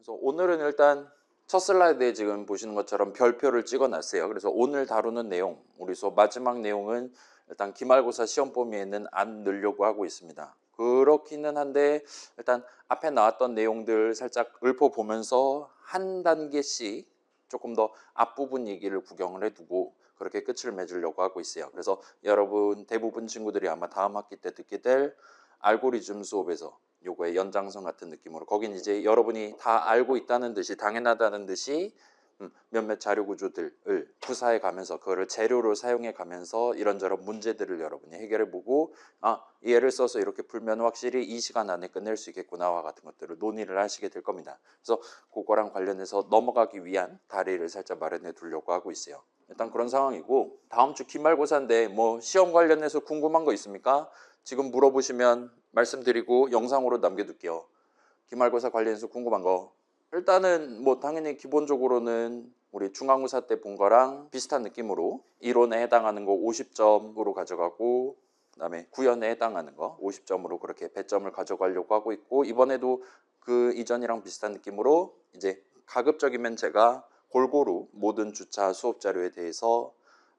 그래서 오늘은 일단 첫 슬라이드에 지금 보시는 것처럼 별표를 찍어 놨어요. 그래서 오늘 다루는 내용, 우리 수업 마지막 내용은 일단 기말고사 시험 범위에는 안 넣으려고 하고 있습니다. 그렇기는 한데 일단 앞에 나왔던 내용들 살짝 읊어보면서 한 단계씩 조금 더 앞부분 얘기를 구경을 해두고 그렇게 끝을 맺으려고 하고 있어요. 그래서 여러분 대부분 친구들이 아마 다음 학기 때 듣게 될 알고리즘 수업에서 요거의 연장선 같은 느낌으로 거긴 이제 여러분이 다 알고 있다는 듯이 당연하다는 듯이 몇몇 자료 구조들을 구사해 가면서 그거를 재료로 사용해 가면서 이런저런 문제들을 여러분이 해결해 보고 이 예를 써서 이렇게 풀면 확실히 이 시간 안에 끝낼 수 있겠구나와 같은 것들을 논의를 하시게 될 겁니다. 그래서 그거랑 관련해서 넘어가기 위한 다리를 살짝 마련해 두려고 하고 있어요. 일단 그런 상황이고 다음 주 기말고사인데 뭐 시험 관련해서 궁금한 거 있습니까? 지금 물어보시면 말씀드리고 영상으로 남겨둘게요. 기말고사 관련해서 궁금한 거 일단은 뭐 당연히 기본적으로는 우리 중간고사 때 본 거랑 비슷한 느낌으로 이론에 해당하는 거 50점으로 가져가고 그다음에 구현에 해당하는 거 50점으로 그렇게 배점을 가져가려고 하고 있고 이번에도 그 이전이랑 비슷한 느낌으로 이제 가급적이면 제가 골고루 모든 주차 수업 자료에 대해서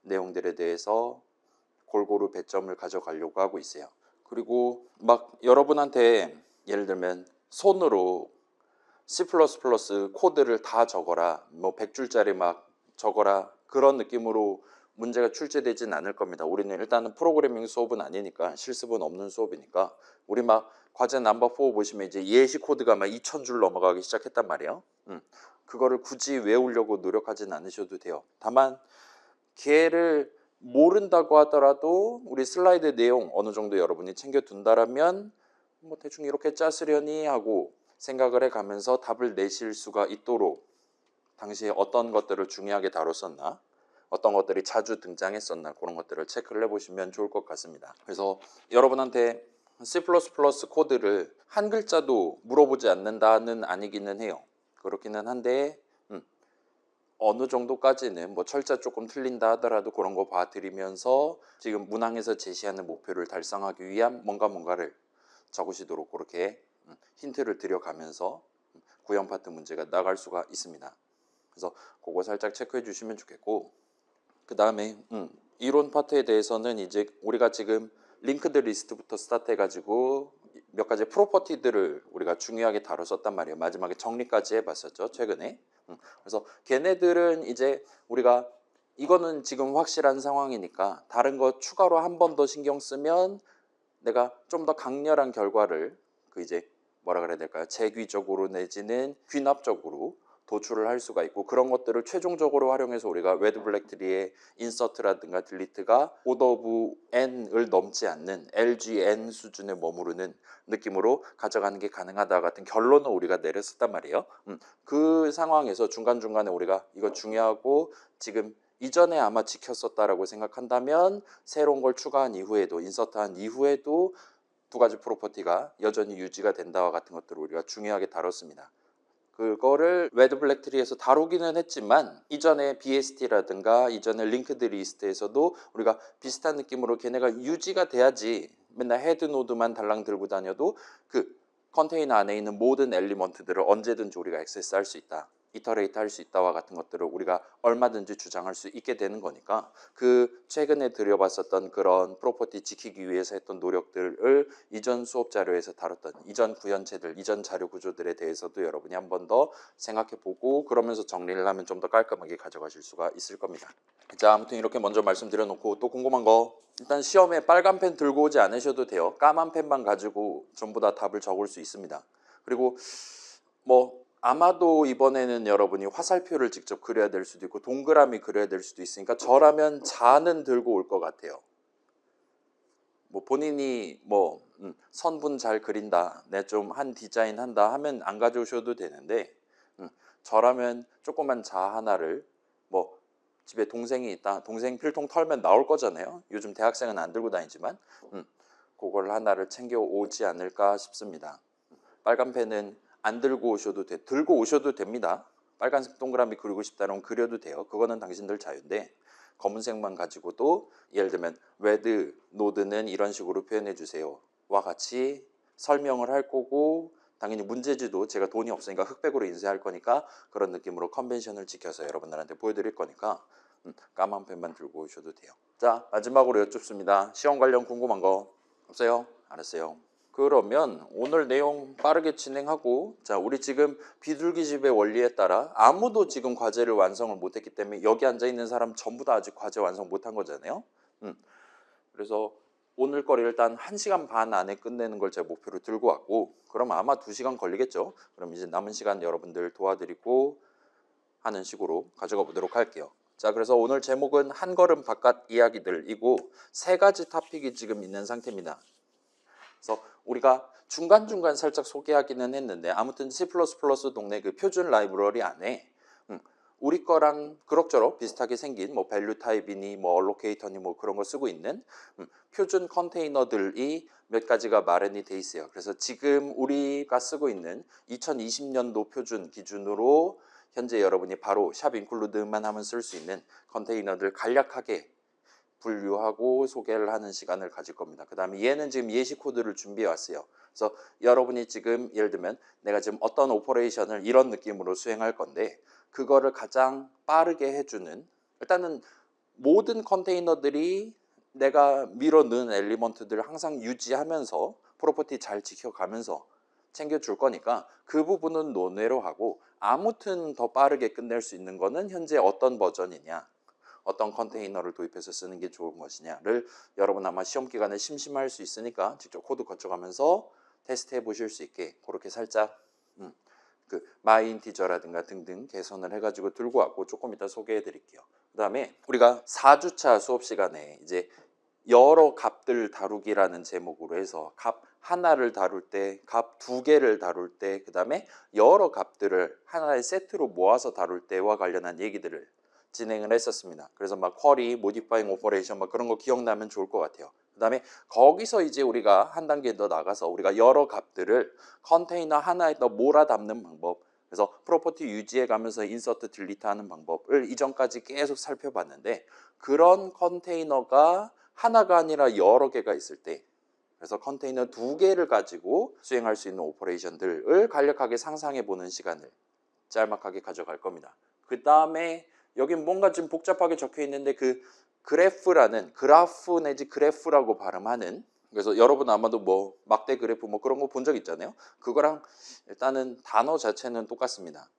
내용들에 대해서 골고루 배점을 가져가려고 하고 있어요. 그리고 막 여러분한테 예를 들면 손으로 C++ 코드를 다 적어라 뭐 100줄짜리 막 적어라 그런 느낌으로 문제가 출제되진 않을 겁니다. 우리는 일단은 프로그래밍 수업은 아니니까 실습은 없는 수업이니까 우리 막 과제 넘버 4 보시면 이제 예시 코드가 막 2000줄 넘어가기 시작했단 말이에요. 그거를 굳이 외우려고 노력하진 않으셔도 돼요. 다만 걔를 모른다고 하더라도 우리 슬라이드 내용 어느 정도 여러분이 챙겨둔다라면 뭐 대충 이렇게 짜쓰려니 하고 생각을 해가면서 답을 내실 수가 있도록 당시에 어떤 것들을 중요하게 다뤘었나 어떤 것들이 자주 등장했었나 그런 것들을 체크를 해보시면 좋을 것 같습니다. 그래서 여러분한테 C++ 코드를 한 글자도 물어보지 않는다는 아니기는 해요. 그렇기는 한데 어느 정도까지는 뭐 철자 조금 틀린다 하더라도 그런 거 봐드리면서 지금 문항에서 제시하는 목표를 달성하기 위한 뭔가를 적으시도록 그렇게 힌트를 드려가면서 구형 파트 문제가 나갈 수가 있습니다. 그래서 그거 살짝 체크해 주시면 좋겠고 그 다음에 이론 파트에 대해서는 이제 우리가 지금 링크드 리스트부터 스타트 해가지고 몇 가지 프로퍼티들을 우리가 중요하게 다뤘었단 말이에요. 마지막에 정리까지 해봤었죠 최근에. 그래서 걔네들은 이제 우리가 이거는 지금 확실한 상황이니까 다른 거 추가로 한 번 더 신경 쓰면 내가 좀 더 강렬한 결과를 그 이제 뭐라 그래야 될까요? 재귀적으로 내지는 귀납적으로 도출을 할 수가 있고 그런 것들을 최종적으로 활용해서 우리가 웨드 블랙 트리의 인서트라든가 딜리트가 오더 오브 n을 넘지 않는 LGN 수준에 머무르는 느낌으로 가져가는 게 가능하다 같은 결론을 우리가 내렸었단 말이에요. 그 상황에서 중간중간에 우리가 이거 중요하고 지금 이전에 아마 지켰었다라고 생각한다면 새로운 걸 추가한 이후에도 인서트한 이후에도 두 가지 프로퍼티가 여전히 유지가 된다와 같은 것들을 우리가 중요하게 다뤘습니다. 그거를 웨드 블랙 트리에서 다루기는 했지만 이전에 BST라든가 이전에 링크드 리스트에서도 우리가 비슷한 느낌으로 걔네가 유지가 돼야지 맨날 헤드 노드만 달랑 들고 다녀도 그 컨테이너 안에 있는 모든 엘리먼트들을 언제든지 우리가 액세스할 수 있다. 이터레이트 할 수 있다와 같은 것들을 우리가 얼마든지 주장할 수 있게 되는 거니까 그 최근에 들여봤었던 그런 프로퍼티 지키기 위해서 했던 노력들을 이전 수업 자료에서 다뤘던 이전 구현체들, 이전 자료 구조들에 대해서도 여러분이 한 번 더 생각해 보고 그러면서 정리를 하면 좀 더 깔끔하게 가져가실 수가 있을 겁니다. 자, 아무튼 이렇게 먼저 말씀드려 놓고 또 궁금한 거 일단 시험에 빨간 펜 들고 오지 않으셔도 돼요. 까만 펜만 가지고 전부 다 답을 적을 수 있습니다. 그리고 뭐 아마도 이번에는 여러분이 화살표를 직접 그려야 될 수도 있고 동그라미 그려야 될 수도 있으니까 저라면 자는 들고 올 것 같아요. 뭐 본인이 뭐 선분 잘 그린다, 내 좀 한 디자인 한다 하면 안 가져오셔도 되는데 저라면 조그만 자 하나를 뭐 집에 동생이 있다, 동생 필통 털면 나올 거잖아요. 요즘 대학생은 안 들고 다니지만 그걸 하나를 챙겨 오지 않을까 싶습니다. 빨간 펜은 안 들고 오셔도 들고 오셔도 됩니다. 빨간색 동그라미 그리고 싶다면 그려도 돼요. 그거는 당신들 자유인데 검은색만 가지고도 예를 들면 웨드 노드는 이런 식으로 표현해 주세요 와 같이 설명을 할 거고 당연히 문제지도 제가 돈이 없으니까 흑백으로 인쇄할 거니까 그런 느낌으로 컨벤션을 지켜서 여러분들한테 보여드릴 거니까 까만 펜만 들고 오셔도 돼요. 자, 마지막으로 여쭙습니다. 시험 관련 궁금한 거 없어요? 알았어요. 그러면 오늘 내용 빠르게 진행하고, 자, 우리 지금 비둘기집의 원리에 따라 아무도 지금 과제를 완성을 못했기 때문에 여기 앉아 있는 사람 전부 다 아직 과제 완성 못한 거잖아요. 그래서 오늘 거를 일단 1시간 반 안에 끝내는 걸 제가 목표로 들고 왔고, 그럼 아마 2시간 걸리겠죠. 그럼 이제 남은 시간 여러분들 도와드리고 하는 식으로 가져가 보도록 할게요. 자, 그래서 오늘 제목은 한 걸음 바깥 이야기들이고 3가지 토픽이 지금 있는 상태입니다. 그래서 우리가 중간중간 살짝 소개하기는 했는데, 아무튼 C++ 동네 그 표준 라이브러리 안에 우리 거랑 그럭저럭 비슷하게 생긴 뭐 밸류 타입이니 뭐 얼로케이터니 뭐 그런 거 쓰고 있는 표준 컨테이너들이 몇 가지가 마련이 돼 있어요. 그래서 지금 우리가 쓰고 있는 2020년도 표준 기준으로 현재 여러분이 바로 샵 인클루드만 하면 쓸 수 있는 컨테이너들 간략하게 분류하고 소개를 하는 시간을 가질 겁니다. 그 다음에 얘는 지금 예시 코드를 준비해 왔어요. 그래서 여러분이 지금 예를 들면 내가 지금 어떤 오퍼레이션을 이런 느낌으로 수행할 건데, 그거를 가장 빠르게 해주는, 일단은 모든 컨테이너들이 내가 밀어 넣은 엘리먼트들을 항상 유지하면서 프로퍼티 잘 지켜가면서 챙겨줄 거니까 그 부분은 논외로 하고, 아무튼 더 빠르게 끝낼 수 있는 거는 현재 어떤 버전이냐, 어떤 컨테이너를 도입해서 쓰는 게 좋은 것이냐를 여러분 아마 시험 기간에 심심할 수 있으니까 직접 코드 거쳐가면서 테스트해 보실 수 있게 그렇게 살짝 그 마이인티저라든가 등등 개선을 해가지고 들고 왔고, 조금 이따 소개해 드릴게요. 그 다음에 우리가 4주차 수업 시간에 이제 여러 값들 다루기라는 제목으로 해서 값 하나를 다룰 때, 값 2개를 다룰 때, 그 다음에 여러 값들을 하나의 세트로 모아서 다룰 때와 관련한 얘기들을 진행을 했었습니다. 그래서 막 쿼리, 모디파잉 오퍼레이션 막 그런 거 기억나면 좋을 것 같아요. 그 다음에 거기서 이제 우리가 한 단계 더 나가서 우리가 여러 값들을 컨테이너 하나에 더 몰아 담는 방법, 그래서 프로퍼티 유지해 가면서 인서트 딜리트 하는 방법을 이전까지 계속 살펴봤는데, 그런 컨테이너가 하나가 아니라 여러 개가 있을 때, 그래서 컨테이너 2개를 가지고 수행할 수 있는 오퍼레이션들을 간략하게 상상해 보는 시간을 짤막하게 가져갈 겁니다. 그 다음에 여기 뭔가 좀 복잡하게 적혀 있는데, 그 그래프라는, 그라프 내지 그래프라고 발음하는, 그래서 여러분 아마도 뭐 막대 그래프 뭐 그런 거 본 적 있잖아요. 그거랑 일단은 단어 자체는 똑같습니다.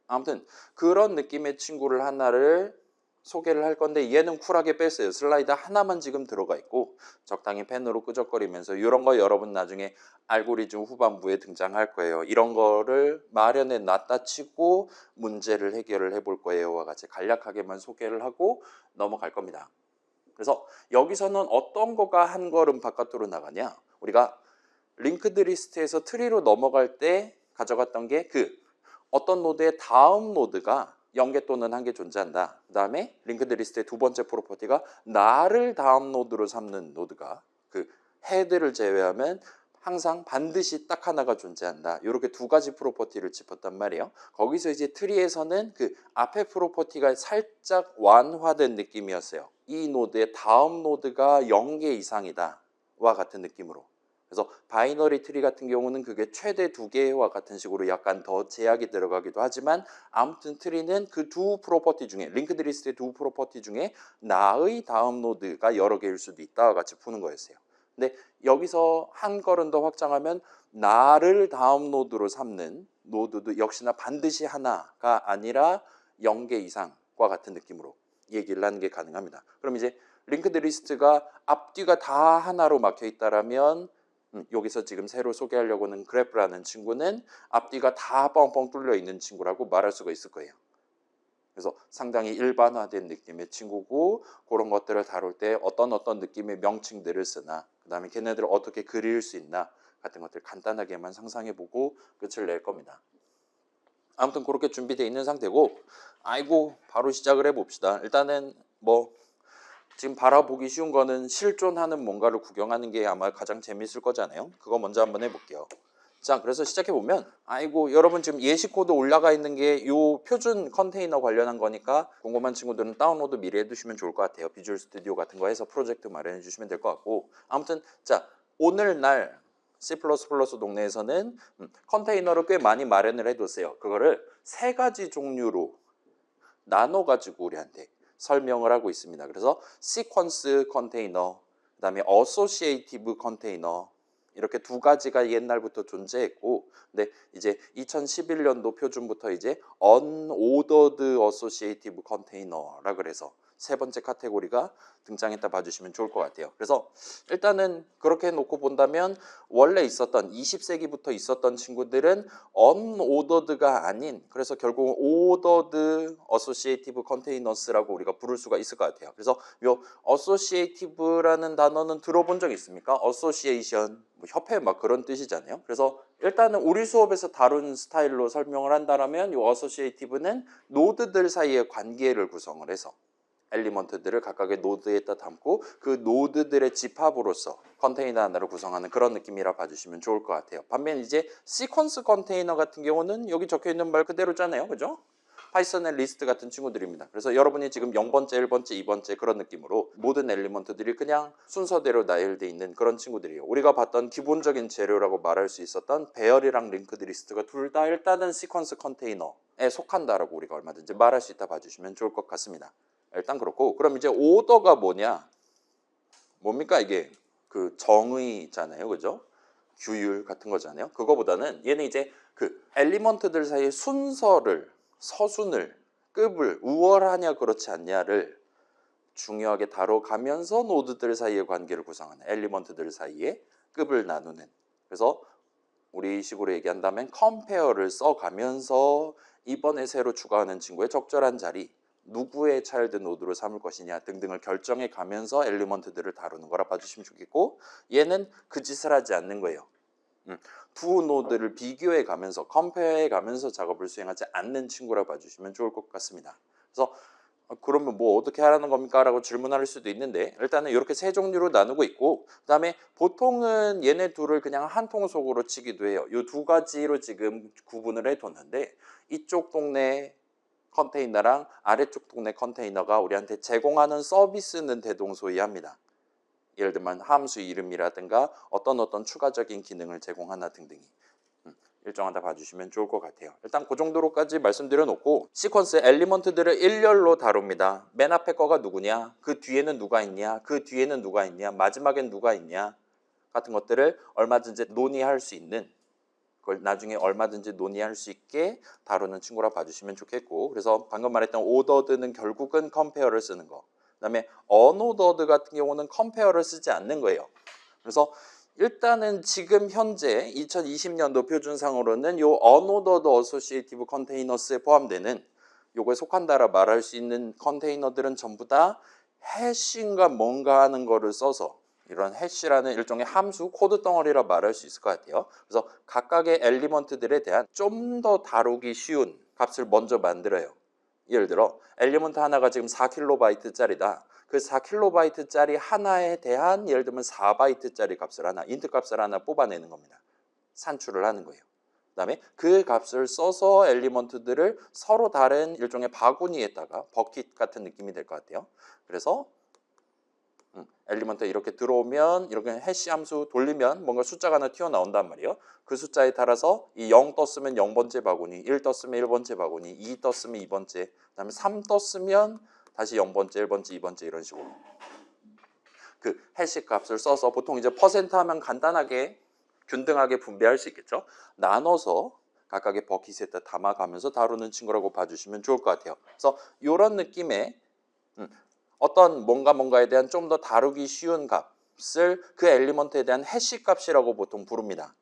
아무튼 그런 느낌의 친구를 하나를 소개를 할 건데, 얘는 쿨하게 뺐어요. 슬라이드 하나만 지금 들어가 있고 적당히 펜으로 끄적거리면서, 이런 거 여러분 나중에 알고리즘 후반부에 등장할 거예요. 이런 거를 마련해 놨다 치고 문제를 해결을 해볼 거예요와 같이 간략하게만 소개를 하고 넘어갈 겁니다. 그래서 여기서는 어떤 거가 한 걸음 바깥으로 나가냐, 우리가 링크드 리스트에서 트리로 넘어갈 때 가져갔던 게 그 어떤 노드의 다음 노드가 0개 또는 1개 존재한다. 그 다음에 링크드 리스트의 두 번째 프로퍼티가 나를 다음 노드로 삼는 노드가, 그 헤드를 제외하면 항상 반드시 딱 하나가 존재한다. 이렇게 2가지 프로퍼티를 짚었단 말이에요. 거기서 이제 트리에서는 그 앞에 프로퍼티가 살짝 완화된 느낌이었어요. 이 노드의 다음 노드가 0개 이상이다 와 같은 느낌으로. 그래서 바이너리 트리 같은 경우는 그게 최대 2개와 같은 식으로 약간 더 제약이 들어가기도 하지만, 아무튼 트리는 그 두 프로퍼티 중에, 링크드 리스트의 두 프로퍼티 중에 나의 다음 노드가 여러 개일 수도 있다와 같이 푸는 거였어요. 근데 여기서 한 걸음 더 확장하면 나를 다음 노드로 삼는 노드도 역시나 반드시 하나가 아니라 0개 이상과 같은 느낌으로 얘기를 하는 게 가능합니다. 그럼 이제 링크드 리스트가 앞뒤가 다 하나로 막혀 있다라면, 여기서 지금 새로 소개하려고 하는 그래프라는 친구는 앞뒤가 다 뻥뻥 뚫려 있는 친구라고 말할 수가 있을 거예요. 그래서 상당히 일반화된 느낌의 친구고, 그런 것들을 다룰 때 어떤 느낌의 명칭들을 쓰나, 그 다음에 걔네들을 어떻게 그릴 수 있나 같은 것들 간단하게만 상상해보고 끝을 낼 겁니다. 아무튼 그렇게 준비되어 있는 상태고, 아이고 바로 시작을 해봅시다. 일단은 뭐 지금 바라보기 쉬운 거는 실존하는 뭔가를 구경하는 게 아마 가장 재밌을 거잖아요. 그거 먼저 한번 해볼게요. 자, 그래서 시작해보면, 아이고 여러분 지금 예시 코드 올라가 있는 게 요 표준 컨테이너 관련한 거니까 궁금한 친구들은 다운로드 미리 해두시면 좋을 것 같아요. 비주얼 스튜디오 같은 거 해서 프로젝트 마련해 주시면 될 것 같고, 아무튼 자, 오늘날 C++ 동네에서는 컨테이너를 꽤 많이 마련을 해뒀어요. 그거를 세 가지 종류로 나눠가지고 우리한테 설명을 하고 있습니다. 그래서 시퀀스 컨테이너, 그 다음에 어소시에이티브 컨테이너, 이렇게 두 가지가 옛날부터 존재했고, 근데 이제 2011년도 표준부터 이제 unordered associative container라 그래서 세 번째 카테고리가 등장했다 봐주시면 좋을 것 같아요. 그래서 일단은 그렇게 놓고 본다면 원래 있었던 20세기부터 있었던 친구들은 unordered가 아닌, 그래서 결국 ordered associative containers라고 우리가 부를 수가 있을 것 같아요. 그래서 요 associative라는 단어는 들어본 적 있습니까? association, 뭐 협회 막 그런 뜻이잖아요. 그래서 일단은 우리 수업에서 다룬 스타일로 설명을 한다면 이 associative는 노드들 사이의 관계를 구성을 해서 엘리먼트들을 각각의 노드에다 담고 그 노드들의 집합으로서 컨테이너 하나를 구성하는 그런 느낌이라 봐주시면 좋을 것 같아요. 반면 이제 시퀀스 컨테이너 같은 경우는 여기 적혀있는 말 그대로잖아요. 그죠? 파이썬의 리스트 같은 친구들입니다. 그래서 여러분이 지금 0번째, 1번째, 2번째 그런 느낌으로 모든 엘리먼트들이 그냥 순서대로 나열되어 있는 그런 친구들이에요. 우리가 봤던 기본적인 재료라고 말할 수 있었던 배열이랑 링크드 리스트가 둘 다 일단은 시퀀스 컨테이너에 속한다라고 우리가 얼마든지 말할 수 있다 봐주시면 좋을 것 같습니다. 일단 그렇고, 그럼 이제 오더가 뭐냐? 뭡니까 이게? 그 정의잖아요, 그죠? 규율 같은 거잖아요. 그거보다는 얘는 이제 그 엘리먼트들 사이의 순서를, 서순을, 급을 우월하냐 그렇지 않냐를 중요하게 다뤄가면서 노드들 사이의 관계를 구성하는, 엘리먼트들 사이의 급을 나누는. 그래서 우리 식으로 얘기한다면 컴페어를 써가면서 이번에 새로 추가하는 친구의 적절한 자리, 누구의 차일드 노드로 삼을 것이냐 등등을 결정해 가면서 엘리먼트들을 다루는 거라 봐주시면 좋겠고, 얘는 그 짓을 하지 않는 거예요. 두 노드를 비교해 가면서, 컴페어해 가면서 작업을 수행하지 않는 친구라 봐주시면 좋을 것 같습니다. 그래서 그러면 뭐 어떻게 하라는 겁니까? 라고 질문할 수도 있는데, 일단은 이렇게 세 종류로 나누고 있고, 그 다음에 보통은 얘네 둘을 그냥 한 통속으로 치기도 해요. 이 두 가지로 지금 구분을 해뒀는데, 이쪽 동네 컨테이너랑 아래쪽 동네 컨테이너가 우리한테 제공하는 서비스는 대동소이합니다. 예를 들면 함수 이름이라든가 어떤 추가적인 기능을 제공하나 등등이 일정하다 봐주시면 좋을 것 같아요. 일단 그 정도로까지 말씀드려 놓고, 시퀀스 엘리먼트들을 일렬로 다룹니다. 맨 앞에 거가 누구냐, 그 뒤에는 누가 있냐, 그 뒤에는 누가 있냐, 마지막엔 누가 있냐 같은 것들을 얼마든지 논의할 수 있는, 그걸 나중에 얼마든지 논의할 수 있게 다루는 친구라 봐주시면 좋겠고, 그래서 방금 말했던 오더드는 결국은 컴페어를 쓰는 거, 그 다음에 어노더드 같은 경우는 컴페어를 쓰지 않는 거예요. 그래서 일단은 지금 현재 2020년도 표준상으로는 요 unordered associative containers에 포함되는, 요거에 속한다라 말할 수 있는 컨테이너들은 전부 다 해시인가 뭔가 하는 거를 써서, 이런 해시라는 일종의 함수 코드 덩어리라 말할 수 있을 것 같아요. 그래서 각각의 엘리먼트들에 대한 좀 더 다루기 쉬운 값을 먼저 만들어요. 예를 들어 엘리먼트 하나가 지금 4KB 짜리다. 그 4KB 하나에 대한 예를 들면 4바이트짜리 값을 하나, 인트 값을 하나 뽑아내는 겁니다. 산출을 하는 거예요. 그 다음에 그 값을 써서 엘리먼트들을 서로 다른 일종의 바구니에다가, 버킷 같은 느낌이 될 것 같아요. 그래서 엘리먼트 이렇게 들어오면 이렇게 해시 함수 돌리면 뭔가 숫자가 하나 튀어나온단 말이에요. 그 숫자에 따라서 이 0 떴으면 0번째 바구니, 1 떴으면 1번째 바구니, 2 떴으면 2번째, 그 다음에 3 떴으면 다시 0번째, 1번째, 2번째 이런 식으로 그 해시 값을 써서, 보통 이제 퍼센트 하면 간단하게 균등하게 분배할 수 있겠죠. 나눠서 각각의 버킷에다 담아가면서 다루는 친구라고 봐주시면 좋을 것 같아요. 그래서 이런 느낌의 어떤 뭔가에 대한 좀 더 다루기 쉬운 값을 그 엘리먼트에 대한 해시 값이라고 보통 부릅니다.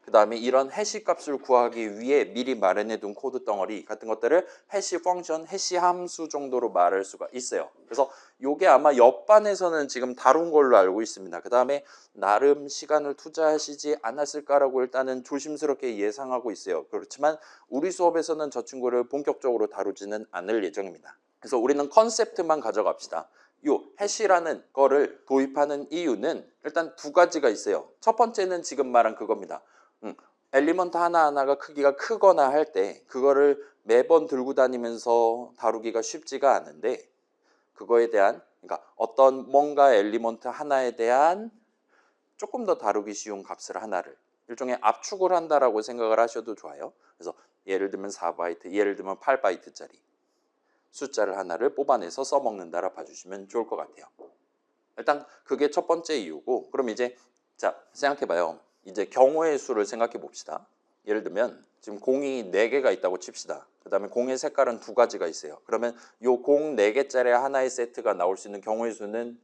그 다음에 이런 해시 값을 구하기 위해 미리 마련해 둔 코드 덩어리 같은 것들을 해시 펑션, 해시 함수 정도로 말할 수가 있어요. 그래서 이게 아마 옆반에서는 지금 다룬 걸로 알고 있습니다. 그 다음에 나름 시간을 투자하시지 않았을까라고 일단은 조심스럽게 예상하고 있어요. 그렇지만 우리 수업에서는 저 친구를 본격적으로 다루지는 않을 예정입니다. 그래서 우리는 컨셉트만 가져갑시다. 요 해시라는 거를 도입하는 이유는 일단 두 가지가 있어요. 첫 번째는 지금 말한 그겁니다. 엘리먼트 하나하나가 크기가 크거나 할 때 그거를 매번 들고 다니면서 다루기가 쉽지가 않은데, 그거에 대한, 그러니까 어떤 뭔가 엘리먼트 하나에 대한 조금 더 다루기 쉬운 값을 하나를 일종의 압축을 한다라고 생각을 하셔도 좋아요. 그래서 예를 들면 4바이트, 예를 들면 8바이트짜리 숫자를 하나를 뽑아내서 써먹는다라 봐주시면 좋을 것 같아요. 일단 그게 첫 번째 이유고, 그럼 이제 자 생각해봐요. 이제 경우의 수를 생각해 봅시다. 예를 들면 지금 공이 4개가 있다고 칩시다. 그 다음에 공의 색깔은 2가지가 있어요. 그러면 요 공 4개짜리 하나의 세트가 나올 수 있는 경우의 수는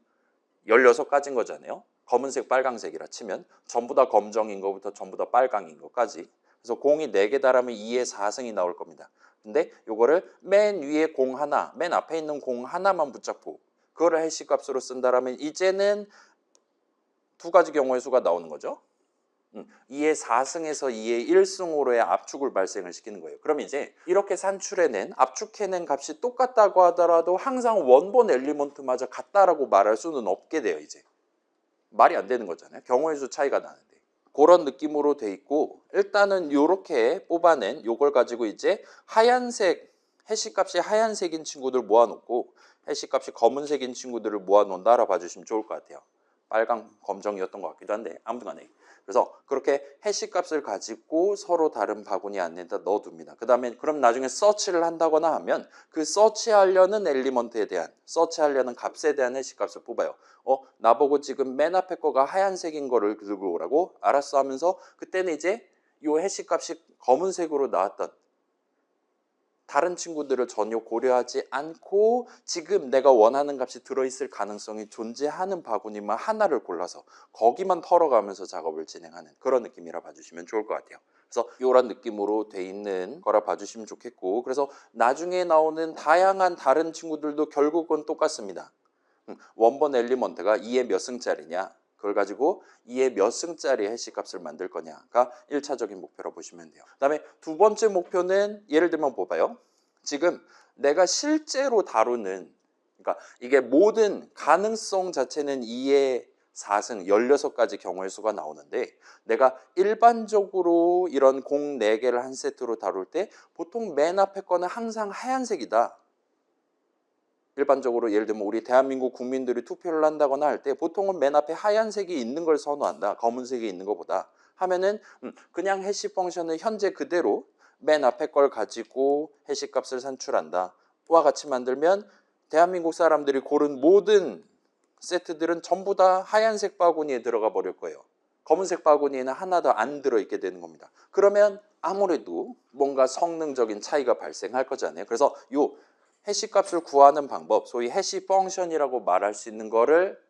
16가지인 거잖아요. 검은색, 빨강색이라 치면 전부 다 검정인 것부터 전부 다 빨강인 것까지. 그래서 공이 4개다라면 2의 4승이 나올 겁니다. 근데 요거를 맨 위에 공 하나, 맨 앞에 있는 공 하나만 붙잡고 그거를 해시값으로 쓴다라면 이제는 2가지 경우의 수가 나오는 거죠. 2의 4승에서 2의 1승으로의 압축을 발생을 시키는 거예요. 그럼 이제 이렇게 산출해낸, 압축해낸 값이 똑같다고 하더라도 항상 원본 엘리먼트마저 같다라고 말할 수는 없게 돼요. 이제 말이 안 되는 거잖아요. 경우의 수 차이가 나는데. 그런 느낌으로 돼 있고, 일단은 이렇게 뽑아낸 요걸 가지고 이제 하얀색, 해시값이 하얀색인 친구들 모아놓고 해시값이 검은색인 친구들을 모아놓는다 봐주시면 좋을 것 같아요. 빨강, 검정이었던 것 같기도 한데 아무튼 간에. 그래서 그렇게 해시값을 가지고 서로 다른 바구니 안에다 넣어둡니다. 그 다음에 그럼 나중에 서치를 한다거나 하면 그 서치하려는 엘리먼트에 대한, 서치하려는 값에 대한 해시값을 뽑아요. 나보고 지금 맨 앞에 거가 하얀색인 거를 들고 오라고? 알았어 하면서 그때는 이제 요 해시값이 검은색으로 나왔던 다른 친구들을 전혀 고려하지 않고 지금 내가 원하는 값이 들어있을 가능성이 존재하는 바구니만 하나를 골라서 거기만 털어가면서 작업을 진행하는 그런 느낌이라 봐주시면 좋을 것 같아요. 그래서 이런 느낌으로 돼 있는 거라 봐주시면 좋겠고, 그래서 나중에 나오는 다양한 다른 친구들도 결국은 똑같습니다. 원본 엘리먼트가 2의 몇 승짜리냐, 그걸 가지고 2의 몇 승짜리 해시값을 만들 거냐가 1차적인 목표라고 보시면 돼요. 그 다음에 두 번째 목표는 예를 들면 봐봐요. 지금 내가 실제로 다루는, 그러니까 이게 모든 가능성 자체는 2의 4승 16가지 경우의 수가 나오는데, 내가 일반적으로 이런 공 4개를 한 세트로 다룰 때 보통 맨 앞에 거는 항상 하얀색이다. 일반적으로 예를 들면 우리 대한민국 국민들이 투표를 한다거나 할 때 보통은 맨 앞에 하얀색이 있는 걸 선호한다. 검은색이 있는 것보다 하면은 그냥 해시 펑션을 현재 그대로 맨 앞에 걸 가지고 해시 값을 산출한다. 와 같이 만들면 대한민국 사람들이 고른 모든 세트들은 전부 다 하얀색 바구니에 들어가 버릴 거예요. 검은색 바구니에는 하나도 안 들어있게 되는 겁니다. 그러면 아무래도 뭔가 성능적인 차이가 발생할 거잖아요. 그래서 요 해시값을 구하는 방법, 소위 해시 펑션이라고 말할 수 있는 거를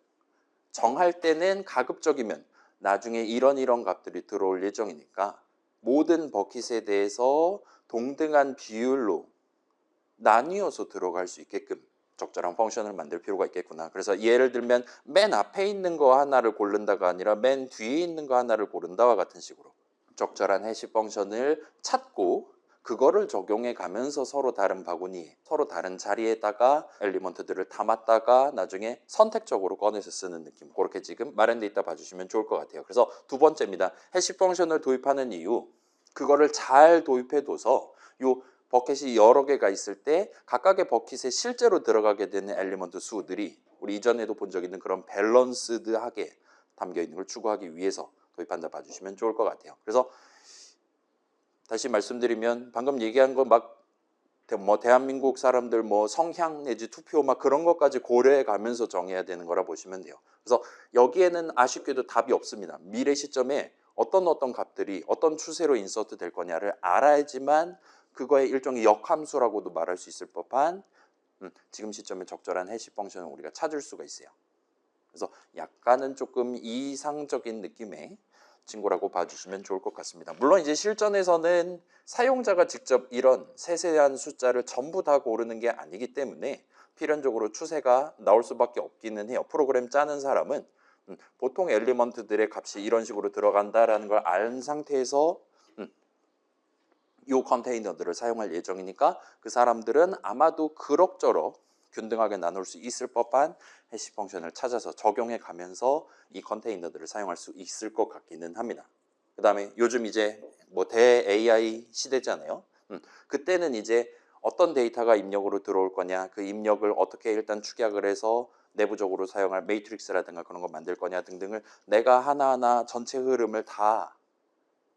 정할 때는 가급적이면 나중에 이런 값들이 들어올 예정이니까 모든 버킷에 대해서 동등한 비율로 나뉘어서 들어갈 수 있게끔 적절한 펑션을 만들 필요가 있겠구나. 그래서 예를 들면 맨 앞에 있는 거 하나를 고른다가 아니라 맨 뒤에 있는 거 하나를 고른다와 같은 식으로 적절한 해시 펑션을 찾고 그거를 적용해 가면서 서로 다른 바구니, 서로 다른 자리에다가 엘리먼트들을 담았다가 나중에 선택적으로 꺼내서 쓰는 느낌. 그렇게 지금 마련돼 있다 봐주시면 좋을 것 같아요. 그래서 두 번째입니다. 해시 펑션을 도입하는 이유, 그거를 잘 도입해둬서 요 버킷이 여러 개가 있을 때 각각의 버킷에 실제로 들어가게 되는 엘리먼트 수들이 우리 이전에도 본 적 있는 그런 밸런스드하게 담겨 있는 걸 추구하기 위해서 도입한다 봐주시면 좋을 것 같아요. 그래서 다시 말씀드리면 방금 얘기한 거 막 대한민국 사람들 성향 내지 투표 막 그런 것까지 고려해 가면서 정해야 되는 거라 보시면 돼요. 그래서 여기에는 아쉽게도 답이 없습니다. 미래 시점에 어떤 값들이 어떤 추세로 인서트 될 거냐를 알아야지만 그거의 일종의 역함수라고도 말할 수 있을 법한 지금 시점에 적절한 해시 펑션을 우리가 찾을 수가 있어요. 그래서 약간은 조금 이상적인 느낌의 친구라고 봐주시면 좋을 것 같습니다. 물론 이제 실전에서는 사용자가 직접 이런 세세한 숫자를 전부 다 고르는 게 아니기 때문에 필연적으로 추세가 나올 수밖에 없기는 해요. 프로그램 짜는 사람은 보통 엘리먼트들의 값이 이런 식으로 들어간다라는 걸 알 상태에서 이 컨테이너들을 사용할 예정이니까 그 사람들은 아마도 그럭저럭 균등하게 나눌 수 있을 법한 해시 펑션을 찾아서 적용해 가면서 이 컨테이너들을 사용할 수 있을 것 같기는 합니다. 그 다음에 요즘 이제 대 AI 시대잖아요. 그때는 이제 어떤 데이터가 입력으로 들어올 거냐, 그 입력을 어떻게 일단 축약을 해서 내부적으로 사용할 매트릭스라든가 그런 거 만들 거냐 등등을 내가 하나하나 전체 흐름을 다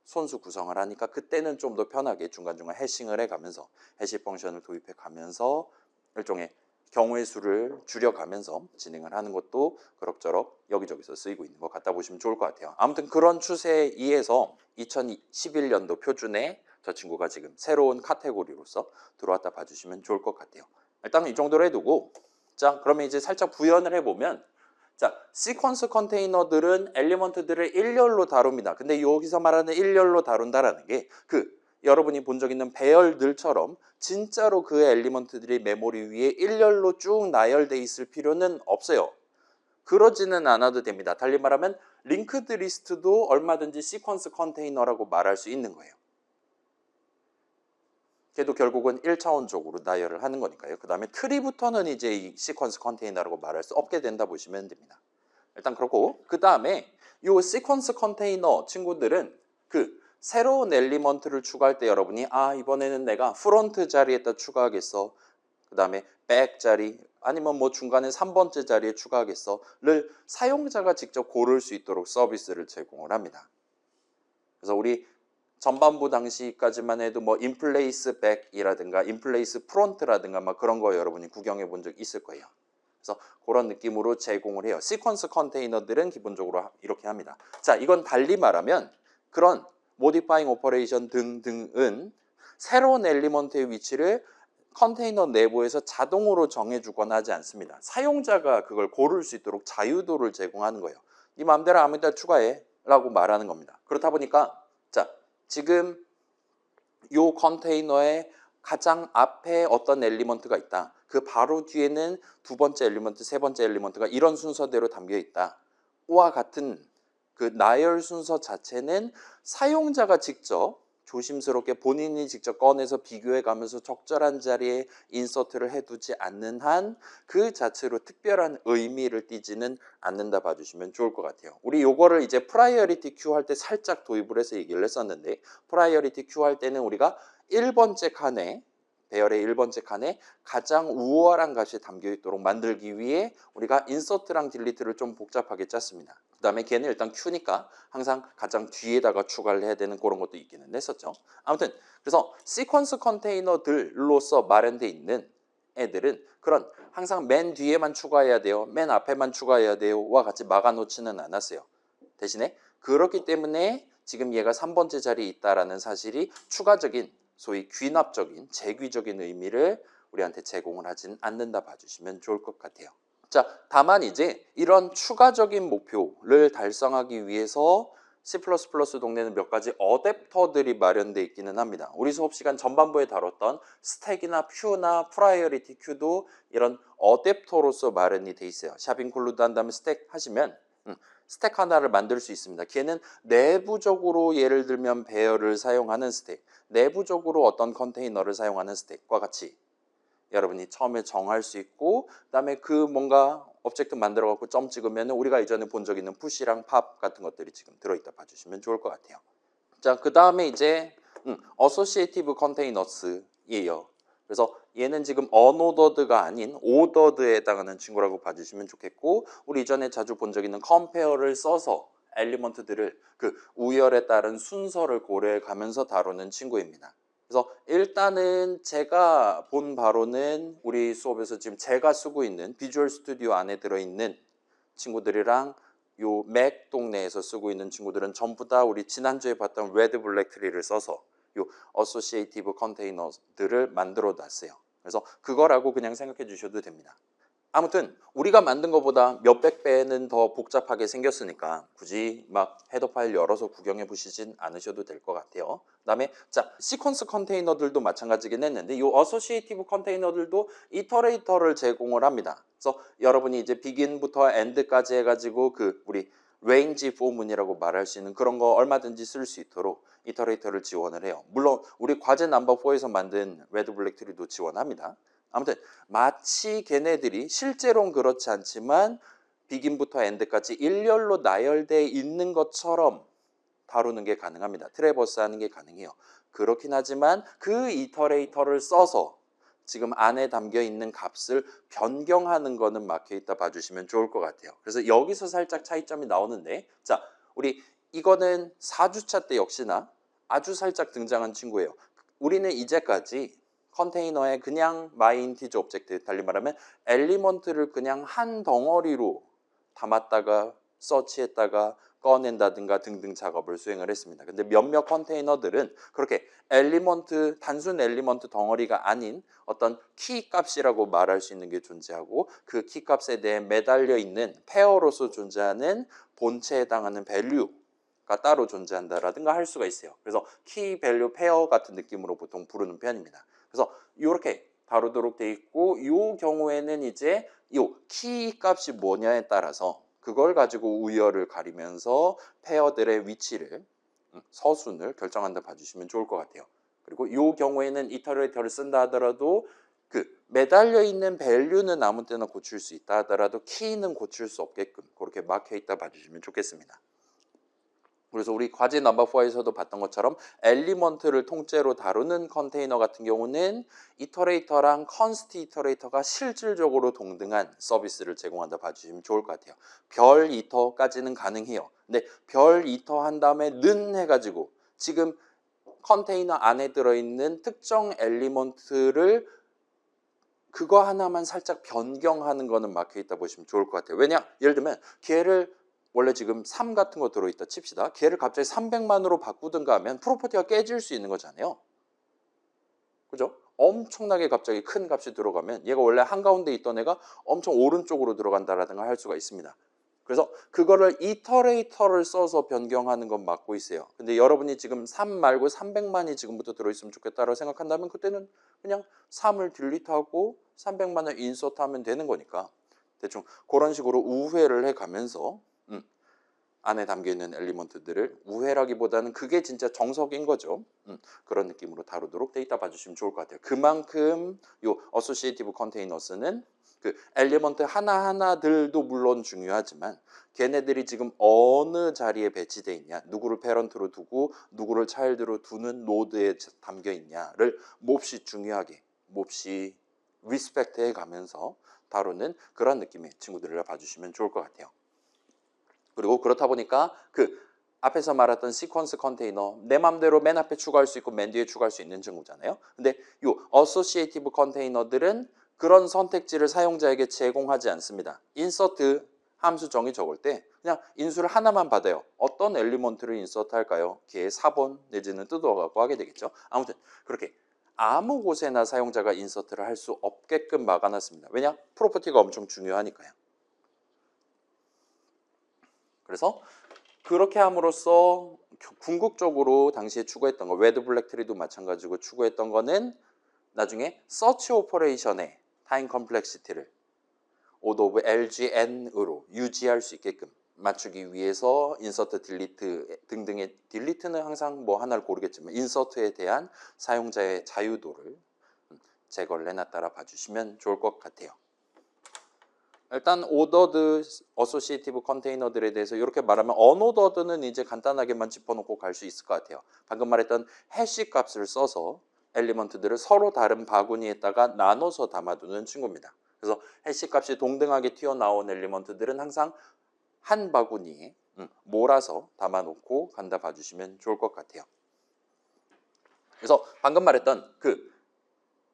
손수 구성을 하니까 그때는 좀 더 편하게 중간중간 해싱을 해가면서 해시 펑션을 도입해 가면서 일종의 경우의 수를 줄여가면서 진행을 하는 것도 그럭저럭 여기저기서 쓰이고 있는 것 같다 보시면 좋을 것 같아요. 아무튼 그런 추세에 의해서 2011년도 표준에 저 친구가 지금 새로운 카테고리로서 들어왔다 봐주시면 좋을 것 같아요. 일단 이 정도로 해두고, 자 그러면 이제 살짝 부연을 해보면, 자 시퀀스 컨테이너들은 엘리먼트들을 일렬로 다룹니다. 근데 여기서 말하는 일렬로 다룬다라는 게 여러분이 본 적 있는 배열들처럼 진짜로 그 엘리먼트들이 메모리 위에 일렬로 쭉 나열돼 있을 필요는 없어요. 그러지는 않아도 됩니다. 달리 말하면 링크드 리스트도 얼마든지 시퀀스 컨테이너라고 말할 수 있는 거예요. 걔도 결국은 1차원적으로 나열을 하는 거니까요. 그 다음에 트리부터는 이제 이 시퀀스 컨테이너라고 말할 수 없게 된다 보시면 됩니다. 일단 그렇고, 그 다음에 이 시퀀스 컨테이너 친구들은 새로운 엘리먼트를 추가할 때 여러분이 이번에는 내가 프론트 자리에다 추가하겠어, 그 다음에 백 자리, 아니면 뭐 중간에 3번째 자리에 추가하겠어를 사용자가 직접 고를 수 있도록 서비스를 제공을 합니다. 그래서 우리 전반부 당시까지만 해도 뭐 인플레이스 백이라든가 인플레이스 프론트라든가 막 그런 거 여러분이 구경해 본 적 있을 거예요. 그래서 그런 느낌으로 제공을 해요. 시퀀스 컨테이너들은 기본적으로 이렇게 합니다. 자, 이건 달리 말하면 그런 모디파잉 오퍼레이션 등등은 새로운 엘리먼트의 위치를 컨테이너 내부에서 자동으로 정해주거나 하지 않습니다. 사용자가 그걸 고를 수 있도록 자유도를 제공하는 거예요. 네 마음대로 아무 데나 추가해 라고 말하는 겁니다. 그렇다 보니까 자, 지금 이 컨테이너의 가장 앞에 어떤 엘리먼트가 있다. 그 바로 뒤에는 두 번째 엘리먼트, 세 번째 엘리먼트가 이런 순서대로 담겨 있다. 와 같은 그 나열 순서 자체는 사용자가 직접 조심스럽게 본인이 직접 꺼내서 비교해 가면서 적절한 자리에 인서트를 해두지 않는 한 그 자체로 특별한 의미를 띠지는 않는다 봐주시면 좋을 것 같아요. 우리 요거를 이제 프라이어리티 큐 할 때 살짝 도입을 해서 얘기를 했었는데, 프라이어리티 큐 할 때는 우리가 1번째 칸에, 배열의 1번째 칸에 가장 우월한 값이 담겨 있도록 만들기 위해 우리가 인서트랑 딜리트를 좀 복잡하게 짰습니다. 그 다음에 걔는 일단 큐니까 항상 가장 뒤에다가 추가를 해야 되는 그런 것도 있기는 했었죠. 아무튼 그래서 시퀀스 컨테이너들로서 마련되어 있는 애들은 그런 항상 맨 뒤에만 추가해야 돼요, 맨 앞에만 추가해야 돼요 와 같이 막아놓지는 않았어요. 대신에 그렇기 때문에 지금 얘가 3번째 자리에 있다라는 사실이 추가적인 소위 귀납적인 재귀적인 의미를 우리한테 제공을 하진 않는다 봐주시면 좋을 것 같아요. 자, 다만 이제 이런 추가적인 목표를 달성하기 위해서 C++ 동네는 몇 가지 어댑터들이 마련되어 있기는 합니다. 우리 수업 시간 전반부에 다뤘던 스택이나 퓨나 프라이어리티 큐도 이런 어댑터로서 마련이 돼 있어요. 샵 인클루드 한 다음에 스택 하시면 스택 하나를 만들 수 있습니다. 걔는 내부적으로 예를 들면 배열을 사용하는 스택, 내부적으로 어떤 컨테이너를 사용하는 스택과 같이 여러분이 처음에 정할 수 있고, 그다음에 그 뭔가 오브젝트 만들어 갖고 점 찍으면 우리가 이전에 본 적 있는 푸시랑 팝 같은 것들이 지금 들어있다 봐주시면 좋을 것 같아요. 자, 그 다음에 이제 어소시에이티브 컨테이너스예요. 그래서 얘는 지금 언오더드가 아닌 오더드에 해당하는 친구라고 봐주시면 좋겠고, 우리 이전에 자주 본 적 있는 컴페어를 써서 엘리먼트들을 그 우열에 따른 순서를 고려해 가면서 다루는 친구입니다. 그래서 일단은 제가 본 바로는 우리 수업에서 지금 제가 쓰고 있는 비주얼 스튜디오 안에 들어있는 친구들이랑 요 맥 동네에서 쓰고 있는 친구들은 전부 다 우리 지난주에 봤던 레드 블랙 트리를 써서 요 어소시에이티브 컨테이너들을 만들어 놨어요. 그래서 그거라고 그냥 생각해 주셔도 됩니다. 아무튼 우리가 만든 것보다 몇백 배는 더 복잡하게 생겼으니까 굳이 막 헤더 파일 열어서 구경해 보시진 않으셔도 될 것 같아요. 그 다음에 자, 시퀀스 컨테이너들도 마찬가지긴 했는데 이 어소시에이티브 컨테이너들도 이터레이터를 제공을 합니다. 그래서 여러분이 이제 비긴부터 엔드까지 해가지고 우리 레인지 포문이라고 말할 수 있는 그런 거 얼마든지 쓸 수 있도록 이터레이터를 지원을 해요. 물론 우리 과제 넘버 4에서 만든 레드 블랙 트리도 지원합니다. 아무튼 마치 걔네들이 실제로는 그렇지 않지만 비긴부터 엔드까지 일렬로 나열되어 있는 것처럼 다루는 게 가능합니다. 트래버스 하는 게 가능해요. 그렇긴 하지만 그 이터레이터를 써서 지금 안에 담겨 있는 값을 변경하는 거는 막혀 있다 봐주시면 좋을 것 같아요. 그래서 여기서 살짝 차이점이 나오는데, 자, 우리 이거는 4주차 때 역시나 아주 살짝 등장한 친구예요. 우리는 이제까지 컨테이너에 그냥 myInteger 오브젝트, 달리 말하면 엘리먼트를 그냥 한 덩어리로 담았다가 서치했다가 꺼낸다든가 등등 작업을 수행을 했습니다. 근데 몇몇 컨테이너들은 그렇게 엘리먼트, 단순 엘리먼트 덩어리가 아닌 어떤 키 값이라고 말할 수 있는 게 존재하고, 그 키 값에 대해 매달려 있는 페어로서 존재하는 본체에 해당하는 밸류가 따로 존재한다라든가 할 수가 있어요. 그래서 키 밸류 페어 같은 느낌으로 보통 부르는 편입니다. 그래서 이렇게 다루도록 돼 있고, 이 경우에는 이제 이 키 값이 뭐냐에 따라서 그걸 가지고 우열을 가리면서 페어들의 위치를, 서순을 결정한다 봐주시면 좋을 것 같아요. 그리고 이 경우에는 이터레이터를 쓴다 하더라도 그 매달려 있는 밸류는 아무 때나 고칠 수 있다 하더라도 키는 고칠 수 없게끔 그렇게 막혀 있다 봐주시면 좋겠습니다. 그래서 우리 과제 넘버 4에서도 봤던 것처럼 엘리먼트를 통째로 다루는 컨테이너 같은 경우는 이터레이터랑 컨스트 이터레이터가 실질적으로 동등한 서비스를 제공한다 봐주시면 좋을 것 같아요. 별 이터까지는 가능해요. 근데 별 이터 한 다음에 는 해가지고 지금 컨테이너 안에 들어있는 특정 엘리먼트를 그거 하나만 살짝 변경하는 거는 막혀 있다 보시면 좋을 것 같아요. 왜냐? 예를 들면 걔를 원래 지금 3 같은 거 들어있다 칩시다. 걔를 갑자기 300만으로 바꾸든가 하면 프로퍼티가 깨질 수 있는 거잖아요. 그죠? 엄청나게 갑자기 큰 값이 들어가면 얘가 원래 한가운데 있던 애가 엄청 오른쪽으로 들어간다라든가 할 수가 있습니다. 그래서 그거를 이터레이터를 써서 변경하는 건 막고 있어요. 근데 여러분이 지금 3 말고 300만이 지금부터 들어있으면 좋겠다라고 생각한다면 그때는 그냥 3을 딜리트하고 300만을 인서트하면 되는 거니까 대충 그런 식으로 우회를 해가면서 안에 담겨있는 엘리먼트들을 우회라기보다는 그게 진짜 정석인 거죠. 그런 느낌으로 다루도록 데이터 봐주시면 좋을 것 같아요. 그만큼 요 어소시에이티브 컨테이너스는 그 엘리먼트 하나하나들도 물론 중요하지만 걔네들이 지금 어느 자리에 배치되어 있냐, 누구를 패런트로 두고 누구를 차일드로 두는 노드에 담겨 있냐를 몹시 중요하게, 몹시 리스펙트 해가면서 다루는 그런 느낌의 친구들을 봐주시면 좋을 것 같아요. 그리고 그렇다 보니까 그 앞에서 말했던 시퀀스 컨테이너 내 맘대로 맨 앞에 추가할 수 있고 맨 뒤에 추가할 수 있는 친구잖아요. 근데 이 어소시에이티브 컨테이너들은 그런 선택지를 사용자에게 제공하지 않습니다. 인서트 함수 정의 적을 때 그냥 인수를 하나만 받아요. 어떤 엘리먼트를 인서트 할까요? 걔의 4번 내지는 뜯어갖고 하게 되겠죠. 아무튼 그렇게 아무 곳에나 사용자가 인서트를 할 수 없게끔 막아놨습니다. 왜냐? 프로퍼티가 엄청 중요하니까요. 그래서 그렇게 함으로써 궁극적으로 당시에 추구했던 거, 레드 블랙 트리도 마찬가지고 추구했던 거는 나중에 서치 오퍼레이션의 타임 컴플렉시티를 오더 오브 LGN으로 유지할 수 있게끔 맞추기 위해서 인서트, 딜리트 등등의, 딜리트는 항상 뭐 하나를 고르겠지만 인서트에 대한 사용자의 자유도를 제거를 해놨다라 봐주시면 좋을 것 같아요. 일단 오더드 어소시에이티브 컨테이너들에 대해서 이렇게 말하면 언오더드는 이제 간단하게만 짚어놓고 갈 수 있을 것 같아요. 방금 말했던 해시 값을 써서 엘리먼트들을 서로 다른 바구니에다가 나눠서 담아두는 친구입니다. 그래서 해시 값이 동등하게 튀어나온 엘리먼트들은 항상 한 바구니에 몰아서 담아놓고 간다 봐주시면 좋을 것 같아요. 그래서 방금 말했던 그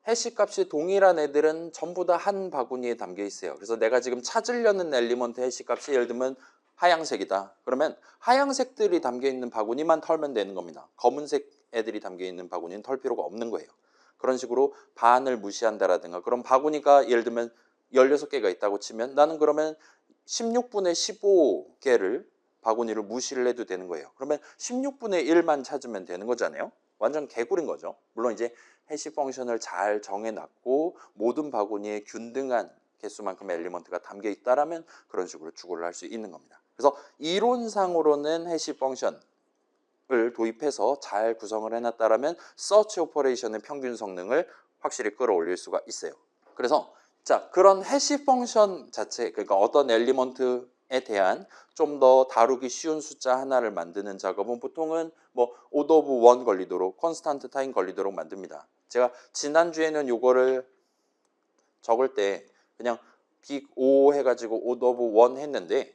해시 값이 동일한 애들은 전부 다 한 바구니에 담겨 있어요. 그래서 내가 지금 찾으려는 엘리먼트 해시 값이 예를 들면 하양색이다. 그러면 하양색들이 담겨 있는 바구니만 털면 되는 겁니다. 검은색 애들이 담겨 있는 바구니는 털 필요가 없는 거예요. 그런 식으로 반을 무시한다라든가, 그럼 바구니가 예를 들면 16개가 있다고 치면 나는 그러면 16분의 15개를 바구니를 무시를 해도 되는 거예요. 그러면 16분의 1만 찾으면 되는 거잖아요. 완전 개구리인 거죠. 물론 이제 해시 펑션을 잘 정해놨고 모든 바구니에 균등한 개수만큼의 엘리먼트가 담겨 있다라면 그런 식으로 추구를 할 수 있는 겁니다. 그래서 이론상으로는 해시 펑션을 도입해서 잘 구성을 해놨다라면 서치 오퍼레이션의 평균 성능을 확실히 끌어올릴 수가 있어요. 그래서 자, 그런 해시 펑션 자체, 그러니까 어떤 엘리먼트에 대한 좀 더 다루기 쉬운 숫자 하나를 만드는 작업은 보통은 뭐 오더 오브 1 걸리도록, 컨스탄트 타임 걸리도록 만듭니다. 제가 지난주에는 요거를 적을 때 그냥 빅 O 해가지고 O of 1 했는데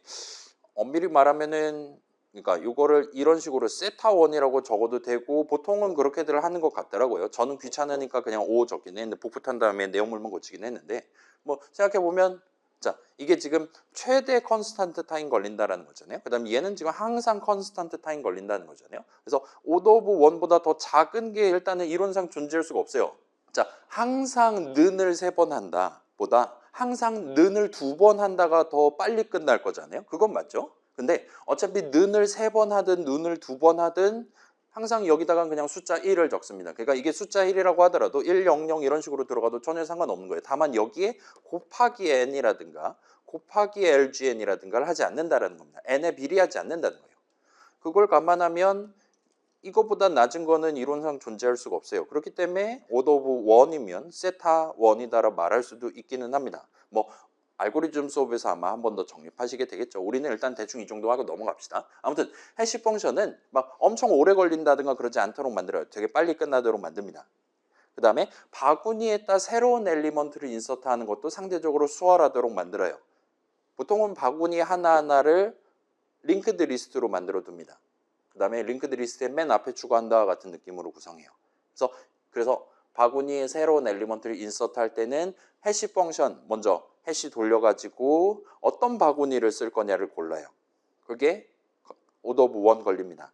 엄밀히 말하면은 그러니까 이거를 이런 식으로 세타1이라고 적어도 되고 보통은 그렇게들 하는 것 같더라고요. 저는 귀찮으니까 그냥 O 적긴 했는데 복붙한 다음에 내용물만 고치긴 했는데 뭐 생각해보면 자 이게 지금 최대 컨스탄트 타임 걸린다라는 거잖아요. 그 다음에 얘는 지금 항상 컨스탄트 타임 걸린다는 거잖아요. 그래서 O of 1보다 더 작은 게 일단은 이론상 존재할 수가 없어요. 자 항상 는을 3번 한다 보다 항상 는을 2번 한다가 더 빨리 끝날 거잖아요. 그건 맞죠? 근데 어차피 는을 3번 하든 는을 2번 하든 항상 여기다가 그냥 숫자 1을 적습니다. 그러니까 이게 숫자 1이라고 하더라도 1, 0, 0 이런 식으로 들어가도 전혀 상관없는 거예요. 다만 여기에 곱하기 n이라든가 곱하기 lgn이라든가를 하지 않는다라는 겁니다. n에 비례하지 않는다는 거예요. 그걸 감안하면 이거보다 낮은 거는 이론상 존재할 수가 없어요. 그렇기 때문에 O of 1이면 세타 1이다라고 말할 수도 있기는 합니다. 뭐 알고리즘 수업에서 아마 한 번 더 정립하시게 되겠죠. 우리는 일단 대충 이 정도 하고 넘어갑시다. 아무튼 해시 펑션은 막 엄청 오래 걸린다든가 그러지 않도록 만들어요. 되게 빨리 끝나도록 만듭니다. 그 다음에 바구니에다 새로운 엘리먼트를 인서트하는 것도 상대적으로 수월하도록 만들어요. 보통은 바구니 하나하나를 링크드 리스트로 만들어 둡니다. 그 다음에 링크드 리스트의 맨 앞에 추가한다와 같은 느낌으로 구성해요. 그래서 바구니에 새로운 엘리먼트를 인서트할 때는 해시 펑션 먼저 해시 돌려가지고 어떤 바구니를 쓸 거냐를 골라요. 그게 O of 1 걸립니다.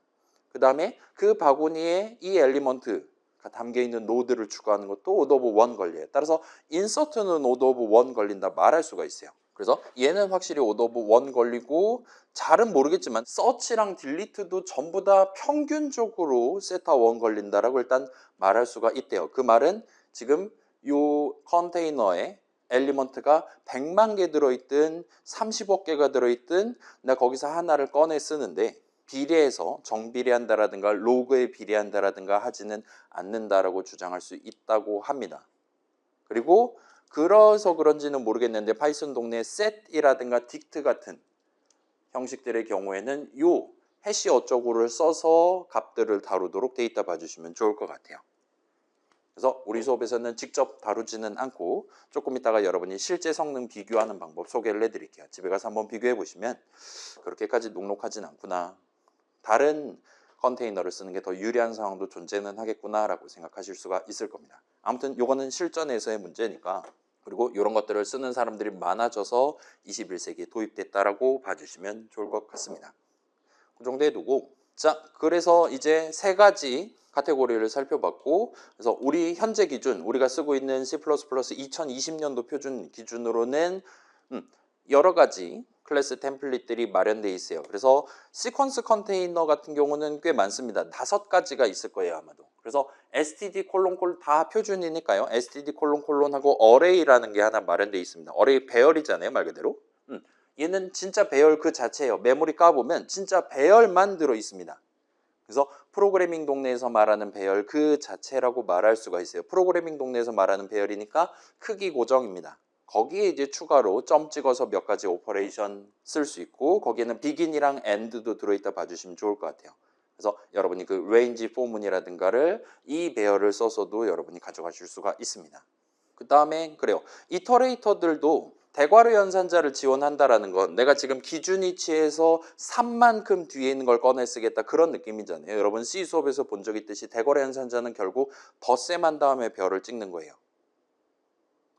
그 다음에 그 바구니에 이 엘리먼트가 담겨있는 노드를 추가하는 것도 O of 1 걸려요. 따라서 인서트는 O of 1 걸린다 말할 수가 있어요. 그래서 얘는 확실히 O of 1 걸리고 잘은 모르겠지만 서치랑 딜리트도 전부 다 평균적으로 세타 1 걸린다라고 일단 말할 수가 있대요. 그 말은 지금 이 컨테이너에 엘리먼트가 100만 개 들어있든 30억 개가 들어있든 나 거기서 하나를 꺼내 쓰는데 비례해서 정비례한다라든가 로그에 비례한다라든가 하지는 않는다라고 주장할 수 있다고 합니다. 그리고 그래서 그런지는 모르겠는데 파이썬 동네에 set이라든가 dict 같은 형식들의 경우에는 요 해시 어쩌고를 써서 값들을 다루도록 돼 있다 봐주시면 좋을 것 같아요. 그래서 우리 수업에서는 직접 다루지는 않고 조금 이따가 여러분이 실제 성능 비교하는 방법 소개를 해드릴게요. 집에 가서 한번 비교해 보시면 그렇게까지 녹록하진 않구나. 다른 컨테이너를 쓰는 게 더 유리한 상황도 존재는 하겠구나라고 생각하실 수가 있을 겁니다. 아무튼 요거는 실전에서의 문제니까 그리고 이런 것들을 쓰는 사람들이 많아져서 21세기에 도입됐다라고 봐주시면 좋을 것 같습니다. 그 정도에 두고 자 그래서 이제 3가지 카테고리를 살펴봤고 그래서 우리 현재 기준 우리가 쓰고 있는 C++ 2020년도 표준 기준으로는 여러 가지 클래스 템플릿들이 마련되어 있어요. 그래서 시퀀스 컨테이너 같은 경우는 꽤 많습니다. 5가지가 있을 거예요 아마도. 그래서 std 콜론 다 표준이니까요. std 콜론하고 어레이라는 게 하나 마련되어 있습니다. 어레이 배열이잖아요 말 그대로. 얘는 진짜 배열 그 자체예요. 메모리 까보면 진짜 배열만 들어 있습니다. 그래서 프로그래밍 동네에서 말하는 배열 그 자체라고 말할 수가 있어요. 프로그래밍 동네에서 말하는 배열이니까 크기 고정입니다. 거기에 이제 추가로 점 찍어서 몇 가지 오퍼레이션 쓸 수 있고 거기에는 비긴이랑 엔드도 들어있다 봐주시면 좋을 것 같아요. 그래서 여러분이 그 레인지 포문이라든가를 이 배열을 써서도 여러분이 가져가실 수가 있습니다. 그 다음에 그래요. 이터레이터들도 대괄호 연산자를 지원한다라는 건 내가 지금 기준이치에서 3만큼 뒤에 있는 걸 꺼내 쓰겠다 그런 느낌이잖아요. 여러분 C 수업에서 본 적 있듯이 대괄호 연산자는 결국 덧셈한 다음에 배열을 찍는 거예요.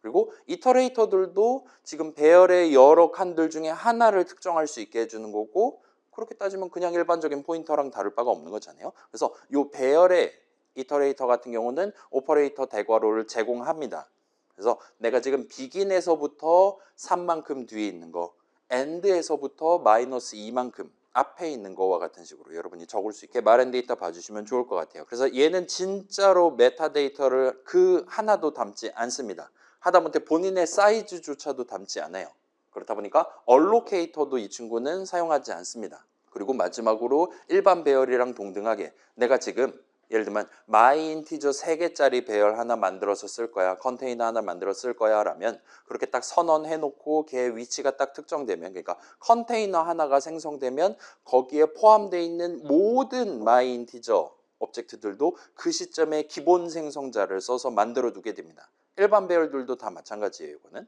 그리고 이터레이터들도 지금 배열의 여러 칸들 중에 하나를 특정할 수 있게 해주는 거고 그렇게 따지면 그냥 일반적인 포인터랑 다를 바가 없는 거잖아요. 그래서 이 배열의 이터레이터 같은 경우는 오퍼레이터 대괄호를 제공합니다. 그래서 내가 지금 비긴에서부터 3만큼 뒤에 있는 거 엔드에서부터 마이너스 2만큼 앞에 있는 거와 같은 식으로 여러분이 적을 수 있게 마련돼 있다 봐주시면 좋을 것 같아요. 그래서 얘는 진짜로 메타데이터를 그 하나도 담지 않습니다. 하다못해 본인의 사이즈조차도 담지 않아요. 그렇다 보니까 얼로케이터도 이 친구는 사용하지 않습니다. 그리고 마지막으로 일반 배열이랑 동등하게 내가 지금 예를 들면 myInteger 3개짜리 배열 하나 만들어서 쓸 거야. 컨테이너 하나 만들어 쓸 거야 라면 그렇게 딱 선언해 놓고 걔 위치가 딱 특정되면 그러니까 컨테이너 하나가 생성되면 거기에 포함되어 있는 모든 myInteger 오브젝트들도 그 시점에 기본 생성자를 써서 만들어 두게 됩니다. 일반 배열들도 다 마찬가지예요. 이거는.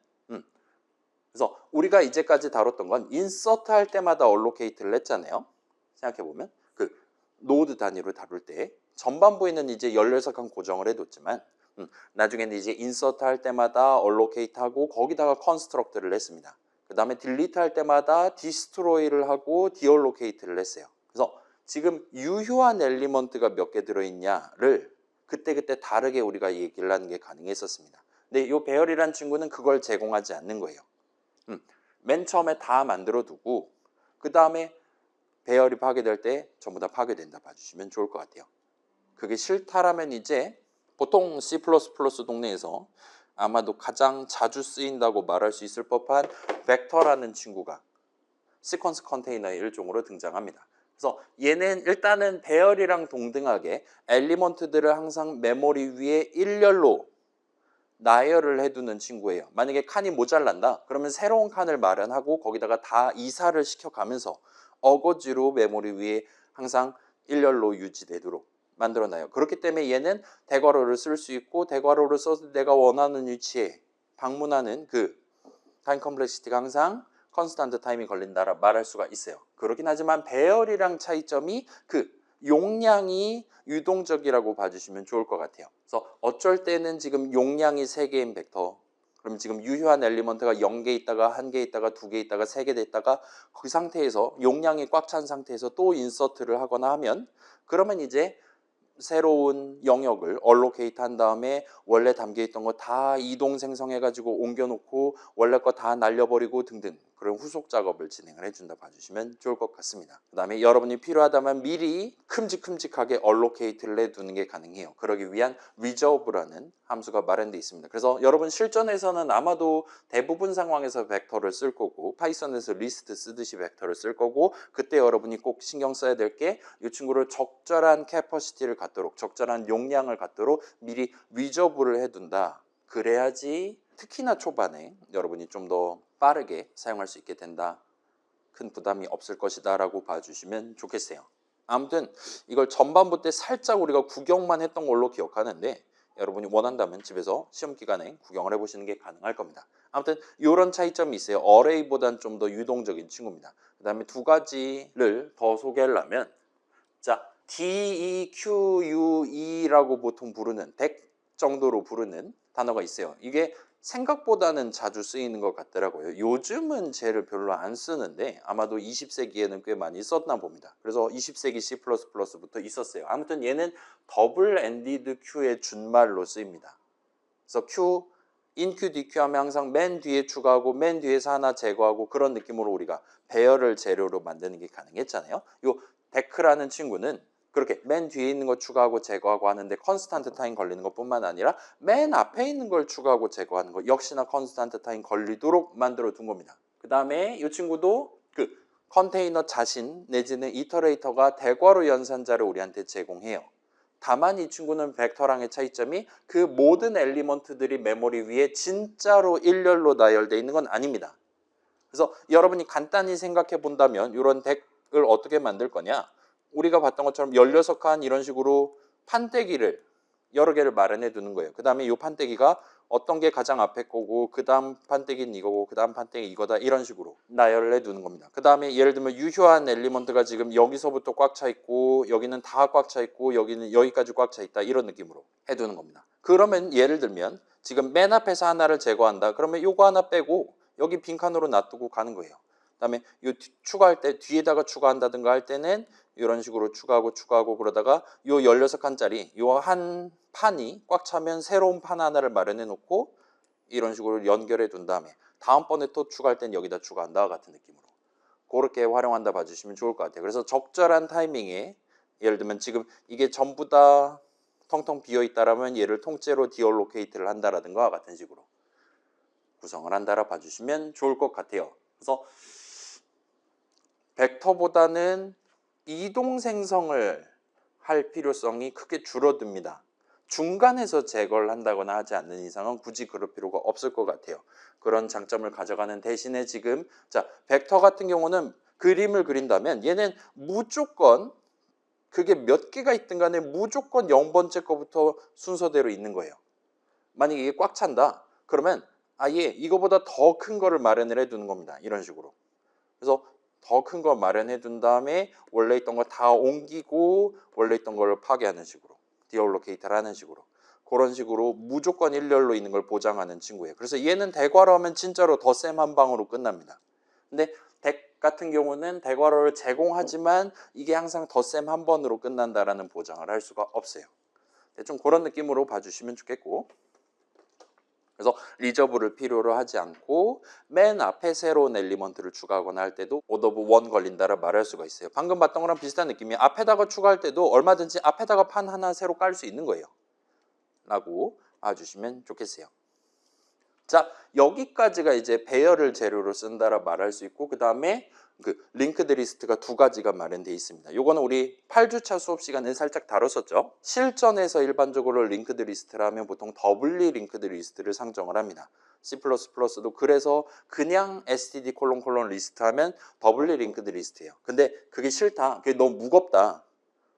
그래서 우리가 이제까지 다뤘던 건 인서트 할 때마다 얼로케이트를 했잖아요. 생각해보면 그 노드 단위로 다룰 때 전반부에는 이제 16칸 고정을 해뒀지만 나중에는 이제 인서트 할 때마다 얼로케이트 하고 거기다가 컨스트럭트를 했습니다. 그 다음에 딜리트 할 때마다 디스트로이를 하고 디얼로케이트를 했어요. 그래서 지금 유효한 엘리먼트가 몇 개 들어있냐를 그때그때 다르게 우리가 얘기를 하는 게 가능했었습니다. 근데 이 배열이란 친구는 그걸 제공하지 않는 거예요. 맨 처음에 다 만들어 두고 그 다음에 배열이 파괴될 때 전부 다 파괴된다 봐주시면 좋을 것 같아요. 그게 싫다라면 이제 보통 C++ 동네에서 아마도 가장 자주 쓰인다고 말할 수 있을 법한 벡터라는 친구가 시퀀스 컨테이너의 일종으로 등장합니다. 그래서 얘는 일단은 배열이랑 동등하게 엘리먼트들을 항상 메모리 위에 일렬로 나열을 해두는 친구예요. 만약에 칸이 모자란다 그러면 새로운 칸을 마련하고 거기다가 다 이사를 시켜가면서 어거지로 메모리 위에 항상 일렬로 유지되도록 만들어놔요. 그렇기 때문에 얘는 대괄호를 쓸 수 있고 대괄호를 써서 내가 원하는 위치에 방문하는 그 타임 컴플렉시티가 항상 컨스탄트 타임이 걸린다라 말할 수가 있어요. 그렇긴 하지만 배열이랑 차이점이 그 용량이 유동적이라고 봐주시면 좋을 것 같아요. 그래서 어쩔 때는 지금 용량이 3개인 벡터, 그럼 지금 유효한 엘리먼트가 0개 있다가 1개 있다가 2개 있다가 3개 됐다가 그 상태에서 용량이 꽉 찬 상태에서 또 인서트를 하거나 하면 그러면 이제 새로운 영역을 얼로케이트 한 다음에 원래 담겨있던 거 다 이동 생성해가지고 옮겨놓고 원래 거 다 날려버리고 등등 그런 후속 작업을 진행을 해준다 봐주시면 좋을 것 같습니다. 그 다음에 여러분이 필요하다면 미리 큼직큼직하게 얼로케이트를 해두는 게 가능해요. 그러기 위한 reserve라는 함수가 마련되어 있습니다. 그래서 여러분 실전에서는 아마도 대부분 상황에서 벡터를 쓸 거고 파이썬에서 리스트 쓰듯이 벡터를 쓸 거고 그때 여러분이 꼭 신경 써야 될 게 이 친구를 적절한 캐퍼시티를 갖도록 적절한 용량을 갖도록 미리 reserve를 해둔다. 그래야지 특히나 초반에 여러분이 좀 더 빠르게 사용할 수 있게 된다. 큰 부담이 없을 것이다 라고 봐주시면 좋겠어요. 아무튼 이걸 전반부 때 살짝 우리가 구경만 했던 걸로 기억하는데 여러분이 원한다면 집에서 시험 기간에 구경을 해보시는 게 가능할 겁니다. 아무튼 이런 차이점이 있어요. 어레이보단 좀 더 유동적인 친구입니다. 그 다음에 두 가지를 더 소개하려면 자, DEQUE라고 보통 부르는 덱 정도로 부르는 단어가 있어요. 이게 생각보다는 자주 쓰이는 것 같더라고요. 요즘은 쟤를 별로 안 쓰는데 아마도 20세기에는 꽤 많이 썼나 봅니다. 그래서 20세기 C++부터 있었어요. 아무튼 얘는 더블 엔디드 Q의 준말로 쓰입니다. 그래서 Q, 인Q, DQ 하면 항상 맨 뒤에 추가하고 맨 뒤에서 하나 제거하고 그런 느낌으로 우리가 배열을 재료로 만드는 게 가능했잖아요. 요 데크라는 친구는 그렇게 맨 뒤에 있는 거 추가하고 제거하고 하는데 컨스탄트 타임 걸리는 것뿐만 아니라 맨 앞에 있는 걸 추가하고 제거하는 거 역시나 컨스탄트 타임 걸리도록 만들어 둔 겁니다. 그 다음에 이 친구도 그 컨테이너 자신 내지는 이터레이터가 대괄호 연산자를 우리한테 제공해요. 다만 이 친구는 벡터랑의 차이점이 그 모든 엘리먼트들이 메모리 위에 진짜로 일렬로 나열되어 있는 건 아닙니다. 그래서 여러분이 간단히 생각해 본다면 이런 덱을 어떻게 만들 거냐, 우리가 봤던 것처럼 16칸 이런 식으로 판때기를 여러 개를 마련해 두는 거예요. 그 다음에 이 판때기가 어떤 게 가장 앞에 거고 그 다음 판때기는 이거고 그 다음 판때기 이거다 이런 식으로 나열을 해 두는 겁니다. 그 다음에 예를 들면 유효한 엘리먼트가 지금 여기서부터 꽉 차 있고 여기는 다 꽉 차 있고 여기는 여기까지 꽉 차 있다 이런 느낌으로 해 두는 겁니다. 그러면 예를 들면 지금 맨 앞에서 하나를 제거한다 그러면 요거 하나 빼고 여기 빈칸으로 놔두고 가는 거예요. 그 다음에 요 추가할 때 뒤에다가 추가한다든가 할 때는 이런 식으로 추가하고 그러다가 요 16칸짜리 요 한 판이 꽉 차면 새로운 판 하나를 마련해 놓고 이런 식으로 연결해 둔 다음에 다음번에 또 추가할 땐 여기다 추가한다 같은 느낌으로 그렇게 활용한다 봐주시면 좋을 것 같아요. 그래서 적절한 타이밍에 예를 들면 지금 이게 전부 다 텅텅 비어 있다라면 얘를 통째로 디얼로케이트를 한다라든가 같은 식으로 구성을 한다라 봐주시면 좋을 것 같아요. 그래서 벡터보다는 이동 생성을 할 필요성이 크게 줄어듭니다. 중간에서 제거를 한다거나 하지 않는 이상은 굳이 그럴 필요가 없을 것 같아요. 그런 장점을 가져가는 대신에 지금 자 벡터 같은 경우는 그림을 그린다면 얘는 무조건 그게 몇 개가 있든 간에 무조건 0번째 거부터 순서대로 있는 거예요. 만약에 이게 꽉 찬다. 그러면 아예 이거보다 더 큰 거를 마련을 해 두는 겁니다. 이런 식으로. 그래서 더 큰 거 마련해 둔 다음에 원래 있던 거 다 옮기고 원래 있던 걸 파괴하는 식으로 디얼로케이터를 하는 식으로 그런 식으로 무조건 일렬로 있는 걸 보장하는 친구예요. 그래서 얘는 대괄호 하면 진짜로 덧셈 한 방으로 끝납니다. 근데 덱 같은 경우는 대괄호를 제공하지만 이게 항상 덧셈 한 번으로 끝난다라는 보장을 할 수가 없어요. 좀 그런 느낌으로 봐주시면 좋겠고, 그래서 리저브를 필요로 하지 않고 맨 앞에 새로운 엘리먼트를 추가하거나 할 때도 오더 오브 원 걸린다라 말할 수가 있어요. 방금 봤던 거랑 비슷한 느낌이 앞에다가 추가할 때도 얼마든지 앞에다가 판 하나 새로 깔 수 있는 거예요. 라고 봐주시면 좋겠어요. 자, 여기까지가 이제 배열을 재료로 쓴다라 말할 수 있고, 그 다음에 그 링크드 리스트가 두 가지가 마련되어 있습니다. 요거는 우리 8주차 수업 시간에 살짝 다뤘었죠. 실전에서 일반적으로 링크드 리스트를 하면 보통 더블리 링크드 리스트를 상정을 합니다. C++도 그래서 그냥 std 콜론 리스트 하면 더블리 링크드 리스트예요. 근데 그게 싫다. 그게 너무 무겁다.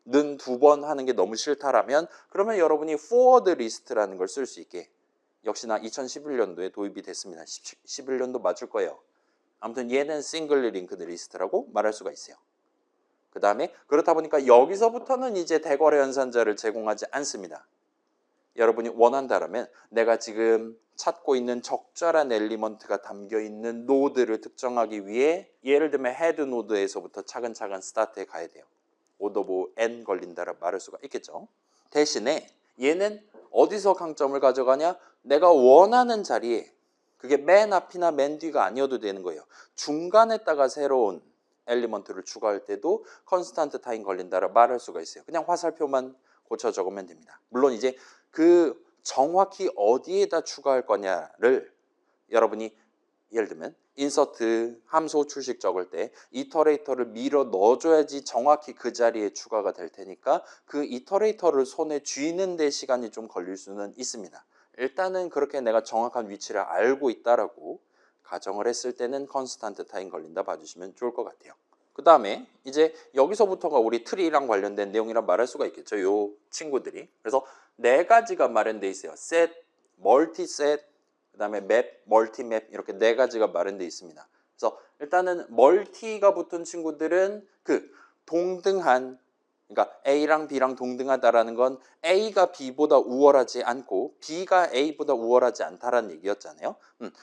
는 두 번 하는 게 너무 싫다라면 그러면 여러분이 forward 리스트라는 걸 쓸 수 있게 역시나 2011년도에 도입이 됐습니다. 11년도 맞을 거예요. 아무튼 얘는 싱글 링크드 리스트라고 말할 수가 있어요. 그 다음에 그렇다 보니까 여기서부터는 이제 대괄호 연산자를 제공하지 않습니다. 여러분이 원한다면 내가 지금 찾고 있는 적절한 엘리먼트가 담겨있는 노드를 특정하기 위해 예를 들면 헤드 노드에서부터 차근차근 스타트에 가야 돼요. 오더 오브 n 걸린다라 말할 수가 있겠죠. 대신에 얘는 어디서 강점을 가져가냐? 내가 원하는 자리에, 그게 맨 앞이나 맨 뒤가 아니어도 되는 거예요. 중간에다가 새로운 엘리먼트를 추가할 때도 컨스탄트 타임 걸린다라 말할 수가 있어요. 그냥 화살표만 고쳐 적으면 됩니다. 물론 이제 그 정확히 어디에다 추가할 거냐를 여러분이 예를 들면 인서트 함수 출식 적을 때 이터레이터를 밀어 넣어줘야지 정확히 그 자리에 추가가 될 테니까 그 이터레이터를 손에 쥐는 데 시간이 좀 걸릴 수는 있습니다. 일단은 그렇게 내가 정확한 위치를 알고 있다라고 가정을 했을 때는 컨스탄트 타임 걸린다 봐주시면 좋을 것 같아요. 그 다음에 이제 여기서부터가 우리 트리랑 관련된 내용이라 말할 수가 있겠죠. 요 친구들이. 그래서 네 가지가 마련돼 있어요. 셋, 멀티셋, 그 다음에 맵, 멀티맵 이렇게 네 가지가 마련되어 있습니다. 그래서 일단은 멀티가 붙은 친구들은 그 동등한, 그러니까 A랑 B랑 동등하다라는 건 A가 B보다 우월하지 않고 B가 A보다 우월하지 않다라는 얘기였잖아요.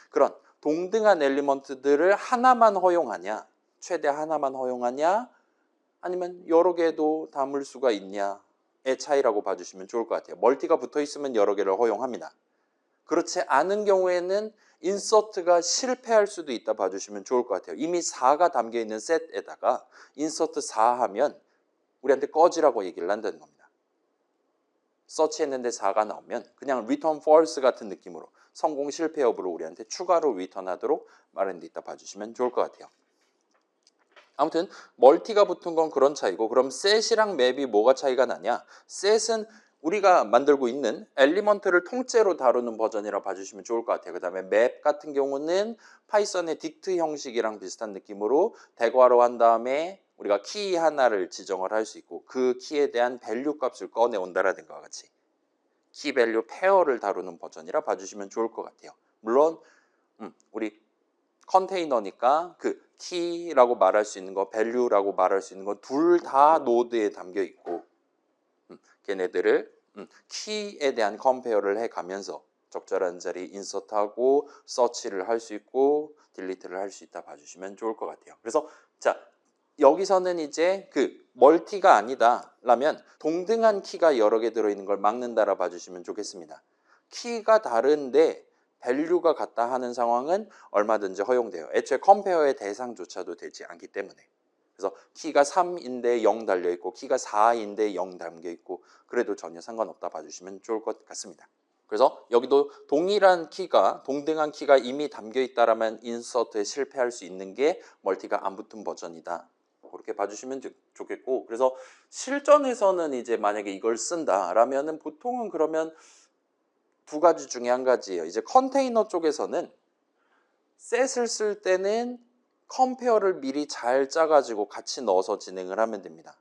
그런 동등한 엘리먼트들을 하나만 허용하냐, 최대 하나만 허용하냐, 아니면 여러 개도 담을 수가 있냐의 차이라고 봐주시면 좋을 것 같아요. 멀티가 붙어 있으면 여러 개를 허용합니다. 그렇지 않은 경우에는 인서트가 실패할 수도 있다 봐주시면 좋을 것 같아요. 이미 4가 담겨있는 셋에다가 인서트 4 하면 우리한테 꺼지라고 얘기를 한다는 겁니다. 서치했는데 4가 나오면 그냥 return false 같은 느낌으로 성공 실패 여부를 우리한테 추가로 리턴하도록 마련되어 있다 봐주시면 좋을 것 같아요. 아무튼 멀티가 붙은 건 그런 차이고, 그럼 셋이랑 맵이 뭐가 차이가 나냐? 셋은 우리가 만들고 있는 엘리먼트를 통째로 다루는 버전이라 봐주시면 좋을 것 같아요. 그 다음에 맵 같은 경우는 파이썬의 딕트 형식이랑 비슷한 느낌으로 대괄호 한 다음에 우리가 키 하나를 지정을 할 수 있고 그 키에 대한 밸류 값을 꺼내온다라는 것과 같이 키 밸류 페어를 다루는 버전이라 봐주시면 좋을 것 같아요. 물론 우리 컨테이너니까 그 키라고 말할 수 있는 거, 밸류라고 말할 수 있는 거 둘 다 노드에 담겨 있고 걔네들을 키에 대한 컴페어를 해가면서 적절한 자리 인서트하고 서치를 할 수 있고 딜리트를 할 수 있다 봐주시면 좋을 것 같아요. 그래서 자, 여기서는 이제 그 멀티가 아니다 라면 동등한 키가 여러 개 들어있는 걸 막는다라 봐주시면 좋겠습니다. 키가 다른데 밸류가 같다 하는 상황은 얼마든지 허용돼요. 애초에 컴페어의 대상조차도 되지 않기 때문에. 그래서 키가 3인데 0 달려있고 키가 4인데 0 담겨있고 그래도 전혀 상관없다 봐주시면 좋을 것 같습니다. 그래서 여기도 동일한 키가, 동등한 키가 이미 담겨있다라면 인서트에 실패할 수 있는 게 멀티가 안 붙은 버전이다. 그렇게 봐주시면 좋겠고, 그래서 실전에서는 이제 만약에 이걸 쓴다라면은 보통은 그러면 두 가지 중에 한 가지예요. 이제 컨테이너 쪽에서는 셋을 쓸 때는 컴페어를 미리 잘 짜가지고 같이 넣어서 진행을 하면 됩니다.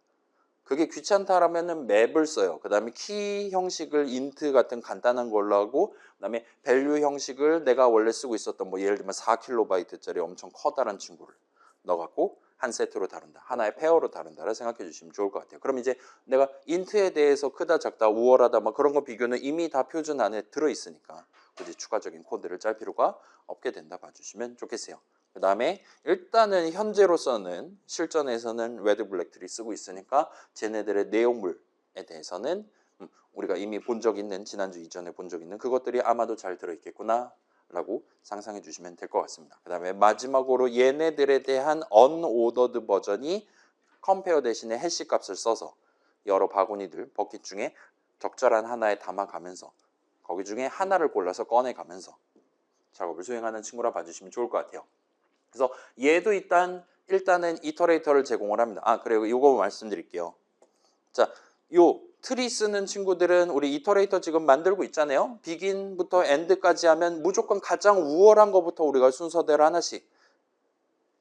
그게 귀찮다라면은 맵을 써요. 그 다음에 키 형식을 int 같은 간단한 걸로 하고, 그 다음에 value 형식을 내가 원래 쓰고 있었던 뭐 예를 들면 4kb짜리 엄청 커다란 친구를 넣어갖고 한 세트로 다룬다. 하나의 페어로 다룬다라 생각해 주시면 좋을 것 같아요. 그럼 이제 내가 int에 대해서 크다, 작다, 우월하다 뭐 그런 거 비교는 이미 다 표준 안에 들어있으니까 굳이 추가적인 코드를 짤 필요가 없게 된다 봐주시면 좋겠어요. 그 다음에 일단은 현재로서는 실전에서는 레드 블랙들이 쓰고 있으니까 쟤네들의 내용물에 대해서는 우리가 이미 본 적 있는 지난주 이전에 본 적 있는 그것들이 아마도 잘 들어있겠구나 라고 상상해 주시면 될 것 같습니다. 그 다음에 마지막으로 얘네들에 대한 unordered 버전이 컴페어 대신에 해시 값을 써서 여러 바구니들 버킷 중에 적절한 하나에 담아가면서 거기 중에 하나를 골라서 꺼내가면서 작업을 수행하는 친구라 봐주시면 좋을 것 같아요. 그래서 얘도 일단은 이터레이터를 제공을 합니다. 그리고 이거 말씀드릴게요. 자, 요 트리 쓰는 친구들은 우리 이터레이터 지금 만들고 있잖아요. 비긴부터 엔드까지 하면 무조건 가장 우월한 것부터 우리가 순서대로 하나씩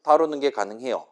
다루는 게 가능해요.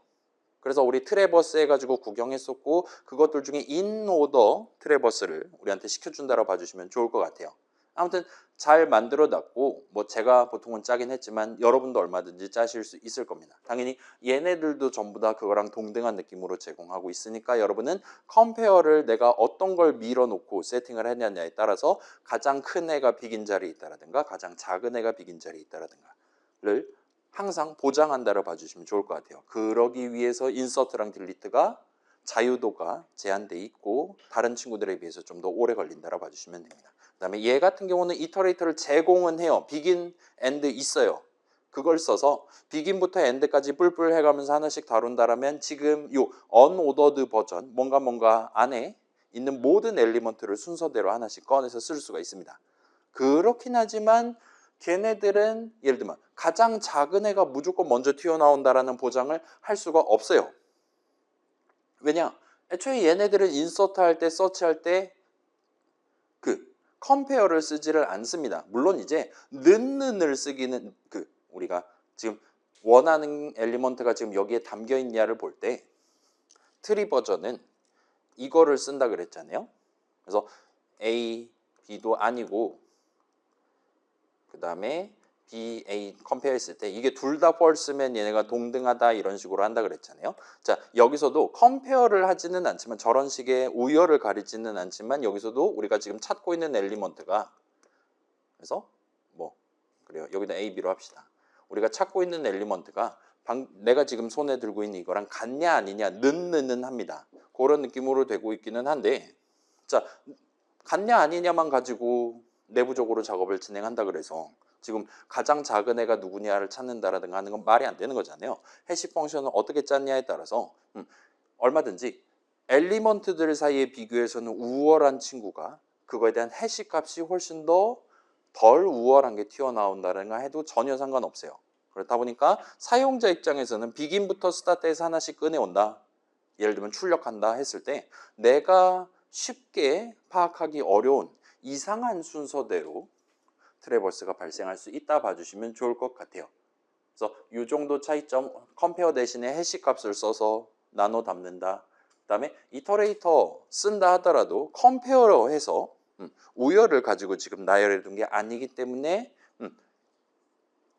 그래서 우리 트래버스 해가지고 구경했었고 그것들 중에 인오더 트래버스를 우리한테 시켜준다고 봐주시면 좋을 것 같아요. 아무튼 잘 만들어 놨고 뭐 제가 보통은 짜긴 했지만 여러분도 얼마든지 짜실 수 있을 겁니다. 당연히 얘네들도 전부 다 그거랑 동등한 느낌으로 제공하고 있으니까 여러분은 컴페어를 내가 어떤 걸 밀어놓고 세팅을 했냐에 따라서 가장 큰 애가 비긴 자리에 있다라든가 가장 작은 애가 비긴 자리에 있다라든가를 항상 보장한다고 봐주시면 좋을 것 같아요. 그러기 위해서 인서트랑 딜리트가 자유도가 제한돼 있고 다른 친구들에 비해서 좀 더 오래 걸린다고 봐주시면 됩니다. 그 다음에 얘 같은 경우는 이터레이터를 제공은 해요. 비긴, 엔드 있어요. 그걸 써서 비긴부터 엔드까지 뿔뿔 해가면서 하나씩 다룬다라면 지금 요 unordered 버전 뭔가 안에 있는 모든 엘리먼트를 순서대로 하나씩 꺼내서 쓸 수가 있습니다. 그렇긴 하지만 걔네들은 예를 들면 가장 작은 애가 무조건 먼저 튀어나온다라는 보장을 할 수가 없어요. 왜냐? 애초에 얘네들은 인서트 할 때, 서치할 때 컴페어를 쓰지를 않습니다. 물론 이제 는을 쓰기는 우리가 지금 원하는 엘리먼트가 지금 여기에 담겨 있냐를 볼 때 트리 버전은 이거를 쓴다 그랬잖아요. 그래서 A, B도 아니고 그 다음에 B, A 컴페어 했을 때 이게 둘 다 false면 얘네가 동등하다 이런 식으로 한다 그랬잖아요. 자, 여기서도 컴페어를 하지는 않지만 저런 식의 우열을 가리지는 않지만 여기서도 우리가 지금 찾고 있는 엘리먼트가 그래서 그래요. 여기다 A, B로 합시다. 우리가 찾고 있는 엘리먼트가 내가 지금 손에 들고 있는 이거랑 같냐 아니냐 는는 합니다. 그런 느낌으로 되고 있기는 한데 자, 같냐 아니냐만 가지고 내부적으로 작업을 진행한다 그래서 지금 가장 작은 애가 누구냐를 찾는다라든가 하는 건 말이 안 되는 거잖아요. 해시 펑션을 어떻게 짰냐에 따라서 얼마든지 엘리먼트들 사이에 비교해서는 우월한 친구가 그거에 대한 해시 값이 훨씬 더 덜 우월한 게 튀어나온다는 거 해도 전혀 상관없어요. 그렇다 보니까 사용자 입장에서는 비긴부터 스타트해서 하나씩 꺼내온다. 예를 들면 출력한다 했을 때 내가 쉽게 파악하기 어려운 이상한 순서대로 트래버스가 발생할 수 있다 봐주시면 좋을 것 같아요. 그래서 이 정도 차이점 컴페어 대신에 해시 값을 써서 나눠 담는다. 그 다음에 이터레이터 쓴다 하더라도 컴페어로 해서 우열을 가지고 지금 나열해 둔 게 아니기 때문에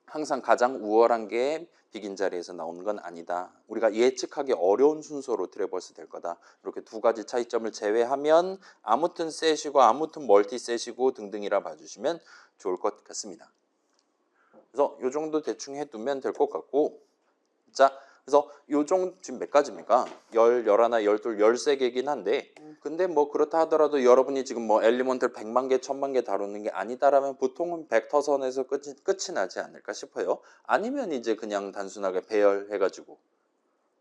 항상 가장 우월한 게 비긴 자리에서 나오는 건 아니다. 우리가 예측하기 어려운 순서로 트래버스 될 거다. 이렇게 두 가지 차이점을 제외하면 아무튼 셋이고 아무튼 멀티셋이고 등등이라 봐주시면 좋을 것 같습니다. 그래서 이 정도 대충 해두면 될 것 같고 자, 그래서 요 정도 지금 몇 가지입니까? 10, 11, 12, 13개긴 한데 근데 뭐 그렇다 하더라도 여러분이 지금 뭐 엘리먼트를 100만 개, 1000만 개 다루는 게 아니다라면 보통은 벡터선에서 끝이 나지 않을까 싶어요. 아니면 이제 그냥 단순하게 배열해가지고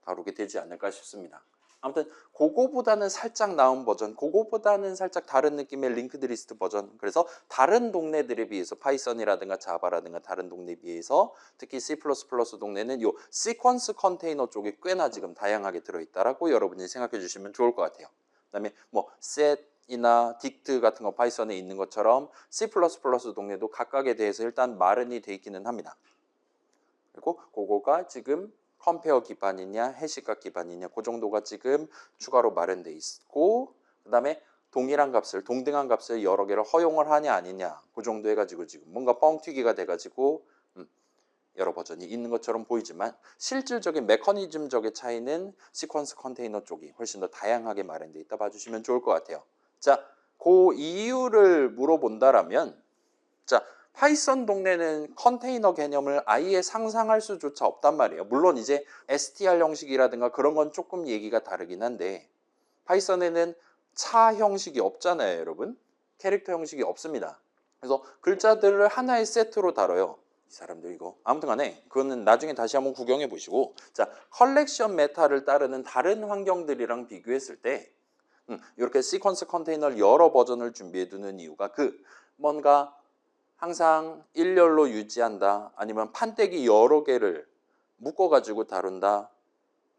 다루게 되지 않을까 싶습니다. 아무튼 그거보다는 살짝 나은 버전, 그거보다는 살짝 다른 느낌의 링크드 리스트 버전. 그래서 다른 동네들에 비해서 파이썬이라든가 자바라든가 다른 동네에 비해서 특히 C++ 동네는 요 시퀀스 컨테이너 쪽에 꽤나 지금 다양하게 들어있다라고 여러분이 생각해 주시면 좋을 것 같아요. 그다음에 뭐 set이나 dict 같은 거 파이썬에 있는 것처럼 C++ 동네도 각각에 대해서 일단 마련이 돼 있기는 합니다. 그리고 그거가 지금 컴페어 기반이냐 해시값 기반이냐 그 정도가 지금 추가로 마련돼 있고, 그 다음에 동일한 값을 동등한 값을 여러 개를 허용을 하냐 아니냐 그 정도 해가지고 지금 뭔가 뻥튀기가 돼가지고 여러 버전이 있는 것처럼 보이지만 실질적인 메커니즘적인 차이는 시퀀스 컨테이너 쪽이 훨씬 더 다양하게 마련돼 있다 봐주시면 좋을 것 같아요. 자, 그 이유를 물어본다라면, 자, 파이썬 동네는 컨테이너 개념을 아예 상상할 수조차 없단 말이에요. 물론 이제 str 형식이라든가 그런 건 조금 얘기가 다르긴 한데, 파이썬에는 차 형식이 없잖아요, 여러분. 캐릭터 형식이 없습니다. 그래서 글자들을 하나의 세트로 다뤄요. 이 사람들 이거. 아무튼 간에 그거는 나중에 다시 한번 구경해 보시고, 자, 컬렉션 메타를 따르는 다른 환경들이랑 비교했을 때 이렇게 시퀀스 컨테이너를 여러 버전을 준비해 두는 이유가 뭔가 항상 일렬로 유지한다, 아니면 판때기 여러 개를 묶어가지고 다룬다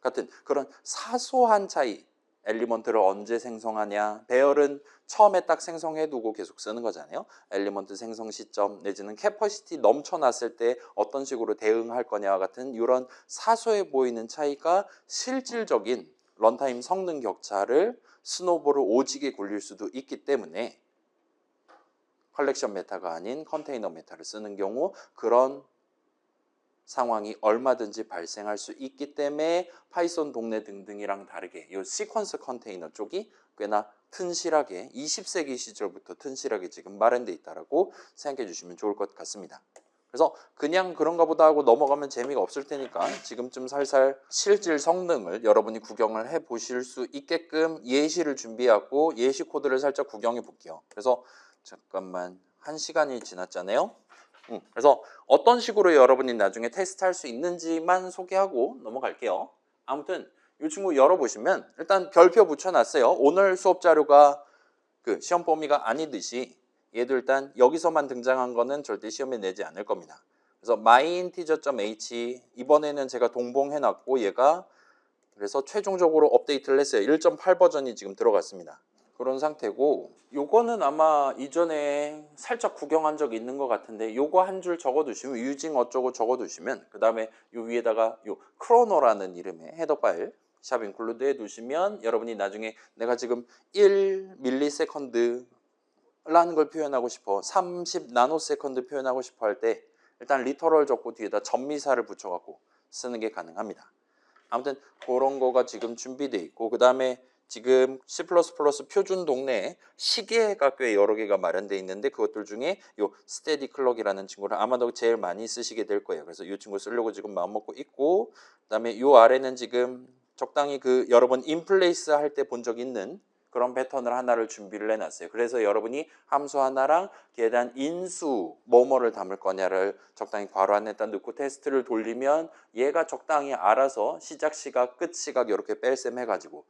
같은 그런 사소한 차이, 엘리먼트를 언제 생성하냐, 배열은 처음에 딱 생성해두고 계속 쓰는 거잖아요. 엘리먼트 생성 시점 내지는 캐퍼시티 넘쳐났을 때 어떤 식으로 대응할 거냐와 같은 이런 사소해 보이는 차이가 실질적인 런타임 성능 격차를 스노볼을 오지게 굴릴 수도 있기 때문에 컬렉션 메타가 아닌 컨테이너 메타를 쓰는 경우 그런 상황이 얼마든지 발생할 수 있기 때문에 파이썬 동네 등등이랑 다르게 이 시퀀스 컨테이너 쪽이 꽤나 튼실하게 20세기 시절부터 튼실하게 지금 마련돼 있다라고 생각해 주시면 좋을 것 같습니다. 그래서 그냥 그런가 보다 하고 넘어가면 재미가 없을 테니까 지금쯤 살살 실질 성능을 여러분이 구경을 해 보실 수 있게끔 예시를 준비하고 예시 코드를 살짝 구경해 볼게요. 그래서 잠깐만, 1시간이 지났잖아요. 그래서 어떤 식으로 여러분이 나중에 테스트할 수 있는지만 소개하고 넘어갈게요. 아무튼 이 친구 열어보시면 일단 별표 붙여놨어요. 오늘 수업 자료가 그 시험 범위가 아니듯이 얘도 일단 여기서만 등장한 거는 절대 시험에 내지 않을 겁니다. 그래서 myinteger.h 이번에는 제가 동봉해놨고 얘가 그래서 최종적으로 업데이트를 했어요. 1.8 버전이 지금 들어갔습니다. 그런 상태고, 요거는 아마 이전에 살짝 구경한 적 있는 것 같은데 요거 한 줄 적어두시면 유징 어쩌고 적어두시면 그 다음에 요 위에다가 요 크로노라는 이름의 헤더 파일 샵 인클루드 해두시면 여러분이 나중에 내가 지금 1ms 라는 걸 표현하고 싶어, 30 나노세컨드 표현하고 싶어 할 때 일단 리터럴 적고 뒤에다 전미사를 붙여갖고 쓰는 게 가능합니다. 아무튼 그런 거가 지금 준비되어 있고, 그 다음에 지금 C++ 표준 동네에 시계가 꽤 여러 개가 마련되어 있는데 그것들 중에 요 스테디 클럭이라는 친구를 아마도 제일 많이 쓰시게 될 거예요. 그래서 이 친구 쓰려고 지금 마음먹고 있고, 그 다음에 요 아래는 지금 적당히 여러 번 인플레이스 할 때 본 적 있는 그런 패턴을 하나를 준비를 해놨어요. 그래서 여러분이 함수 하나랑 계단 인수 뭐뭐를 담을 거냐를 적당히 괄호 안에다 넣고 테스트를 돌리면 얘가 적당히 알아서 시작 시각 끝 시각 이렇게 뺄셈 해가지고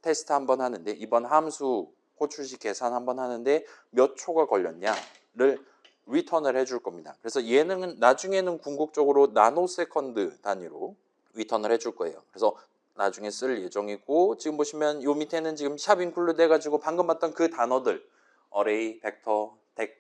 테스트 한번 하는데, 이번 함수 호출식 계산 한번 하는데 몇 초가 걸렸냐를 리턴을 해줄 겁니다. 그래서 얘는 나중에는 궁극적으로 나노세컨드 단위로 리턴을 해줄 거예요. 그래서 나중에 쓸 예정이고, 지금 보시면 요 밑에는 지금 샵 인클루드 해가지고 방금 봤던 그 단어들 어레이, 벡터, 덱,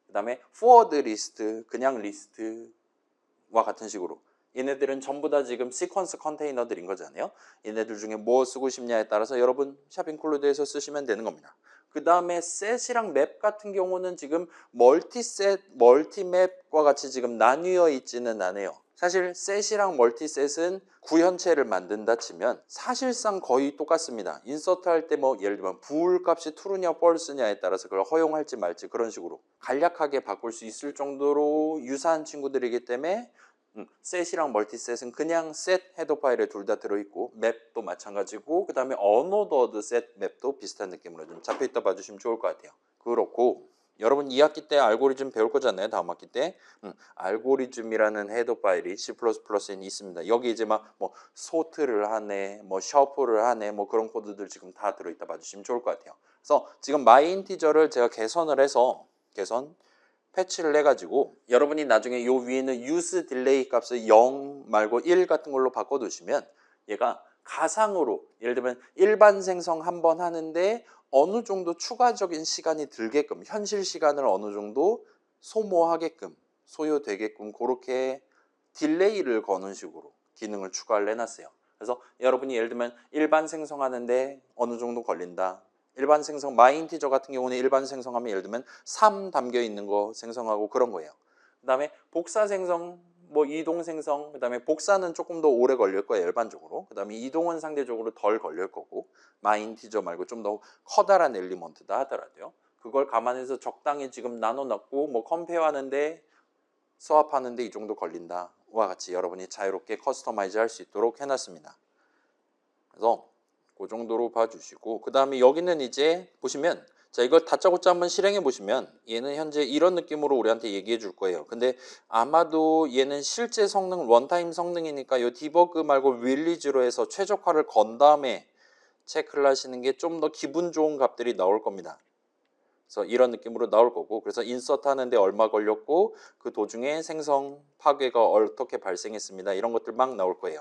그 다음에 포워드 리스트, 그냥 리스트와 같은 식으로 얘네들은 전부 다 지금 시퀀스 컨테이너들인 거잖아요. 얘네들 중에 뭐 쓰고 싶냐에 따라서 여러분 샵 인클루드에서 쓰시면 되는 겁니다. 그 다음에 셋이랑 맵 같은 경우는 지금 멀티셋, 멀티맵과 같이 지금 나뉘어 있지는 않아요. 사실 셋이랑 멀티셋은 구현체를 만든다 치면 사실상 거의 똑같습니다. 인서트 할 때 뭐 예를 들면 부울 값이 true냐 false냐에 따라서 그걸 허용할지 말지 그런 식으로 간략하게 바꿀 수 있을 정도로 유사한 친구들이기 때문에 셋이랑 멀티셋은 그냥 셋 헤더 파일에 둘 다 들어있고, 맵도 마찬가지고, 그 다음에 어노더드 셋 맵도 비슷한 느낌으로 좀 잡혀있다 봐주시면 좋을 것 같아요. 그렇고 여러분 2학기 때 알고리즘 배울 거잖아요. 다음 학기 때 알고리즘이라는 헤더 파일이 C++에 있습니다. 여기 이제 막 뭐 소트를 하네, 뭐 셔플을 하네, 뭐 그런 코드들 지금 다 들어있다 봐주시면 좋을 것 같아요. 그래서 지금 myinteger를 제가 개선을 해서 패치를 해가지고 여러분이 나중에 요 위에는 use delay 값을 0 말고 1 같은 걸로 바꿔두시면 얘가 가상으로 예를 들면 일반 생성 한번 하는데 어느 정도 추가적인 시간이 들게끔, 현실 시간을 어느 정도 소모하게끔, 소요되게끔 그렇게 딜레이를 거는 식으로 기능을 추가를 해놨어요. 그래서 여러분이 예를 들면 일반 생성하는데 어느 정도 걸린다. 일반 생성, 마이인티저 같은 경우는 일반 생성하면 예를 들면 3 담겨 있는 거 생성하고 그런 거예요. 그 다음에 복사 생성, 뭐 이동 생성, 그 다음에 복사는 조금 더 오래 걸릴 거예요, 일반적으로. 그 다음에 이동은 상대적으로 덜 걸릴 거고, 마이인티저 말고 좀 더 커다란 엘리먼트다 하더라도요. 그걸 감안해서 적당히 지금 나눠놨고, 뭐 컴페어 하는데, 수합하는데 이 정도 걸린다와 같이 여러분이 자유롭게 커스터마이즈 할 수 있도록 해놨습니다. 그래서 그 정도로 봐주시고, 그 다음에 여기는 이제 보시면, 자, 이걸 다짜고짜 한번 실행해 보시면 얘는 현재 이런 느낌으로 우리한테 얘기해 줄 거예요. 근데 아마도 얘는 실제 성능, 원타임 성능이니까 이 디버그 말고 릴리즈로 해서 최적화를 건 다음에 체크를 하시는 게 좀 더 기분 좋은 값들이 나올 겁니다. 그래서 이런 느낌으로 나올 거고, 그래서 인서트 하는데 얼마 걸렸고 그 도중에 생성 파괴가 어떻게 발생했습니다. 이런 것들 막 나올 거예요.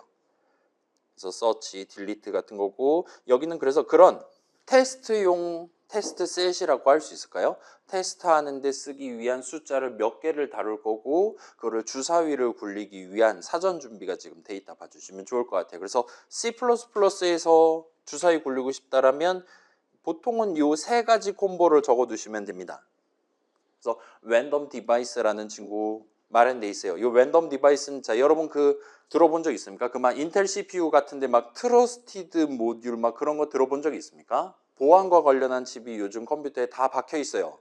그래서 서치, 딜리트 같은 거고, 여기는 그래서 그런 테스트용 테스트 셋이라고 할 수 있을까요? 테스트 하는데 쓰기 위한 숫자를 몇 개를 다룰 거고, 그거를 주사위를 굴리기 위한 사전 준비가 지금 돼 있다 봐주시면 좋을 것 같아요. 그래서 C++에서 주사위 굴리고 싶다라면 보통은 요 세 가지 콤보를 적어 두시면 됩니다. 그래서 랜덤 디바이스라는 친구 마련돼 있어요. 이 랜덤 디바이스는, 자, 여러분 그 들어본 적 있습니까? 그 막 인텔 CPU 같은데 막 트러스티드 모듈 막 그런 거 들어본 적 있습니까? 보안과 관련한 칩이 요즘 컴퓨터에 다 박혀 있어요.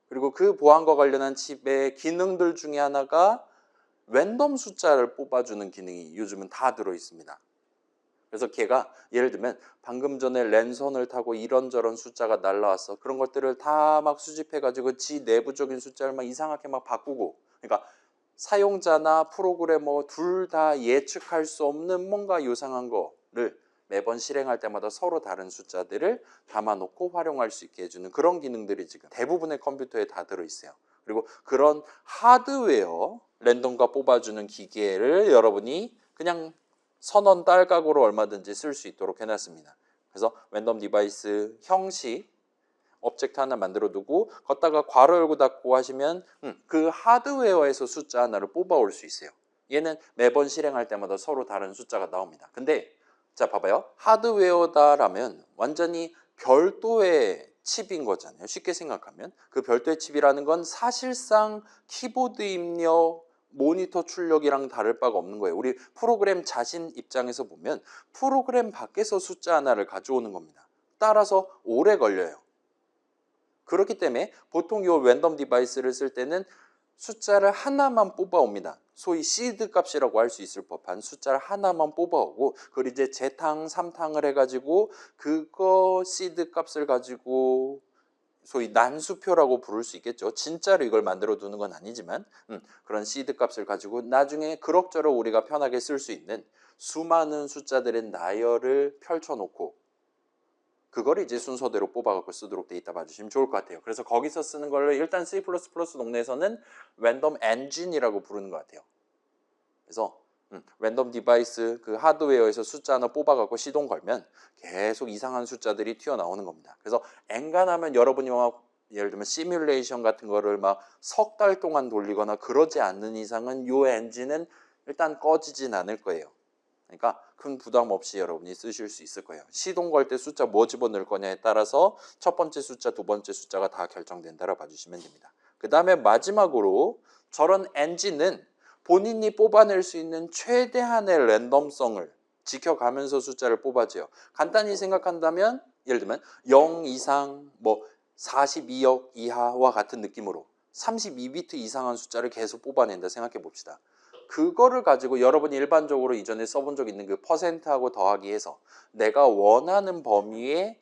그리고 그 보안과 관련한 칩의 기능들 중에 하나가 랜덤 숫자를 뽑아주는 기능이 요즘은 다 들어 있습니다. 그래서 걔가 예를 들면 방금 전에 랜선을 타고 이런저런 숫자가 날라왔어. 그런 것들을 다 막 수집해가지고 지 내부적인 숫자를 막 이상하게 막 바꾸고, 그러니까 사용자나 프로그래머 둘 다 예측할 수 없는 뭔가 요상한 거를 매번 실행할 때마다 서로 다른 숫자들을 담아놓고 활용할 수 있게 해주는 그런 기능들이 지금 대부분의 컴퓨터에 다 들어있어요. 그리고 그런 하드웨어 랜덤과 뽑아주는 기계를 여러분이 그냥 선언 딸깍으로 얼마든지 쓸 수 있도록 해놨습니다. 그래서 랜덤 디바이스 형식 오브젝트 하나 만들어 두고 걷다가 괄호 열고 닫고 하시면 그 하드웨어에서 숫자 하나를 뽑아올 수 있어요. 얘는 매번 실행할 때마다 서로 다른 숫자가 나옵니다. 근데 자, 봐봐요. 하드웨어다라면 완전히 별도의 칩인 거잖아요. 쉽게 생각하면 그 별도의 칩이라는 건 사실상 키보드 입력, 모니터 출력이랑 다를 바가 없는 거예요. 우리 프로그램 자신 입장에서 보면 프로그램 밖에서 숫자 하나를 가져오는 겁니다. 따라서 오래 걸려요. 그렇기 때문에 보통 이 랜덤 디바이스를 쓸 때는 숫자를 하나만 뽑아옵니다. 소위 시드 값이라고 할 수 있을 법한 숫자를 하나만 뽑아오고, 그걸 이제 재탕, 삼탕을 해가지고 그거 시드 값을 가지고 소위 난수표라고 부를 수 있겠죠. 진짜로 이걸 만들어 두는 건 아니지만 그런 시드 값을 가지고 나중에 그럭저럭 우리가 편하게 쓸 수 있는 수많은 숫자들의 나열을 펼쳐놓고 그걸 이제 순서대로 뽑아갖고 쓰도록 돼 있다 봐주시면 좋을 것 같아요. 그래서 거기서 쓰는 걸로 일단 C++ 동네에서는 랜덤 엔진이라고 부르는 것 같아요. 그래서 랜덤 디바이스 그 하드웨어에서 숫자 하나 뽑아갖고 시동 걸면 계속 이상한 숫자들이 튀어나오는 겁니다. 그래서 엔간하면 여러분이 막 예를 들면 시뮬레이션 같은 거를 막 석 달 동안 돌리거나 그러지 않는 이상은 이 엔진은 일단 꺼지진 않을 거예요. 그러니까 큰 부담 없이 여러분이 쓰실 수 있을 거예요. 시동 걸 때 숫자 뭐 집어넣을 거냐에 따라서 첫 번째 숫자, 두 번째 숫자가 다 결정된다라고 봐주시면 됩니다. 그 다음에 마지막으로 저런 엔진은 본인이 뽑아낼 수 있는 최대한의 랜덤성을 지켜가면서 숫자를 뽑아줘요. 간단히 생각한다면 예를 들면 0 이상, 뭐 42억 이하와 같은 느낌으로 32비트 이상한 숫자를 계속 뽑아낸다 생각해 봅시다. 그거를 가지고 여러분이 일반적으로 이전에 써본 적 있는 그 퍼센트하고 더하기 해서 내가 원하는 범위에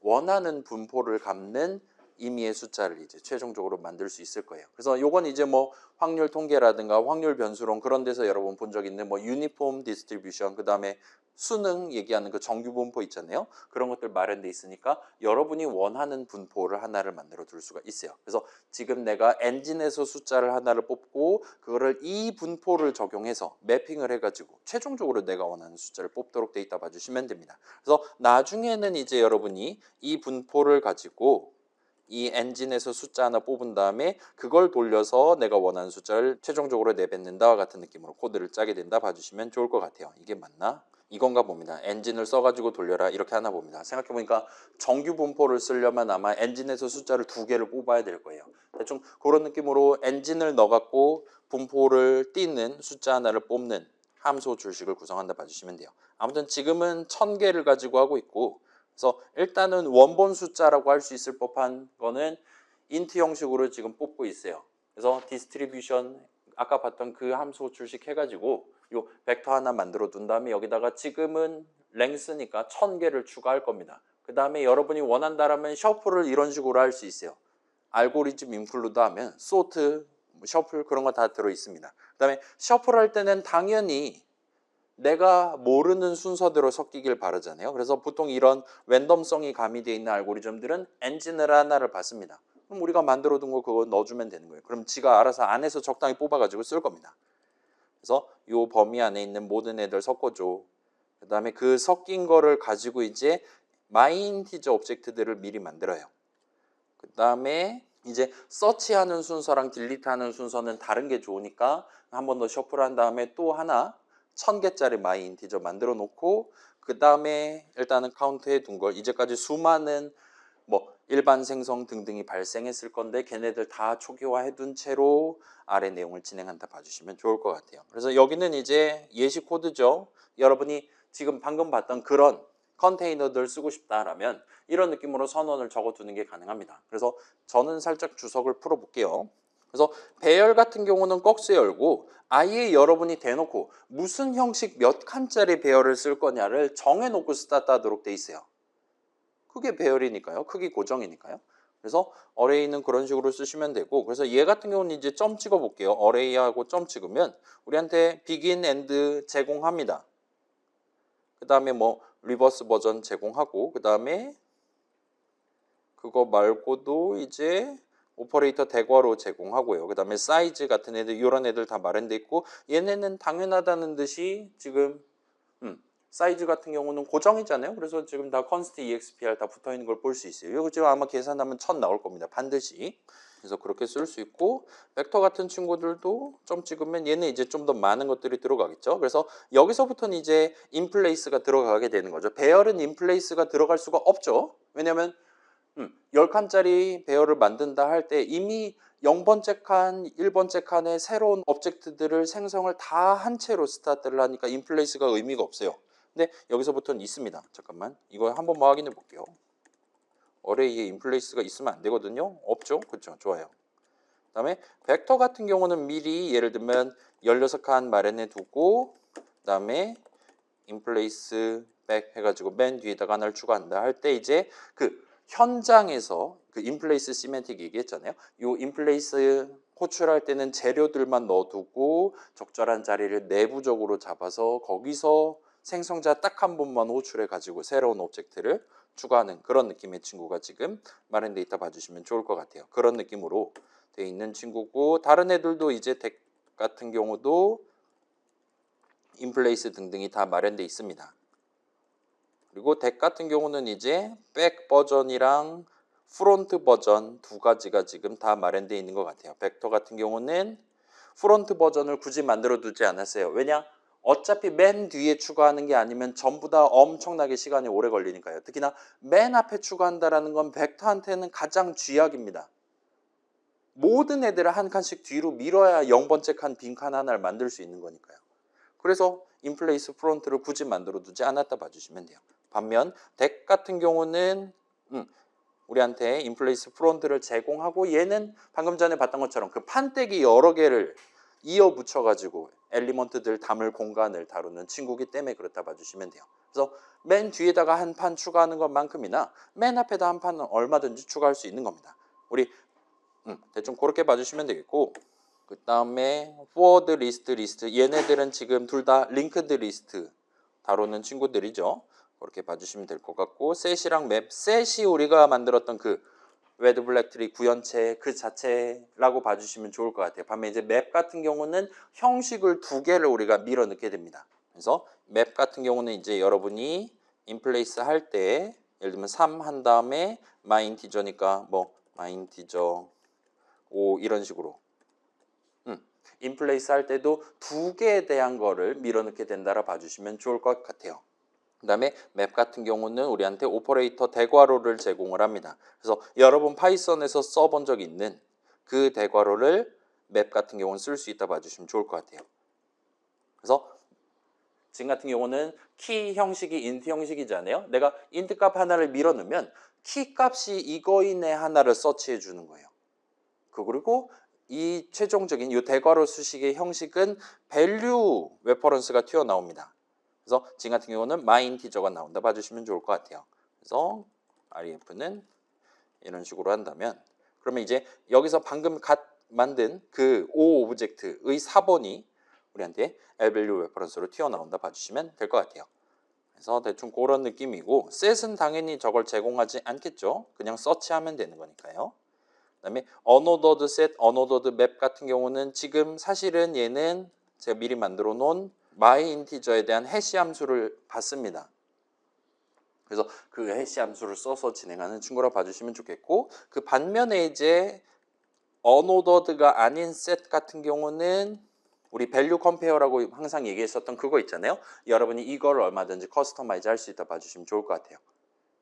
원하는 분포를 갖는 임의의 숫자를 이제 최종적으로 만들 수 있을 거예요. 그래서 요건 이제 뭐 확률 통계라든가 확률 변수론 그런 데서 여러분 본 적 있는 뭐 유니폼 디스트리뷰션, 그 다음에 수능 얘기하는 그 정규 분포 있잖아요. 그런 것들 마련돼 있으니까 여러분이 원하는 분포를 하나를 만들어 둘 수가 있어요. 그래서 지금 내가 엔진에서 숫자를 하나를 뽑고 그거를 이 분포를 적용해서 매핑을 해가지고 최종적으로 내가 원하는 숫자를 뽑도록 돼 있다 봐주시면 됩니다. 그래서 나중에는 이제 여러분이 이 분포를 가지고 이 엔진에서 숫자 하나 뽑은 다음에 그걸 돌려서 내가 원하는 숫자를 최종적으로 내뱉는다와 같은 느낌으로 코드를 짜게 된다 봐주시면 좋을 것 같아요. 이게 맞나? 이건가 봅니다. 엔진을 써가지고 돌려라 이렇게 하나 봅니다. 생각해보니까 정규 분포를 쓰려면 아마 엔진에서 숫자를 2개를 뽑아야 될 거예요. 대충 그런 느낌으로 엔진을 넣어갖고 분포를 띄는 숫자 하나를 뽑는 함수 줄식을 구성한다 봐주시면 돼요. 아무튼 지금은 1000개를 가지고 하고 있고, 그래서 일단은 원본 숫자라고 할 수 있을 법한 거는 인트 형식으로 지금 뽑고 있어요. 그래서 디스트리뷰션 아까 봤던 그 함수 출식 해가지고 요 벡터 하나 만들어 둔 다음에 여기다가 지금은 랭스니까 1000개를 추가할 겁니다. 그 다음에 여러분이 원한다라면 셔플을 이런 식으로 할 수 있어요. 알고리즘 인클루드 하면 소트, 셔플 그런 거 다 들어 있습니다. 그 다음에 셔플 할 때는 당연히 내가 모르는 순서대로 섞이길 바라잖아요. 그래서 보통 이런 랜덤성이 가미되어 있는 알고리즘들은 엔진을 하나를 받습니다. 그럼 우리가 만들어 둔 거 그거 넣어주면 되는 거예요. 그럼 지가 알아서 안에서 적당히 뽑아가지고 쓸 겁니다. 그래서 이 범위 안에 있는 모든 애들 섞어줘. 그 다음에 그 섞인 거를 가지고 이제 마이인티저 오브젝트들을 미리 만들어요. 그 다음에 이제 서치하는 순서랑 딜리트하는 순서는 다른 게 좋으니까 한 번 더 셔플한 다음에 또 하나 1000개짜리 마이 인티저 만들어 놓고, 그 다음에 일단은 카운트해 둔 걸 이제까지 수많은 뭐 일반 생성 등등이 발생했을 건데 걔네들 다 초기화해 둔 채로 아래 내용을 진행한다 봐주시면 좋을 것 같아요. 그래서 여기는 이제 예시 코드죠. 여러분이 지금 방금 봤던 그런 컨테이너들 쓰고 싶다라면 이런 느낌으로 선언을 적어 두는 게 가능합니다. 그래서 저는 살짝 주석을 풀어 볼게요. 그래서 배열 같은 경우는 꺽쇠 열고 아예 여러분이 대놓고 무슨 형식 몇 칸짜리 배열을 쓸 거냐를 정해놓고 스타트 하도록 돼 있어요. 그게 배열이니까요. 크기 고정이니까요. 그래서 어레이는 그런 식으로 쓰시면 되고, 그래서 얘 같은 경우는 이제 점 찍어 볼게요. 어레이하고 점 찍으면 우리한테 비긴 엔드 제공합니다. 그 다음에 뭐 리버스 버전 제공하고, 그 다음에 그거 말고도 이제 오퍼레이터 대괄호 제공하고요. 그 다음에 사이즈 같은 애들, 이런 애들 다 마련돼 있고, 얘네는 당연하다는 듯이 지금 사이즈 같은 경우는 고정이잖아요. 그래서 지금 다 const expr 다 붙어 있는 걸 볼 수 있어요. 이거 지금 아마 계산하면 1000 나올 겁니다. 반드시. 그래서 그렇게 쓸 수 있고, 벡터 같은 친구들도 점 찍으면 얘는 이제 좀 더 많은 것들이 들어가겠죠. 그래서 여기서부터는 이제 인플레이스가 들어가게 되는 거죠. 배열은 인플레이스가 들어갈 수가 없죠. 왜냐하면 10칸짜리 배열을 만든다 할 때 이미 0번째 칸, 1번째 칸에 새로운 오브젝트들을 생성을 다 한 채로 스타트를 하니까 인플레이스가 의미가 없어요. 근데 여기서부터는 있습니다. 잠깐만, 이거 한번 뭐 확인해 볼게요. 어레이에 인플레이스가 있으면 안 되거든요. 없죠? 그렇죠? 좋아요. 그 다음에 벡터 같은 경우는 미리 예를 들면 16칸 마련해 두고, 그 다음에 인플레이스 백 해가지고 맨 뒤에다가 하나를 추가한다 할 때 이제 그 현장에서 그 인플레이스 시멘틱 얘기했잖아요. 요 인플레이스 호출할 때는 재료들만 넣어두고 적절한 자리를 내부적으로 잡아서 거기서 생성자 딱 한 번만 호출해 가지고 새로운 오브젝트를 추가하는 그런 느낌의 친구가 지금 마련돼 있다 봐주시면 좋을 것 같아요. 그런 느낌으로 돼 있는 친구고, 다른 애들도 이제 덱 같은 경우도 인플레이스 등등이 다 마련돼 있습니다. 그리고 덱 같은 경우는 이제 백 버전이랑 프론트 버전 두 가지가 지금 다 마련되어 있는 것 같아요. 벡터 같은 경우는 프론트 버전을 굳이 만들어 두지 않았어요. 왜냐? 어차피 맨 뒤에 추가하는 게 아니면 전부 다 엄청나게 시간이 오래 걸리니까요. 특히나 맨 앞에 추가한다는 건 벡터한테는 가장 쥐약입니다. 모든 애들을 한 칸씩 뒤로 밀어야 0번째 칸 빈칸 하나를 만들 수 있는 거니까요. 그래서 인플레이스 프론트를 굳이 만들어 두지 않았다 봐주시면 돼요. 반면 덱 같은 경우는 우리한테 인플레이스 프론트를 제공하고, 얘는 방금 전에 봤던 것처럼 그 판때기 여러 개를 이어 붙여 가지고 엘리먼트들 담을 공간을 다루는 친구기 때문에 그렇다 봐주시면 돼요. 그래서 맨 뒤에다가 한 판 추가하는 것만큼이나 맨 앞에다 한 판은 얼마든지 추가할 수 있는 겁니다. 우리 대충 그렇게 봐주시면 되겠고, 그 다음에 forward 리스트 얘네들은 지금 둘 다 linked 리스트 다루는 친구들이죠. 그렇게 봐주시면 될 것 같고, 셋이랑 맵, 셋이 우리가 만들었던 그 레드 블랙 트리 구현체 그 자체라고 봐주시면 좋을 것 같아요. 반면 이제 맵 같은 경우는 형식을 두 개를 우리가 밀어 넣게 됩니다. 그래서 맵 같은 경우는 이제 여러분이 인플레이스 할 때 예를 들면 3 한 다음에 마인티저니까 뭐 인티저 5 이런 식으로 인플레이스 할 때도 두 개에 대한 거를 밀어넣게 된다라 봐주시면 좋을 것 같아요. 그 다음에 맵 같은 경우는 우리한테 오퍼레이터 대괄호를 제공을 합니다. 그래서 여러분 파이썬에서 써본 적 있는 그 대괄호를 맵 같은 경우는 쓸 수 있다 봐주시면 좋을 것 같아요. 그래서 지금 같은 경우는 키 형식이 인트 형식이잖아요. 내가 인트 값 하나를 밀어넣으면 키 값이 이거인의 하나를 서치해 주는 거예요. 그리고 이 최종적인 이 대괄호 수식의 형식은 value 레퍼런스가 튀어나옵니다. 그래서 지금 같은 경우는 myInteger가 나온다 봐주시면 좋을 것 같아요. 그래서 ref는 이런 식으로 한다면 그러면 이제 여기서 방금 만든 그 O 오브젝트의 4번이 우리한테 value 레퍼런스로 튀어나온다 봐주시면 될 것 같아요. 그래서 대충 그런 느낌이고 set은 당연히 저걸 제공하지 않겠죠. 그냥 서치하면 되는 거니까요. 그다음에 unordered set, unordered map 같은 경우는 지금 사실은 얘는 제가 미리 만들어 놓은 myInteger에 대한 해시 함수를 받습니다. 그래서 그 해시 함수를 써서 진행하는 친구라 봐주시면 좋겠고 그 반면에 이제 unordered가 아닌 set 같은 경우는 우리 value compare라고 항상 얘기했었던 그거 있잖아요. 여러분이 이걸 얼마든지 커스터마이즈 할 수 있다 봐주시면 좋을 것 같아요.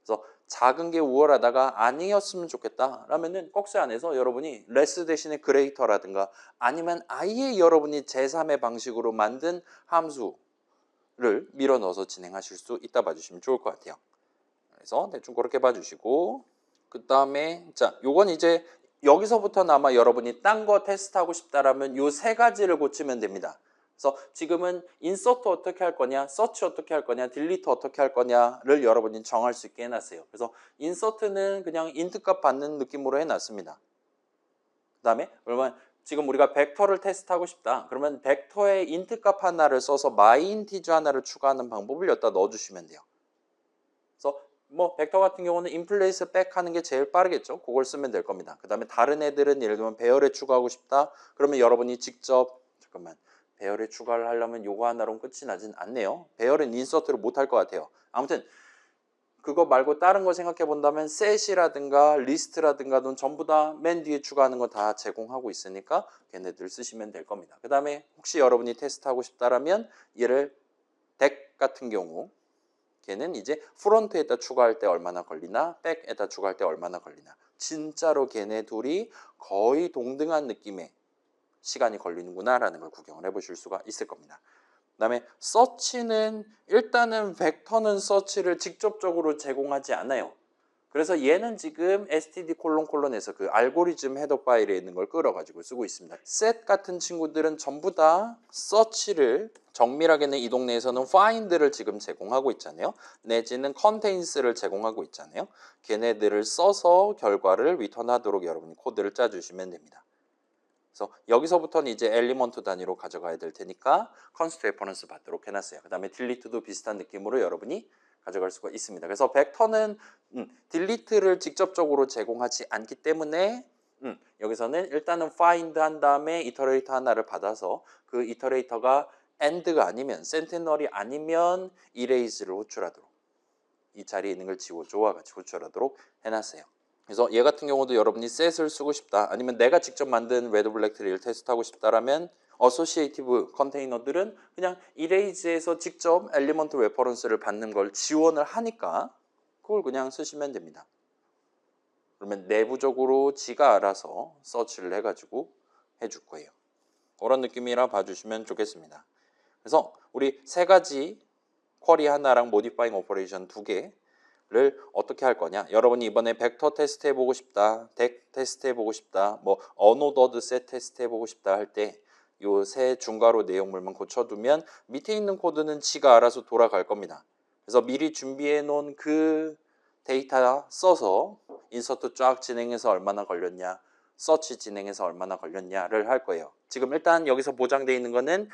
그래서 작은 게 우월하다가 아니었으면 좋겠다 라면은 꺽쇠 안에서 여러분이 less 대신에 greater라든가 아니면 아예 여러분이 제3의 방식으로 만든 함수를 밀어 넣어서 진행하실 수 있다 봐주시면 좋을 것 같아요. 그래서 대충 그렇게 봐주시고 그 다음에 자 요건 이제 여기서부터는 아마 여러분이 딴 거 테스트하고 싶다라면 요 세 가지를 고치면 됩니다. 그래서 지금은 인서트 어떻게 할 거냐, 서치 어떻게 할 거냐, 딜리트 어떻게 할 거냐를 여러분이 정할 수 있게 해놨어요. 그래서 인서트는 그냥 인트 값 받는 느낌으로 해놨습니다. 그 다음에 그러면 지금 우리가 벡터를 테스트하고 싶다. 그러면 벡터에 인트 값 하나를 써서 myInteger 하나를 추가하는 방법을 여기다 넣어주시면 돼요. 그래서 뭐 벡터 같은 경우는 인플레이스 백 하는 게 제일 빠르겠죠. 그걸 쓰면 될 겁니다. 그 다음에 다른 애들은 예를 들면 배열에 추가하고 싶다. 그러면 여러분이 직접 잠깐만 배열에 추가를 하려면 요거 하나로 끝이 나진 않네요. 배열은 인서트를 못 할 것 같아요. 아무튼 그거 말고 다른 거 생각해 본다면 셋이라든가 리스트라든가 전부 다 맨 뒤에 추가하는 거 다 제공하고 있으니까 걔네들 쓰시면 될 겁니다. 그 다음에 혹시 여러분이 테스트하고 싶다라면 얘를 덱 같은 경우 걔는 이제 프론트에다 추가할 때 얼마나 걸리나 백에다 추가할 때 얼마나 걸리나 진짜로 걔네 둘이 거의 동등한 느낌의 시간이 걸리는구나 라는 걸 구경을 해보실 수가 있을 겁니다. 그 다음에 서치는 일단은 벡터는 서치를 직접적으로 제공하지 않아요. 그래서 얘는 지금 std::에서 그 알고리즘 헤더 파일에 있는 걸 끌어가지고 쓰고 있습니다. set 같은 친구들은 전부 다 서치를 정밀하게는 이 동네에서는 find를 지금 제공하고 있잖아요. 내지는 contains를 제공하고 있잖아요. 걔네들을 써서 결과를 리턴하도록 여러분이 코드를 짜주시면 됩니다. 그래서 여기서부터는 이제 엘리먼트 단위로 가져가야 될 테니까 컨스트 레퍼런스 받도록 해놨어요. 그 다음에 딜리트도 비슷한 느낌으로 여러분이 가져갈 수가 있습니다. 그래서 벡터는 딜리트를 직접적으로 제공하지 않기 때문에 여기서는 일단은 find 한 다음에 이터레이터 하나를 받아서 그 이터레이터가 end가 아니면 sentinel이 아니면 erase를 호출하도록 이 자리에 있는 걸 지워줘와 같이 호출하도록 해놨어요. 그래서 얘 같은 경우도 여러분이 set을 쓰고 싶다 아니면 내가 직접 만든 레드 블랙 트리를 테스트하고 싶다라면 어소시에이티브 컨테이너들은 그냥 이레이즈에서 직접 엘리먼트 레퍼런스를 받는 걸 지원을 하니까 그걸 그냥 쓰시면 됩니다. 그러면 내부적으로 지가 알아서 서치를 해가지고 해줄 거예요. 그런 느낌이라 봐주시면 좋겠습니다. 그래서 우리 세 가지 쿼리 하나랑 모디파잉 오퍼레이션 두 개를 어떻게 할 거냐. 여러분이 이번에 벡터 테스트 해보고 싶다, 덱 테스트 해보고 싶다, 뭐 unordered set 테스트 해보고 싶다 할 때 요 세 중괄호 내용물만 고쳐두면 밑에 있는 코드는 지가 알아서 돌아갈 겁니다. 그래서 미리 준비해 놓은 그 데이터 써서 인서트 쫙 진행해서 얼마나 걸렸냐, 서치 진행해서 얼마나 걸렸냐를 할 거예요. 지금 일단 여기서 보장되어 있는 거는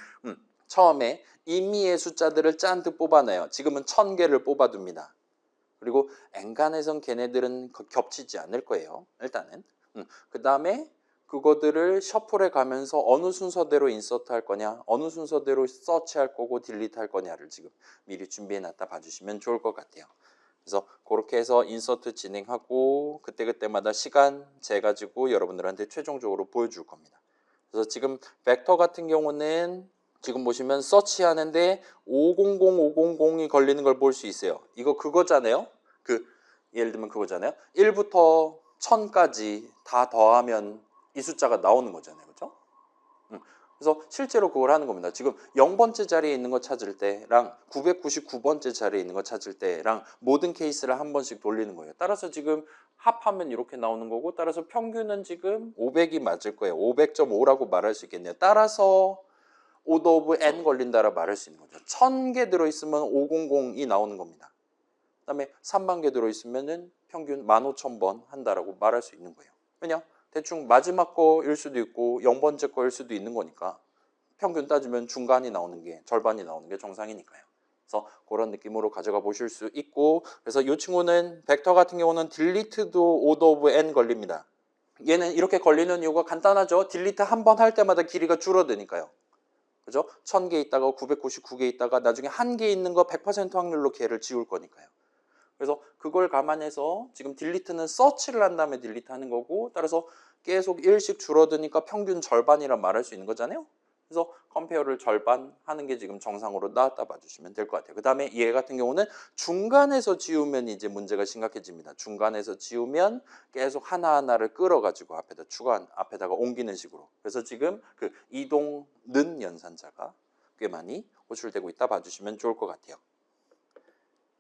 처음에 임의의 숫자들을 짠뜩 뽑아내요. 지금은 1000개를 뽑아둡니다. 그리고 엔간해선 걔네들은 겹치지 않을 거예요. 일단은. 그 다음에 그거들을 셔플해 가면서 어느 순서대로 인서트 할 거냐, 어느 순서대로 서치 할 거고 딜리트 할 거냐를 지금 미리 준비해 놨다 봐주시면 좋을 것 같아요. 그래서 그렇게 해서 인서트 진행하고 그때그때마다 시간 재가지고 여러분들한테 최종적으로 보여줄 겁니다. 그래서 지금 벡터 같은 경우는 지금 보시면 서치 하는데 500, 500이 걸리는 걸 볼 수 있어요. 이거 그거잖아요. 예를 들면 그거잖아요. 1부터 1000까지 다 더하면 이 숫자가 나오는 거잖아요. 그죠? 그래서 실제로 그걸 하는 겁니다. 지금 0번째 자리에 있는 거 찾을 때랑 999번째 자리에 있는 거 찾을 때랑 모든 케이스를 한 번씩 돌리는 거예요. 따라서 지금 합하면 이렇게 나오는 거고, 따라서 평균은 지금 500이 맞을 거예요. 500.5라고 말할 수 있겠네요. 따라서 오더 오브 n 걸린다라 말할 수 있는 거죠. 1000개 들어있으면 500이 나오는 겁니다. 그 다음에 3만 개 들어있으면 평균 15,000번 한다라고 말할 수 있는 거예요. 왜냐? 대충 마지막 거일 수도 있고 0번째 거일 수도 있는 거니까 평균 따지면 중간이 나오는 게, 절반이 나오는 게 정상이니까요. 그래서 그런 느낌으로 가져가 보실 수 있고, 그래서 이 친구는 벡터 같은 경우는 딜리트도 오더 오브 n 걸립니다. 얘는 이렇게 걸리는 이유가 간단하죠. 딜리트 한 번 할 때마다 길이가 줄어드니까요. 그죠? 1000개 있다가 999개 있다가 나중에 한 개 있는 거 100% 확률로 걔를 지울 거니까요. 그래서 그걸 감안해서 지금 딜리트는 서치를 한 다음에 딜리트 하는 거고, 따라서 계속 1씩 줄어드니까 평균 절반이라 말할 수 있는 거잖아요. 그래서 컴페어를 절반 하는 게 지금 정상으로 나왔다 봐주시면 될 것 같아요. 그 다음에 얘 같은 경우는 중간에서 지우면 이제 문제가 심각해집니다. 중간에서 지우면 계속 하나하나를 끌어가지고 앞에다가 옮기는 식으로. 그래서 지금 그 이동는 연산자가 꽤 많이 호출되고 있다 봐주시면 좋을 것 같아요.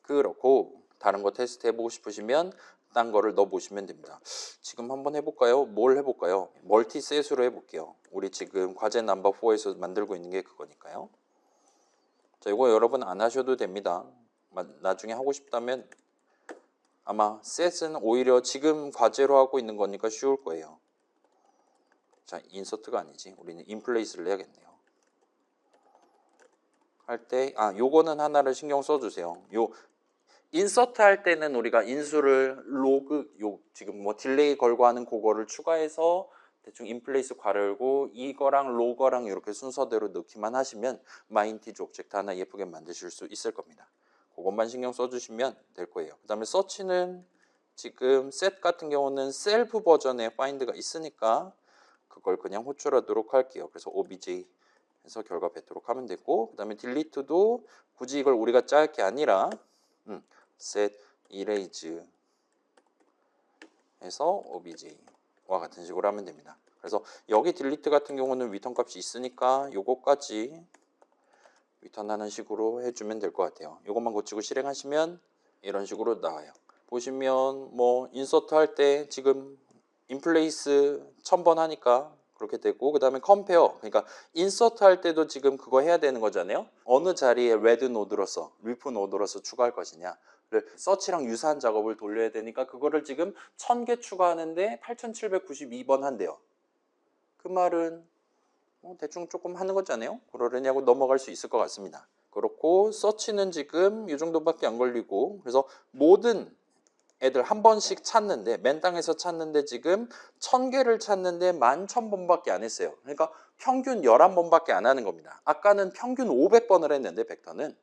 그렇고 다른 거 테스트 해보고 싶으시면 딴 거를 넣어보시면 됩니다. 지금 한번 해볼까요? 뭘 해볼까요? 멀티셋으로 해볼게요. 우리 지금 과제 넘버 4에서 만들고 있는 게 그거니까요. 자, 이거 여러분 안 하셔도 됩니다. 나중에 하고 싶다면 아마 셋은 오히려 지금 과제로 하고 있는 거니까 쉬울 거예요. 자, 인서트가 아니지. 우리는 인플레이스를 해야겠네요. 할 때, 요거는 하나를 신경 써주세요. 인서트 할 때는 우리가 인수를 지금 뭐 딜레이 걸고 하는 그거를 추가해서 대충 인플레이스 괄열고 이거랑 로거랑 이렇게 순서대로 넣기만 하시면 마인티지 오브젝트 하나 예쁘게 만드실 수 있을 겁니다. 그것만 신경 써주시면 될 거예요. 그 다음에 서치는 지금 셋 같은 경우는 셀프 버전의 파인드가 있으니까 그걸 그냥 호출하도록 할게요. 그래서 obj 해서 결과 뱉도록 하면 되고, 그 다음에 딜리트도 굳이 이걸 우리가 짤 게 아니라 set erase 해서 obj와 같은 식으로 하면 됩니다. 그래서 여기 딜리트 같은 경우는 리턴 값이 있으니까 요거까지 리턴하는 식으로 해주면 될 것 같아요. 요것만 고치고 실행하시면 이런 식으로 나와요. 보시면 뭐 인서트 할 때 지금 인플레이스 1000번 하니까 그렇게 되고, 그 다음에 컴페어, 그러니까 인서트 할 때도 지금 그거 해야 되는 거잖아요. 어느 자리에 레드 노드로서, 리프 노드로서 추가할 것이냐, 서치랑 유사한 작업을 돌려야 되니까 그거를 지금 1000개 추가하는데 8792번 한대요. 그 말은 대충 조금 하는 거잖아요. 그러려냐고 넘어갈 수 있을 것 같습니다. 그렇고 서치는 지금 이 정도밖에 안 걸리고, 그래서 모든 애들 한 번씩 찾는데, 맨땅에서 찾는데 지금 1000개를 찾는데 11,000번밖에 안 했어요. 그러니까 평균 11번밖에 안 하는 겁니다. 아까는 평균 500번을 했는데 벡터는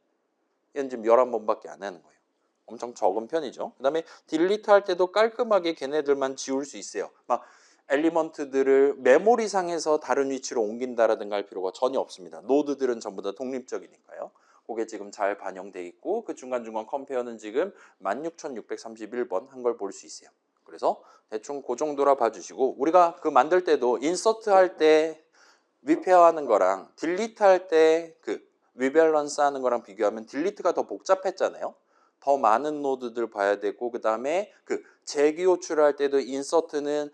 얘는 지금 11번밖에 안 하는 거예요. 엄청 적은 편이죠. 그 다음에 딜리트 할 때도 깔끔하게 걔네들만 지울 수 있어요. 막 엘리먼트들을 메모리상에서 다른 위치로 옮긴다라든가 할 필요가 전혀 없습니다. 노드들은 전부 다 독립적이니까요. 그게 지금 잘 반영돼 있고, 그 중간중간 컴페어는 지금 16,631번 한 걸 볼 수 있어요. 그래서 대충 그 정도라 봐주시고, 우리가 그 만들 때도 인서트 할 때 리페어 하는 거랑 딜리트 할 때 그 리밸런스 하는 거랑 비교하면 딜리트가 더 복잡했잖아요. 더 많은 노드들 봐야 되고, 그 다음에 그 재기 호출할 때도 인서트는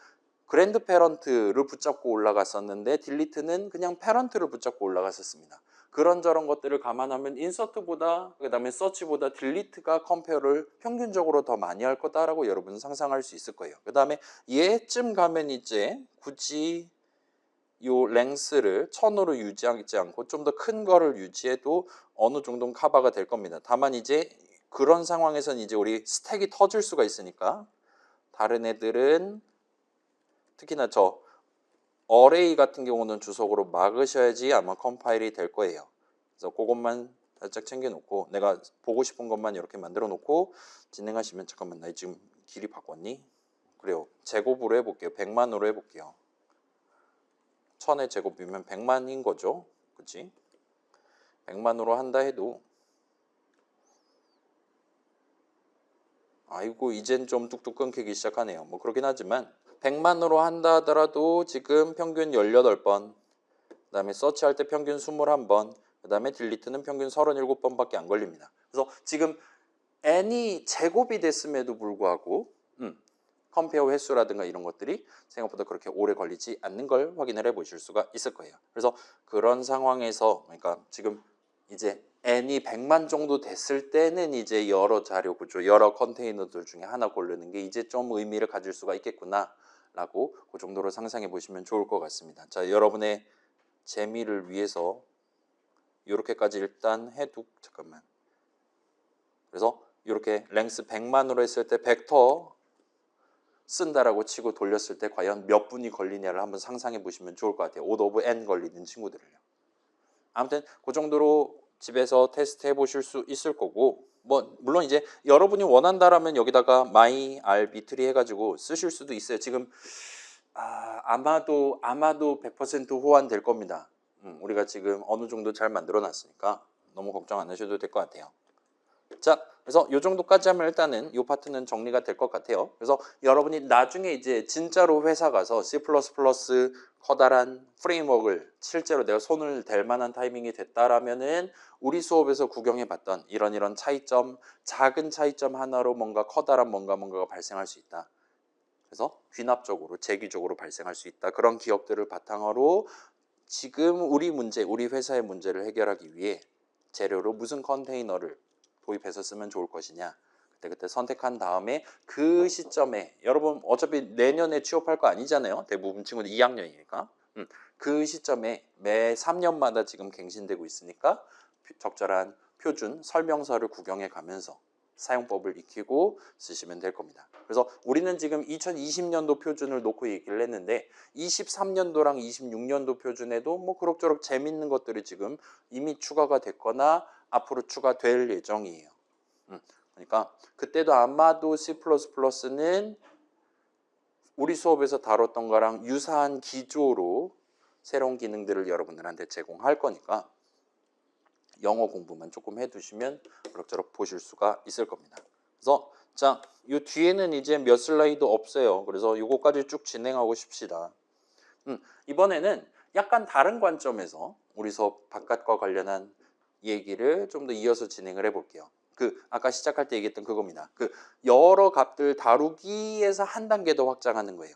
그랜드 패런트를 붙잡고 올라갔었는데 딜리트는 그냥 패런트를 붙잡고 올라갔었습니다. 그런저런 것들을 감안하면 인서트보다, 그 다음에 서치보다 딜리트가 컴페어를 평균적으로 더 많이 할 거다라고 여러분은 상상할 수 있을 거예요. 그 다음에 얘쯤 가면 이제 굳이 요 랭스를 1000으로 유지하지 않고 좀 더 큰 거를 유지해도 어느 정도는 커버가 될 겁니다. 다만 이제 그런 상황에서는 이제 우리 스택이 터질 수가 있으니까 다른 애들은 특히나 저 어레이 같은 경우는 주석으로 막으셔야지 아마 컴파일이 될 거예요. 그래서 그것만 살짝 챙겨놓고 내가 보고 싶은 것만 이렇게 만들어 놓고 진행하시면 잠깐만 나 지금 길이 바꿨니? 그래요. 제곱으로 해볼게요. 100만으로 해볼게요. 1000의 제곱이면 100만인 거죠. 그치? 100만으로 한다 해도 아이고 이젠 좀 뚝뚝 끊기기 시작하네요. 뭐 그렇긴 하지만 100만으로 한다 하더라도 지금 평균 18번, 그 다음에 서치할 때 평균 21번, 그 다음에 딜리트는 평균 37번밖에 안 걸립니다. 그래서 지금 n이 제곱이 됐음에도 불구하고 컴페어 횟수라든가 이런 것들이 생각보다 그렇게 오래 걸리지 않는 걸 확인을 해 보실 수가 있을 거예요. 그래서 그런 상황에서 그러니까 지금 이제 n이 100만 정도 됐을 때는 이제 여러 자료 구조, 여러 컨테이너들 중에 하나 고르는 게 이제 좀 의미를 가질 수가 있겠구나 라고 그 정도로 상상해 보시면 좋을 것 같습니다. 자, 여러분의 재미를 위해서 이렇게까지 일단 잠깐만. 그래서 이렇게 랭스 100만으로 했을 때 벡터 쓴다라고 치고 돌렸을 때 과연 몇 분이 걸리냐를 한번 상상해 보시면 좋을 것 같아요. O of n 걸리는 친구들을요. 아무튼 그 정도로 집에서 테스트 해 보실 수 있을 거고, 뭐 물론 이제 여러분이 원한다라면 여기다가 my rb3 해가지고 쓰실 수도 있어요. 지금 아마도 100% 호환될 겁니다. 우리가 지금 어느 정도 잘 만들어 놨으니까 너무 걱정 안 하셔도 될 것 같아요. 자, 그래서 이 정도까지 하면 일단은 이 파트는 정리가 될 것 같아요. 그래서 여러분이 나중에 이제 진짜로 회사 가서 C++ 커다란 프레임워크를 실제로 내가 손을 댈 만한 타이밍이 됐다라면은 우리 수업에서 구경해 봤던 이런 차이점, 작은 차이점 하나로 뭔가 커다란 뭔가가 발생할 수 있다. 그래서 귀납적으로, 재기적으로 발생할 수 있다. 그런 기업들을 바탕으로 지금 우리 회사의 문제를 해결하기 위해 재료로 무슨 컨테이너를 도입해서 쓰면 좋을 것이냐. 그때 선택한 다음에 그 시점에 여러분 어차피 내년에 취업할 거 아니잖아요. 대부분 친구들 2학년이니까. 그 시점에 매 3년마다 지금 갱신되고 있으니까 적절한 표준 설명서를 구경해 가면서 사용법을 익히고 쓰시면 될 겁니다. 그래서 우리는 지금 2020년도 표준을 놓고 얘기를 했는데 23년도랑 26년도 표준에도 뭐 그럭저럭 재밌는 것들이 지금 이미 추가가 됐거나 앞으로 추가될 예정이에요. 그러니까 그때도 아마도 C++는 우리 수업에서 다뤘던 거랑 유사한 기조로 새로운 기능들을 여러분들한테 제공할 거니까 영어 공부만 조금 해두시면 그럭저럭 보실 수가 있을 겁니다. 그래서 자, 이 뒤에는 이제 몇 슬라이드 없어요. 그래서 요거까지 쭉 진행하고 싶시다. 이번에는 약간 다른 관점에서 우리 수업 바깥과 관련한 얘기를 좀 더 이어서 진행을 해볼게요. 아까 시작할 때 얘기했던 그겁니다. 여러 값들 다루기에서 한 단계 더 확장하는 거예요.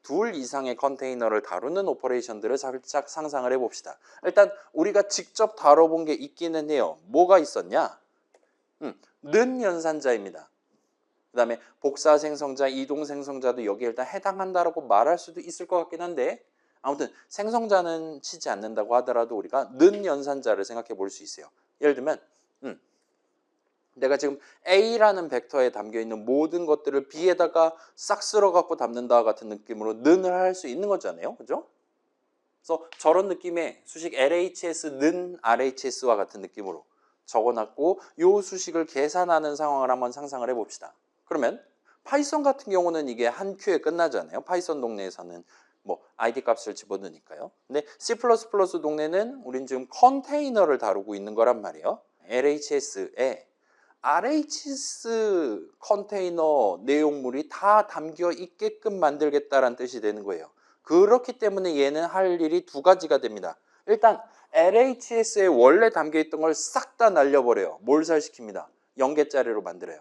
둘 이상의 컨테이너를 다루는 오퍼레이션들을 살짝 상상을 해봅시다. 일단 우리가 직접 다뤄본 게 있기는 해요. 뭐가 있었냐? 는 연산자입니다. 그 다음에 복사 생성자, 이동 생성자도 여기에 일단 해당한다라고 말할 수도 있을 것 같긴 한데 아무튼 생성자는 치지 않는다고 하더라도 우리가 는 연산자를 생각해 볼 수 있어요. 예를 들면 내가 지금 A라는 벡터에 담겨있는 모든 것들을 B에다가 싹 쓸어갖고 담는다 같은 느낌으로 는을 할 수 있는 거잖아요. 그죠? 그래서 저런 느낌의 수식 LHS 는 RHS와 같은 느낌으로 적어놨고 이 수식을 계산하는 상황을 한번 상상을 해봅시다. 그러면 파이썬 같은 경우는 이게 한 큐에 끝나잖아요. 파이썬 동네에서는 뭐 ID 값을 집어넣으니까요. 근데 C++ 동네는 우린 지금 컨테이너를 다루고 있는 거란 말이에요. LHS에 RHS 컨테이너 내용물이 다 담겨 있게끔 만들겠다라는 뜻이 되는 거예요. 그렇기 때문에 얘는 할 일이 두 가지가 됩니다. 일단 LHS에 원래 담겨 있던 걸 싹 다 날려버려요. 몰살시킵니다. 0개짜리로 만들어요.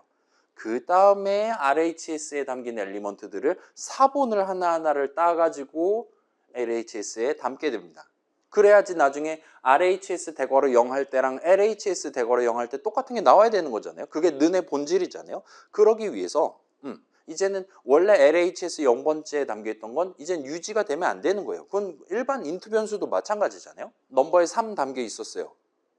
그 다음에 RHS에 담긴 엘리먼트들을 사본을 하나하나를 따가지고 LHS에 담게 됩니다. 그래야지 나중에 RHS 대괄호 0 할 때랑 LHS 대괄호 0 할 때 똑같은 게 나와야 되는 거잖아요. 그게 는의 본질이잖아요. 그러기 위해서 이제는 원래 LHS 0번째에 담겨있던 건 이젠 유지가 되면 안 되는 거예요. 그건 일반 인트 변수도 마찬가지잖아요. 넘버에 3 담겨 있었어요.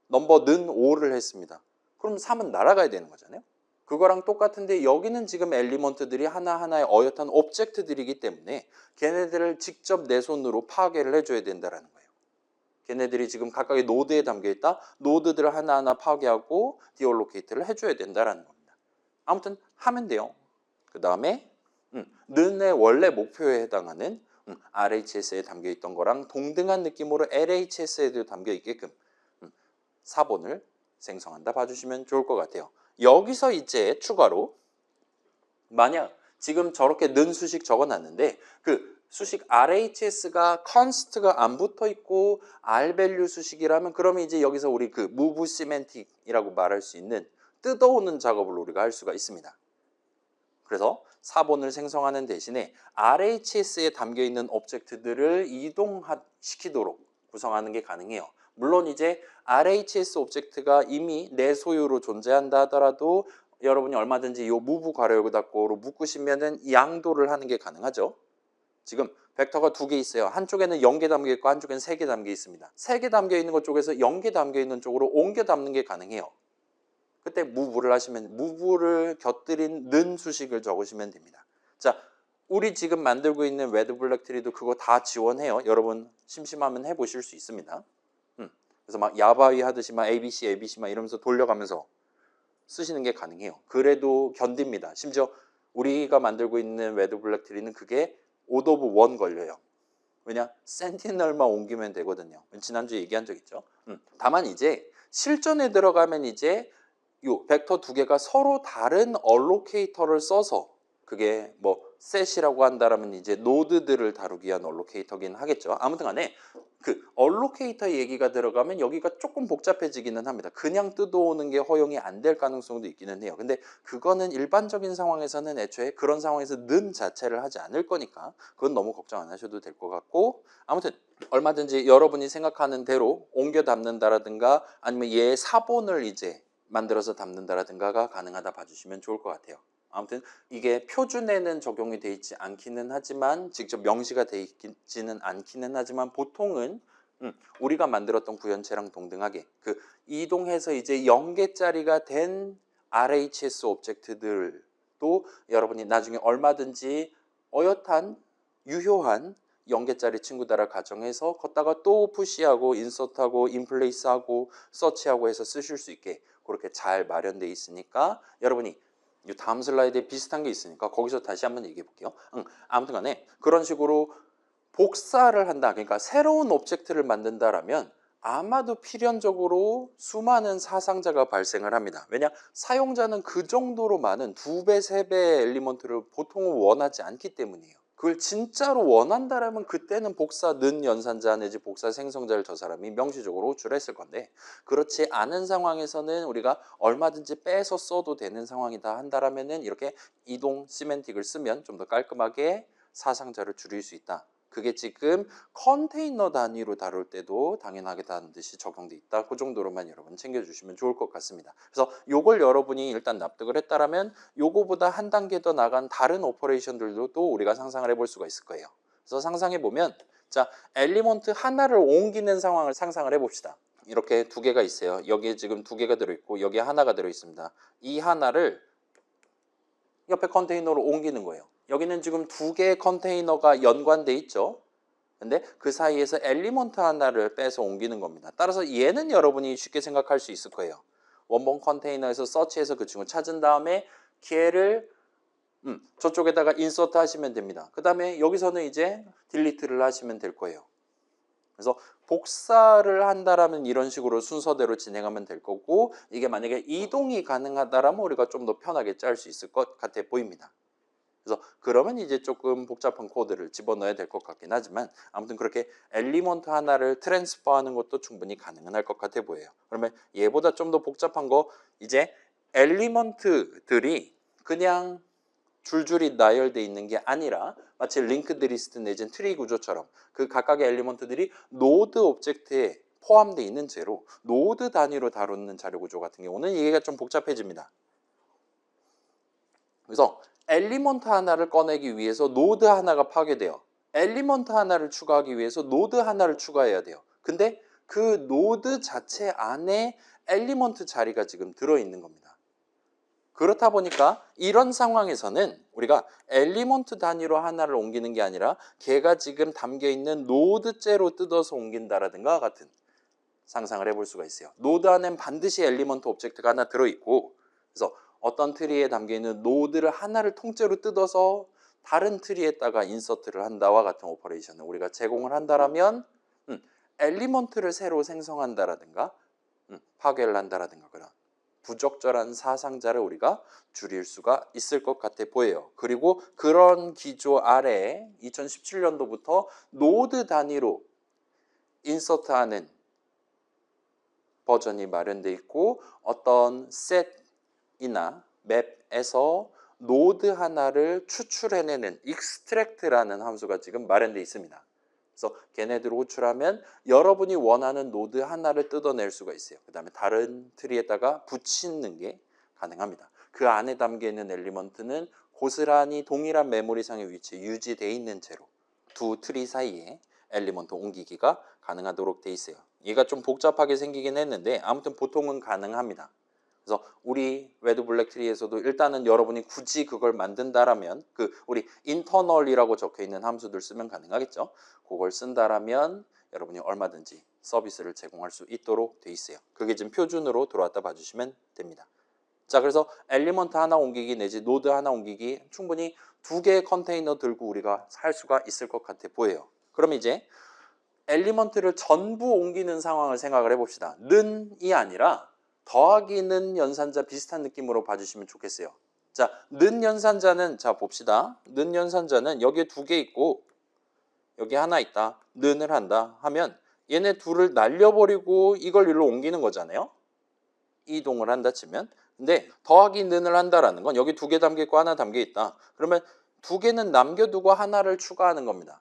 넘버는 5를 했습니다. 그럼 3은 날아가야 되는 거잖아요. 그거랑 똑같은데 여기는 지금 엘리먼트들이 하나하나의 어엿한 오브젝트들이기 때문에 걔네들을 직접 내 손으로 파괴를 해줘야 된다는 거예요. 걔네들이 지금 각각의 노드에 담겨 있다. 노드들을 하나하나 파괴하고 디얼로케이트를 해줘야 된다라는 겁니다. 아무튼 하면 돼요. 그 다음에 는의 원래 목표에 해당하는 RHS에 담겨 있던 거랑 동등한 느낌으로 LHS에도 담겨 있게끔 4번을 생성한다 봐주시면 좋을 것 같아요. 여기서 이제 추가로 만약 지금 저렇게 는 수식 적어놨는데 그 수식 RHS가 const가 안 붙어 있고 R-value 수식이라면 그러면 이제 여기서 우리 그 move semantic이라고 말할 수 있는 뜯어오는 작업을 우리가 할 수가 있습니다. 그래서 4번을 생성하는 대신에 RHS에 담겨 있는 오브젝트들을 이동시키도록 구성하는 게 가능해요. 물론 이제 RHS 오브젝트가 이미 내 소유로 존재한다 하더라도 여러분이 얼마든지 이 move 괄호 여기 닫고로 묶으시면은 양도를 하는 게 가능하죠. 지금 벡터가 2개 있어요. 한쪽에는 0개 담겨 있고 한쪽에는 3개 담겨 있습니다. 3개 담겨 있는 것 쪽에서 0개 담겨 있는 쪽으로 옮겨 담는 게 가능해요. 그때 move를 하시면 move를 곁들인 는 수식을 적으시면 됩니다. 자, 우리 지금 만들고 있는 레드 블랙 트리도 그거 다 지원해요. 여러분 심심하면 해보실 수 있습니다. 그래서 막 야바위 하듯이 막 ABC 막 이러면서 돌려가면서 쓰시는 게 가능해요. 그래도 견딥니다. 심지어 우리가 만들고 있는 레드 블랙 트리는 그게 오더 오브 원 걸려요. 왜냐? 센티널만 옮기면 되거든요. 지난주에 얘기한 적 있죠. 다만 이제 실전에 들어가면 이제 요 벡터 2개가 서로 다른 얼로케이터를 써서 그게 뭐 셋이라고 한다라면 이제 노드들을 다루기 위한 얼로케이터긴 하겠죠. 아무튼 간에 그 얼로케이터 얘기가 들어가면 여기가 조금 복잡해지기는 합니다. 그냥 뜯어오는 게 허용이 안 될 가능성도 있기는 해요. 근데 그거는 일반적인 상황에서는 애초에 그런 상황에서 는 자체를 하지 않을 거니까 그건 너무 걱정 안 하셔도 될 것 같고 아무튼 얼마든지 여러분이 생각하는 대로 옮겨 담는다라든가 아니면 얘 사본을 이제 만들어서 담는다라든가가 가능하다 봐주시면 좋을 것 같아요. 아무튼 이게 표준에는 적용이 돼 있지 않기는 하지만 직접 명시가 돼 있지는 않기는 하지만 보통은 우리가 만들었던 구현체랑 동등하게 그 이동해서 이제 0개짜리가 된 RHS 오브젝트들도 여러분이 나중에 얼마든지 어엿한 유효한 0개짜리 친구들을 가정해서 걷다가 또 푸시하고 인서트하고 인플레이스하고 서치하고 해서 쓰실 수 있게 그렇게 잘 마련되어 있으니까 여러분이 이 다음 슬라이드에 비슷한 게 있으니까 거기서 다시 한번 얘기해 볼게요. 아무튼 간에 그런 식으로 복사를 한다. 그러니까 새로운 오브젝트를 만든다라면 아마도 필연적으로 수많은 사상자가 발생을 합니다. 왜냐? 사용자는 그 정도로 많은 2배, 3배의 엘리먼트를 보통은 원하지 않기 때문이에요. 그걸 진짜로 원한다라면 그때는 복사 는 연산자 내지 복사 생성자를 저 사람이 명시적으로 호출했을 건데 그렇지 않은 상황에서는 우리가 얼마든지 빼서 써도 되는 상황이다 한다라면은 이렇게 이동 시멘틱을 쓰면 좀 더 깔끔하게 사상자를 줄일 수 있다. 그게 지금 컨테이너 단위로 다룰 때도 당연하게 다는 듯이 적용돼 있다. 그 정도로만 여러분 챙겨주시면 좋을 것 같습니다. 그래서 요걸 여러분이 일단 납득을 했다라면 요거보다 한 단계 더 나간 다른 오퍼레이션들도 또 우리가 상상을 해볼 수가 있을 거예요. 그래서 상상해 보면 자 엘리먼트 하나를 옮기는 상황을 상상을 해봅시다. 이렇게 2개가 있어요. 여기에 지금 2개가 들어있고 여기에 하나가 들어있습니다. 이 하나를 옆에 컨테이너로 옮기는 거예요. 여기는 지금 2개의 컨테이너가 연관돼 있죠. 근데 그 사이에서 엘리먼트 하나를 빼서 옮기는 겁니다. 따라서 얘는 여러분이 쉽게 생각할 수 있을 거예요. 원본 컨테이너에서 서치해서 그 친구 찾은 다음에 걔를 저쪽에다가 인서트 하시면 됩니다. 그 다음에 여기서는 이제 딜리트를 하시면 될 거예요. 그래서 복사를 한다라면 이런 식으로 순서대로 진행하면 될 거고 이게 만약에 이동이 가능하다라면 우리가 좀 더 편하게 짤 수 있을 것 같아 보입니다. 그래서 그러면 이제 조금 복잡한 코드를 집어넣어야 될 것 같긴 하지만 아무튼 그렇게 엘리먼트 하나를 트랜스퍼하는 것도 충분히 가능은 할 것 같아 보여요. 그러면 얘보다 좀 더 복잡한 거 이제 엘리먼트들이 그냥 줄줄이 나열되어 있는 게 아니라 마치 링크드 리스트 내지는 트리 구조처럼 그 각각의 엘리먼트들이 노드 오브젝트에 포함되어 있는 채로 노드 단위로 다루는 자료 구조 같은 경우는 이게 좀 복잡해집니다. 그래서 엘리먼트 하나를 꺼내기 위해서 노드 하나가 파괴돼요. 엘리먼트 하나를 추가하기 위해서 노드 하나를 추가해야 돼요. 근데 그 노드 자체 안에 엘리먼트 자리가 지금 들어있는 겁니다. 그렇다 보니까 이런 상황에서는 우리가 엘리먼트 단위로 하나를 옮기는 게 아니라 걔가 지금 담겨있는 노드째로 뜯어서 옮긴다라든가 같은 상상을 해볼 수가 있어요. 노드 안엔 반드시 엘리먼트 오브젝트가 하나 들어있고, 그래서 어떤 트리에 담겨있는 노드를 하나를 통째로 뜯어서 다른 트리에다가 인서트를 한다와 같은 오퍼레이션을 우리가 제공을 한다라면 엘리먼트를 새로 생성한다라든가 파괴를 한다라든가 그런 부적절한 사상자를 우리가 줄일 수가 있을 것 같아 보여요. 그리고 그런 기조 아래에 2017년도부터 노드 단위로 인서트하는 버전이 마련되어 있고, 어떤 셋이나 맵에서 노드 하나를 추출해내는 extract라는 함수가 지금 마련되어 있습니다. 그래서 걔네들을 호출하면 여러분이 원하는 노드 하나를 뜯어낼 수가 있어요. 그 다음에 다른 트리에다가 붙이는 게 가능합니다. 그 안에 담겨있는 엘리먼트는 고스란히 동일한 메모리상의 위치에 유지되어 있는 채로 두 트리 사이에 엘리먼트 옮기기가 가능하도록 되어 있어요. 얘가 좀 복잡하게 생기긴 했는데 아무튼 보통은 가능합니다. 그래서 우리 레드 블랙 트리에서도 일단은 여러분이 굳이 그걸 만든다라면 그 우리 인터널이라고 적혀 있는 함수들 쓰면 가능하겠죠. 그걸 쓴다라면 여러분이 얼마든지 서비스를 제공할 수 있도록 돼 있어요. 그게 지금 표준으로 들어왔다 봐주시면 됩니다. 자, 그래서 엘리먼트 하나 옮기기 내지 노드 하나 옮기기 충분히 두 개의 컨테이너 들고 우리가 할 수가 있을 것 같아 보여요. 그럼 이제 엘리먼트를 전부 옮기는 상황을 생각을 해봅시다. 는이 아니라 더하기는 연산자 비슷한 느낌으로 봐주시면 좋겠어요. 자, 는 연산자는 자 봅시다. 는 연산자는 여기에 두 개 있고 여기 하나 있다. 는을 한다 하면 얘네 둘을 날려버리고 이걸 일로 옮기는 거잖아요. 이동을 한다 치면. 근데 더하기 는을 한다라는 건 여기 두 개 담겨 있고 하나 담겨 있다. 그러면 두 개는 남겨두고 하나를 추가하는 겁니다.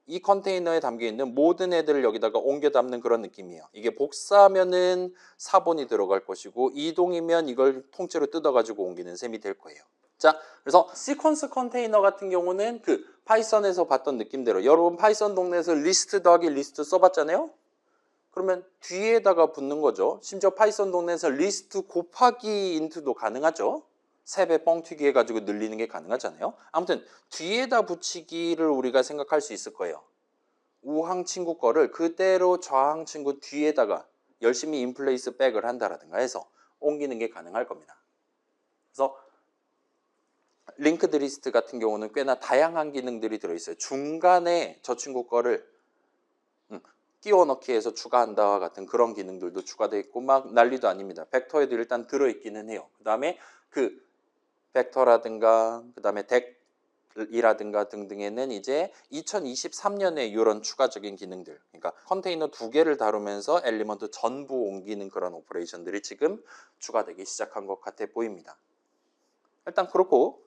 이 컨테이너에 담겨있는 모든 애들을 여기다가 옮겨 담는 그런 느낌이에요. 이게 복사하면은 4번이 들어갈 것이고 이동이면 이걸 통째로 뜯어가지고 옮기는 셈이 될 거예요. 자, 그래서 시퀀스 컨테이너 같은 경우는 그 파이썬에서 봤던 느낌대로 여러분 파이썬 동네에서 리스트 더하기 리스트 써봤잖아요? 그러면 뒤에다가 붙는 거죠. 심지어 파이썬 동네에서 리스트 곱하기 인트도 가능하죠. 3배 뻥튀기 해가지고 늘리는 게 가능하잖아요. 아무튼 뒤에다 붙이기를 우리가 생각할 수 있을 거예요. 우항 친구 거를 그대로 좌항 친구 뒤에다가 열심히 인플레이스 백을 한다라든가 해서 옮기는 게 가능할 겁니다. 그래서 링크드 리스트 같은 경우는 꽤나 다양한 기능들이 들어있어요. 중간에 저 친구 거를 끼워 넣기 해서 추가한다와 같은 그런 기능들도 추가되어 있고 막 난리도 아닙니다. 벡터에도 일단 들어있기는 해요. 그 다음에 그 벡터라든가 그 다음에 덱이라든가 등등에는 이제 2023년에 이런 추가적인 기능들, 그러니까 컨테이너 두 개를 다루면서 엘리먼트 전부 옮기는 그런 오퍼레이션들이 지금 추가되기 시작한 것 같아 보입니다. 일단 그렇고,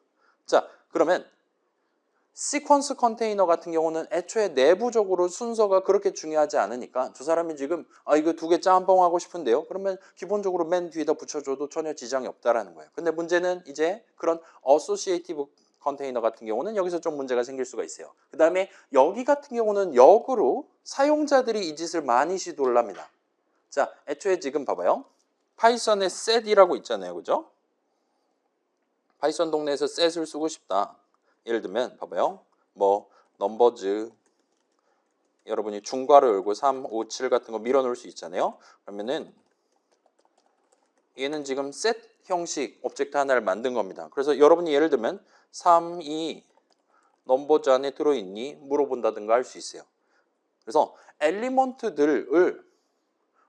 자 그러면 시퀀스 컨테이너 같은 경우는 애초에 내부적으로 순서가 그렇게 중요하지 않으니까 저 사람이 지금 이거 두 개 짬뽕하고 싶은데요. 그러면 기본적으로 맨 뒤에다 붙여줘도 전혀 지장이 없다라는 거예요. 근데 문제는 이제 그런 어소시에이티브 컨테이너 같은 경우는 여기서 좀 문제가 생길 수가 있어요. 그 다음에 여기 같은 경우는 역으로 사용자들이 이 짓을 많이 시도를 합니다. 자, 애초에 지금 봐봐요. 파이썬에 set이라고 있잖아요. 그죠? 파이썬 동네에서 set을 쓰고 싶다. 예를 들면 봐봐요. 뭐 넘버즈 여러분이 중괄호 열고 3, 5, 7 같은 거 밀어 놓을 수 있잖아요. 그러면은 얘는 지금 셋 형식 오브젝트 하나를 만든 겁니다. 그래서 여러분이 예를 들면 3, 2 넘버즈 안에 들어있니? 물어본다든가 할 수 있어요. 그래서 엘리먼트들을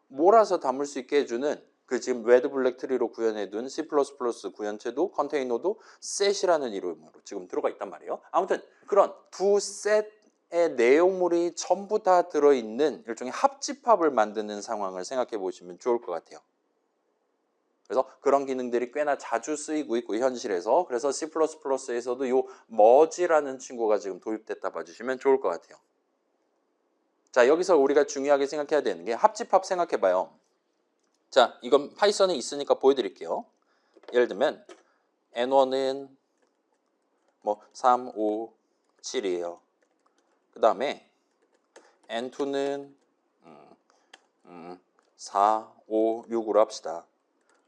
몰아서 담을 수 있게 해주는 그 지금 레드 블랙 트리로 구현해둔 C++ 구현체도 컨테이너도 셋이라는 이름으로 지금 들어가 있단 말이에요. 아무튼 그런 두 셋의 내용물이 전부 다 들어있는 일종의 합집합을 만드는 상황을 생각해 보시면 좋을 것 같아요. 그래서 그런 기능들이 꽤나 자주 쓰이고 있고 현실에서, 그래서 C++에서도 이 머지라는 친구가 지금 도입됐다 봐주시면 좋을 것 같아요. 자, 여기서 우리가 중요하게 생각해야 되는 게 합집합 생각해 봐요. 자, 이건 파이썬에 있으니까 보여드릴게요. 예를 들면 N1은 뭐 3, 5, 7이에요. 그 다음에 N2는 4, 5, 6으로 합시다.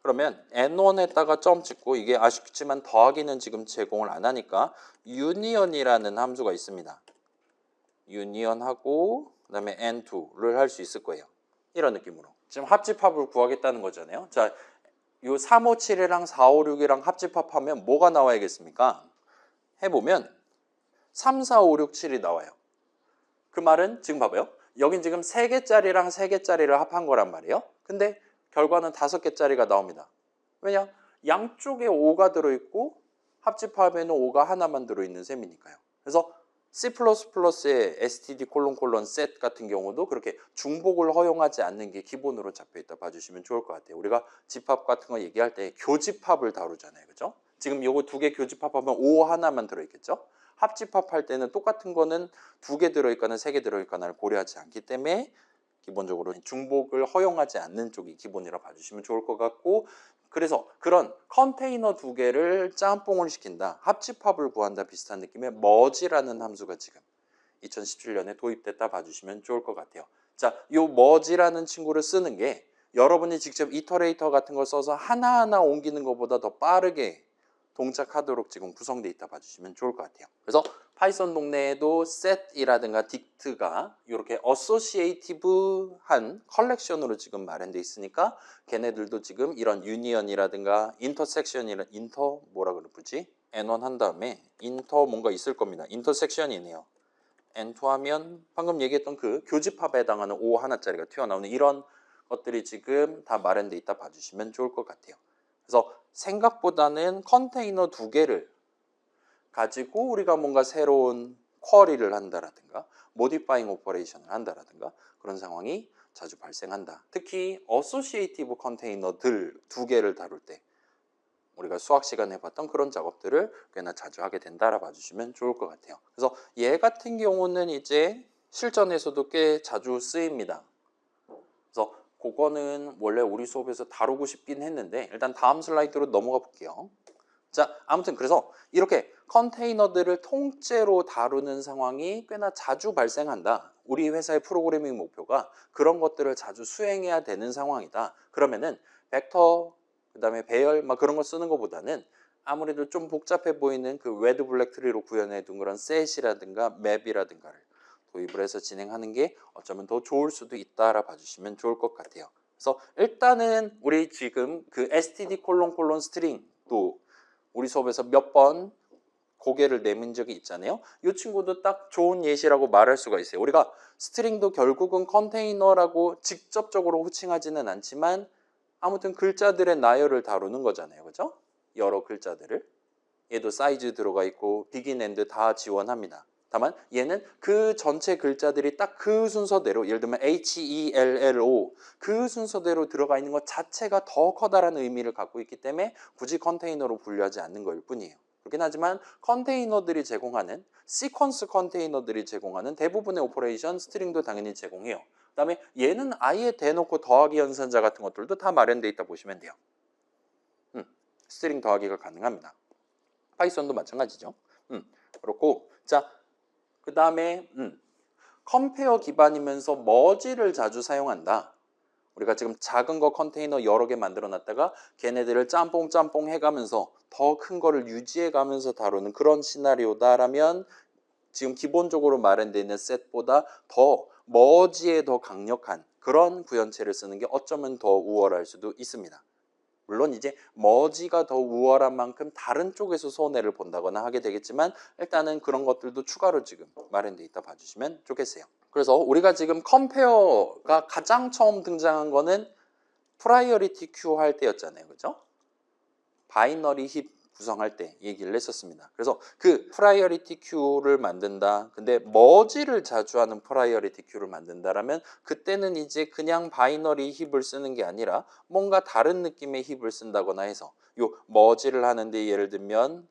그러면 N1에다가 점 찍고 이게 아쉽지만 더하기는 지금 제공을 안 하니까 유니언이라는 함수가 있습니다. 유니언하고 그다음에 N2를 할 수 있을 거예요. 이런 느낌으로. 지금 합집합을 구하겠다는 거잖아요. 자, 요 357이랑 456이랑 합집합하면 뭐가 나와야겠습니까? 해보면 3, 4, 5, 6, 7이 나와요. 그 말은 지금 봐봐요. 여긴 지금 3개짜리랑 3개짜리를 합한 거란 말이에요. 근데 결과는 5개짜리가 나옵니다. 왜냐? 양쪽에 5가 들어있고 합집합에는 5가 하나만 들어있는 셈이니까요. 그래서 C++의 std:: set 같은 경우도 그렇게 중복을 허용하지 않는 게 기본으로 잡혀있다 봐주시면 좋을 것 같아요. 우리가 집합 같은 거 얘기할 때 교집합을 다루잖아요. 그죠? 지금 요거 2개 교집합하면 5 하나만 들어있겠죠? 합집합할 때는 똑같은 거는 2개 들어있거나 3개 들어있거나를 고려하지 않기 때문에 기본적으로 중복을 허용하지 않는 쪽이 기본이라 봐주시면 좋을 것 같고, 그래서 그런 컨테이너 2개를 짬뽕을 시킨다, 합집합을 구한다 비슷한 느낌의 머지라는 함수가 지금 2017년에 도입됐다 봐주시면 좋을 것 같아요. 자, 요 머지라는 친구를 쓰는 게 여러분이 직접 이터레이터 같은 걸 써서 하나하나 옮기는 것보다 더 빠르게 동작하도록 지금 구성되어 있다 봐주시면 좋을 것 같아요. 그래서 파이썬 동네에도 set이라든가 dict가 이렇게 어소시에이티브한 컬렉션으로 지금 마련되어 있으니까 걔네들도 지금 이런 유니언이라든가 인터섹션이라 인터 뭐라 그러지? N1 한 다음에 인터 뭔가 있을 겁니다. 인터섹션이네요. N2 하면 방금 얘기했던 그 교집합에 해당하는 5 하나짜리가 튀어나오는 이런 것들이 지금 다 마련되어 있다 봐주시면 좋을 것 같아요. 그래서 생각보다는 컨테이너 2개를 가지고 우리가 뭔가 새로운 쿼리를 한다라든가 모디파잉 오퍼레이션을 한다라든가 그런 상황이 자주 발생한다. 특히 어소시에이티브 컨테이너들 2개를 다룰 때 우리가 수학 시간에 봤던 그런 작업들을 꽤나 자주 하게 된다라 봐주시면 좋을 것 같아요. 그래서 얘 같은 경우는 이제 실전에서도 꽤 자주 쓰입니다. 그래서 그거는 원래 우리 수업에서 다루고 싶긴 했는데 일단 다음 슬라이드로 넘어가 볼게요. 자, 아무튼 그래서 이렇게 컨테이너들을 통째로 다루는 상황이 꽤나 자주 발생한다. 우리 회사의 프로그래밍 목표가 그런 것들을 자주 수행해야 되는 상황이다. 그러면은 벡터, 그 다음에 배열 막 그런 거 쓰는 것보다는 아무래도 좀 복잡해 보이는 그 레드 블랙 트리로 구현해 둔 그런 셋이라든가 맵이라든가를 도입을 해서 진행하는 게 어쩌면 더 좋을 수도 있다라 봐주시면 좋을 것 같아요. 그래서 일단은 우리 지금 그 std:: string 또 우리 수업에서 몇 번 고개를 내민 적이 있잖아요. 이 친구도 딱 좋은 예시라고 말할 수가 있어요. 우리가 스트링도 결국은 컨테이너라고 직접적으로 호칭하지는 않지만 아무튼 글자들의 나열을 다루는 거잖아요. 그죠? 여러 글자들을. 얘도 사이즈 들어가 있고 비긴 엔드 다 지원합니다. 다만 얘는 그 전체 글자들이 딱 그 순서대로, 예를 들면 HELLO 그 순서대로 들어가 있는 것 자체가 더 커다란 의미를 갖고 있기 때문에 굳이 컨테이너로 분류하지 않는 걸 뿐이에요. 그렇긴 하지만 컨테이너들이 제공하는, 시퀀스 컨테이너들이 제공하는 대부분의 오퍼레이션 스트링도 당연히 제공해요. 그 다음에 얘는 아예 대놓고 더하기 연산자 같은 것들도 다 마련되어 있다 보시면 돼요. 스트링 더하기가 가능합니다. 파이썬도 마찬가지죠. 그렇고, 자, 그 다음에 컴페어 기반이면서 머지를 자주 사용한다. 우리가 지금 작은 거 컨테이너 여러 개 만들어 놨다가 걔네들을 짬뽕 해가면서 더 큰 거를 유지해 가면서 다루는 그런 시나리오다라면 지금 기본적으로 마련되어 있는 셋보다 더 머지에 더 강력한 그런 구현체를 쓰는 게 어쩌면 더 우월할 수도 있습니다. 물론 이제 머지가 더 우월한 만큼 다른 쪽에서 손해를 본다거나 하게 되겠지만 일단은 그런 것들도 추가로 지금 마련되어 있다 봐주시면 좋겠어요. 그래서 우리가 지금 컴페어가 가장 처음 등장한 거는 프라이어리티 큐 할 때였잖아요. 그죠? 바이너리 힙 구성할 때 얘기를 했었습니다. 그래서 그 프라이어리티 큐를 만든다. 근데 머지를 자주 하는 프라이어리티 큐를 만든다라면 그때는 이제 그냥 바이너리 힙을 쓰는 게 아니라 뭔가 다른 느낌의 힙을 쓴다거나 해서 요 머지를 하는데 예를 들면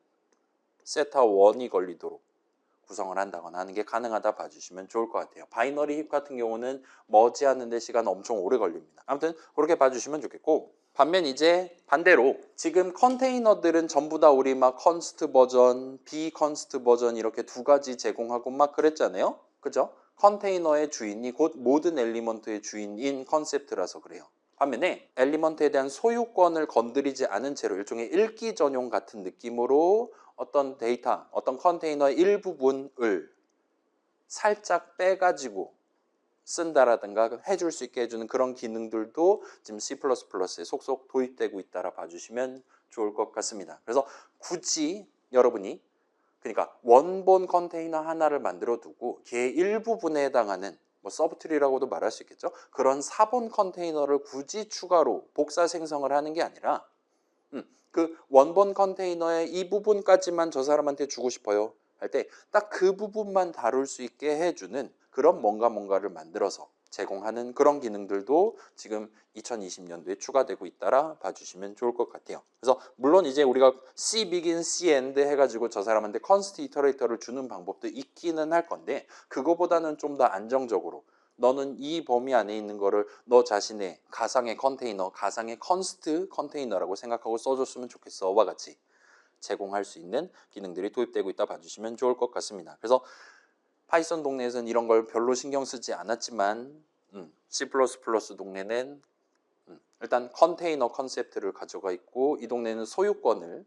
세타 1이 걸리도록 구성을 한다거나 하는 게 가능하다 봐주시면 좋을 것 같아요. 바이너리 힙 같은 경우는 머지 하는데 시간 엄청 오래 걸립니다. 아무튼 그렇게 봐주시면 좋겠고, 반면 이제 반대로 지금 컨테이너들은 전부 다 우리 막 컨스트 버전, 비컨스트 버전 이렇게 2가지 제공하고 막 그랬잖아요. 그죠? 컨테이너의 주인이 곧 모든 엘리먼트의 주인인 컨셉트라서 그래요. 반면에 엘리먼트에 대한 소유권을 건드리지 않은 채로 일종의 읽기 전용 같은 느낌으로 어떤 데이터, 어떤 컨테이너의 일부분을 살짝 빼가지고 쓴다라든가 해줄 수 있게 해주는 그런 기능들도 지금 C++에 속속 도입되고 있다라 봐주시면 좋을 것 같습니다. 그래서 굳이 여러분이 그러니까 원본 컨테이너 하나를 만들어 두고 걔 일부분에 해당하는 뭐 서브트리라고도 말할 수 있겠죠. 그런 사본 컨테이너를 굳이 추가로 복사 생성을 하는 게 아니라 그 원본 컨테이너의 이 부분까지만 저 사람한테 주고 싶어요 할 때 딱 그 부분만 다룰 수 있게 해주는 그런 뭔가를 만들어서 제공하는 그런 기능들도 지금 2020년도에 추가되고 있다라 봐주시면 좋을 것 같아요. 그래서 물론 이제 우리가 C begin, C end 해가지고 저 사람한테 컨스트 이터레이터를 주는 방법도 있기는 할 건데 그거보다는 좀 더 안정적으로 너는 이 범위 안에 있는 거를 너 자신의 가상의 컨테이너, 가상의 컨스트 컨테이너라고 생각하고 써줬으면 좋겠어와 같이 제공할 수 있는 기능들이 도입되고 있다 봐주시면 좋을 것 같습니다. 그래서 파이썬 동네에서는 이런 걸 별로 신경 쓰지 않았지만 C++ 동네는 일단 컨테이너 컨셉트를 가져가 있고 이 동네는 소유권을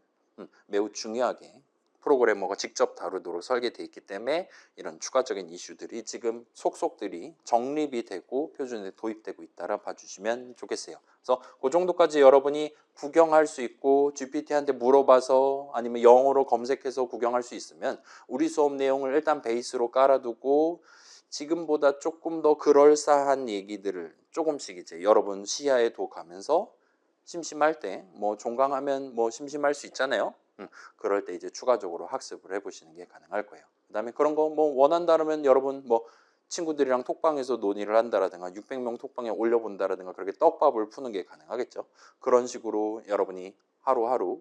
매우 중요하게 프로그래머가 직접 다루도록 설계되어 있기 때문에 이런 추가적인 이슈들이 지금 속속들이 정립이 되고 표준에 도입되고 있다라 봐주시면 좋겠어요. 그래서 그 정도까지 여러분이 구경할 수 있고 GPT한테 물어봐서 아니면 영어로 검색해서 구경할 수 있으면 우리 수업 내용을 일단 베이스로 깔아두고 지금보다 조금 더 그럴싸한 얘기들을 조금씩 이제 여러분 시야에 둬가면서 심심할 때 뭐 종강하면 뭐 심심할 수 있잖아요. 그럴 때 이제 추가적으로 학습을 해보시는 게 가능할 거예요. 그다음에 그런 거 뭐 원한다면 여러분 뭐 친구들이랑 톡방에서 논의를 한다라든가 600명 톡방에 올려본다라든가 그렇게 떡밥을 푸는 게 가능하겠죠. 그런 식으로 여러분이 하루하루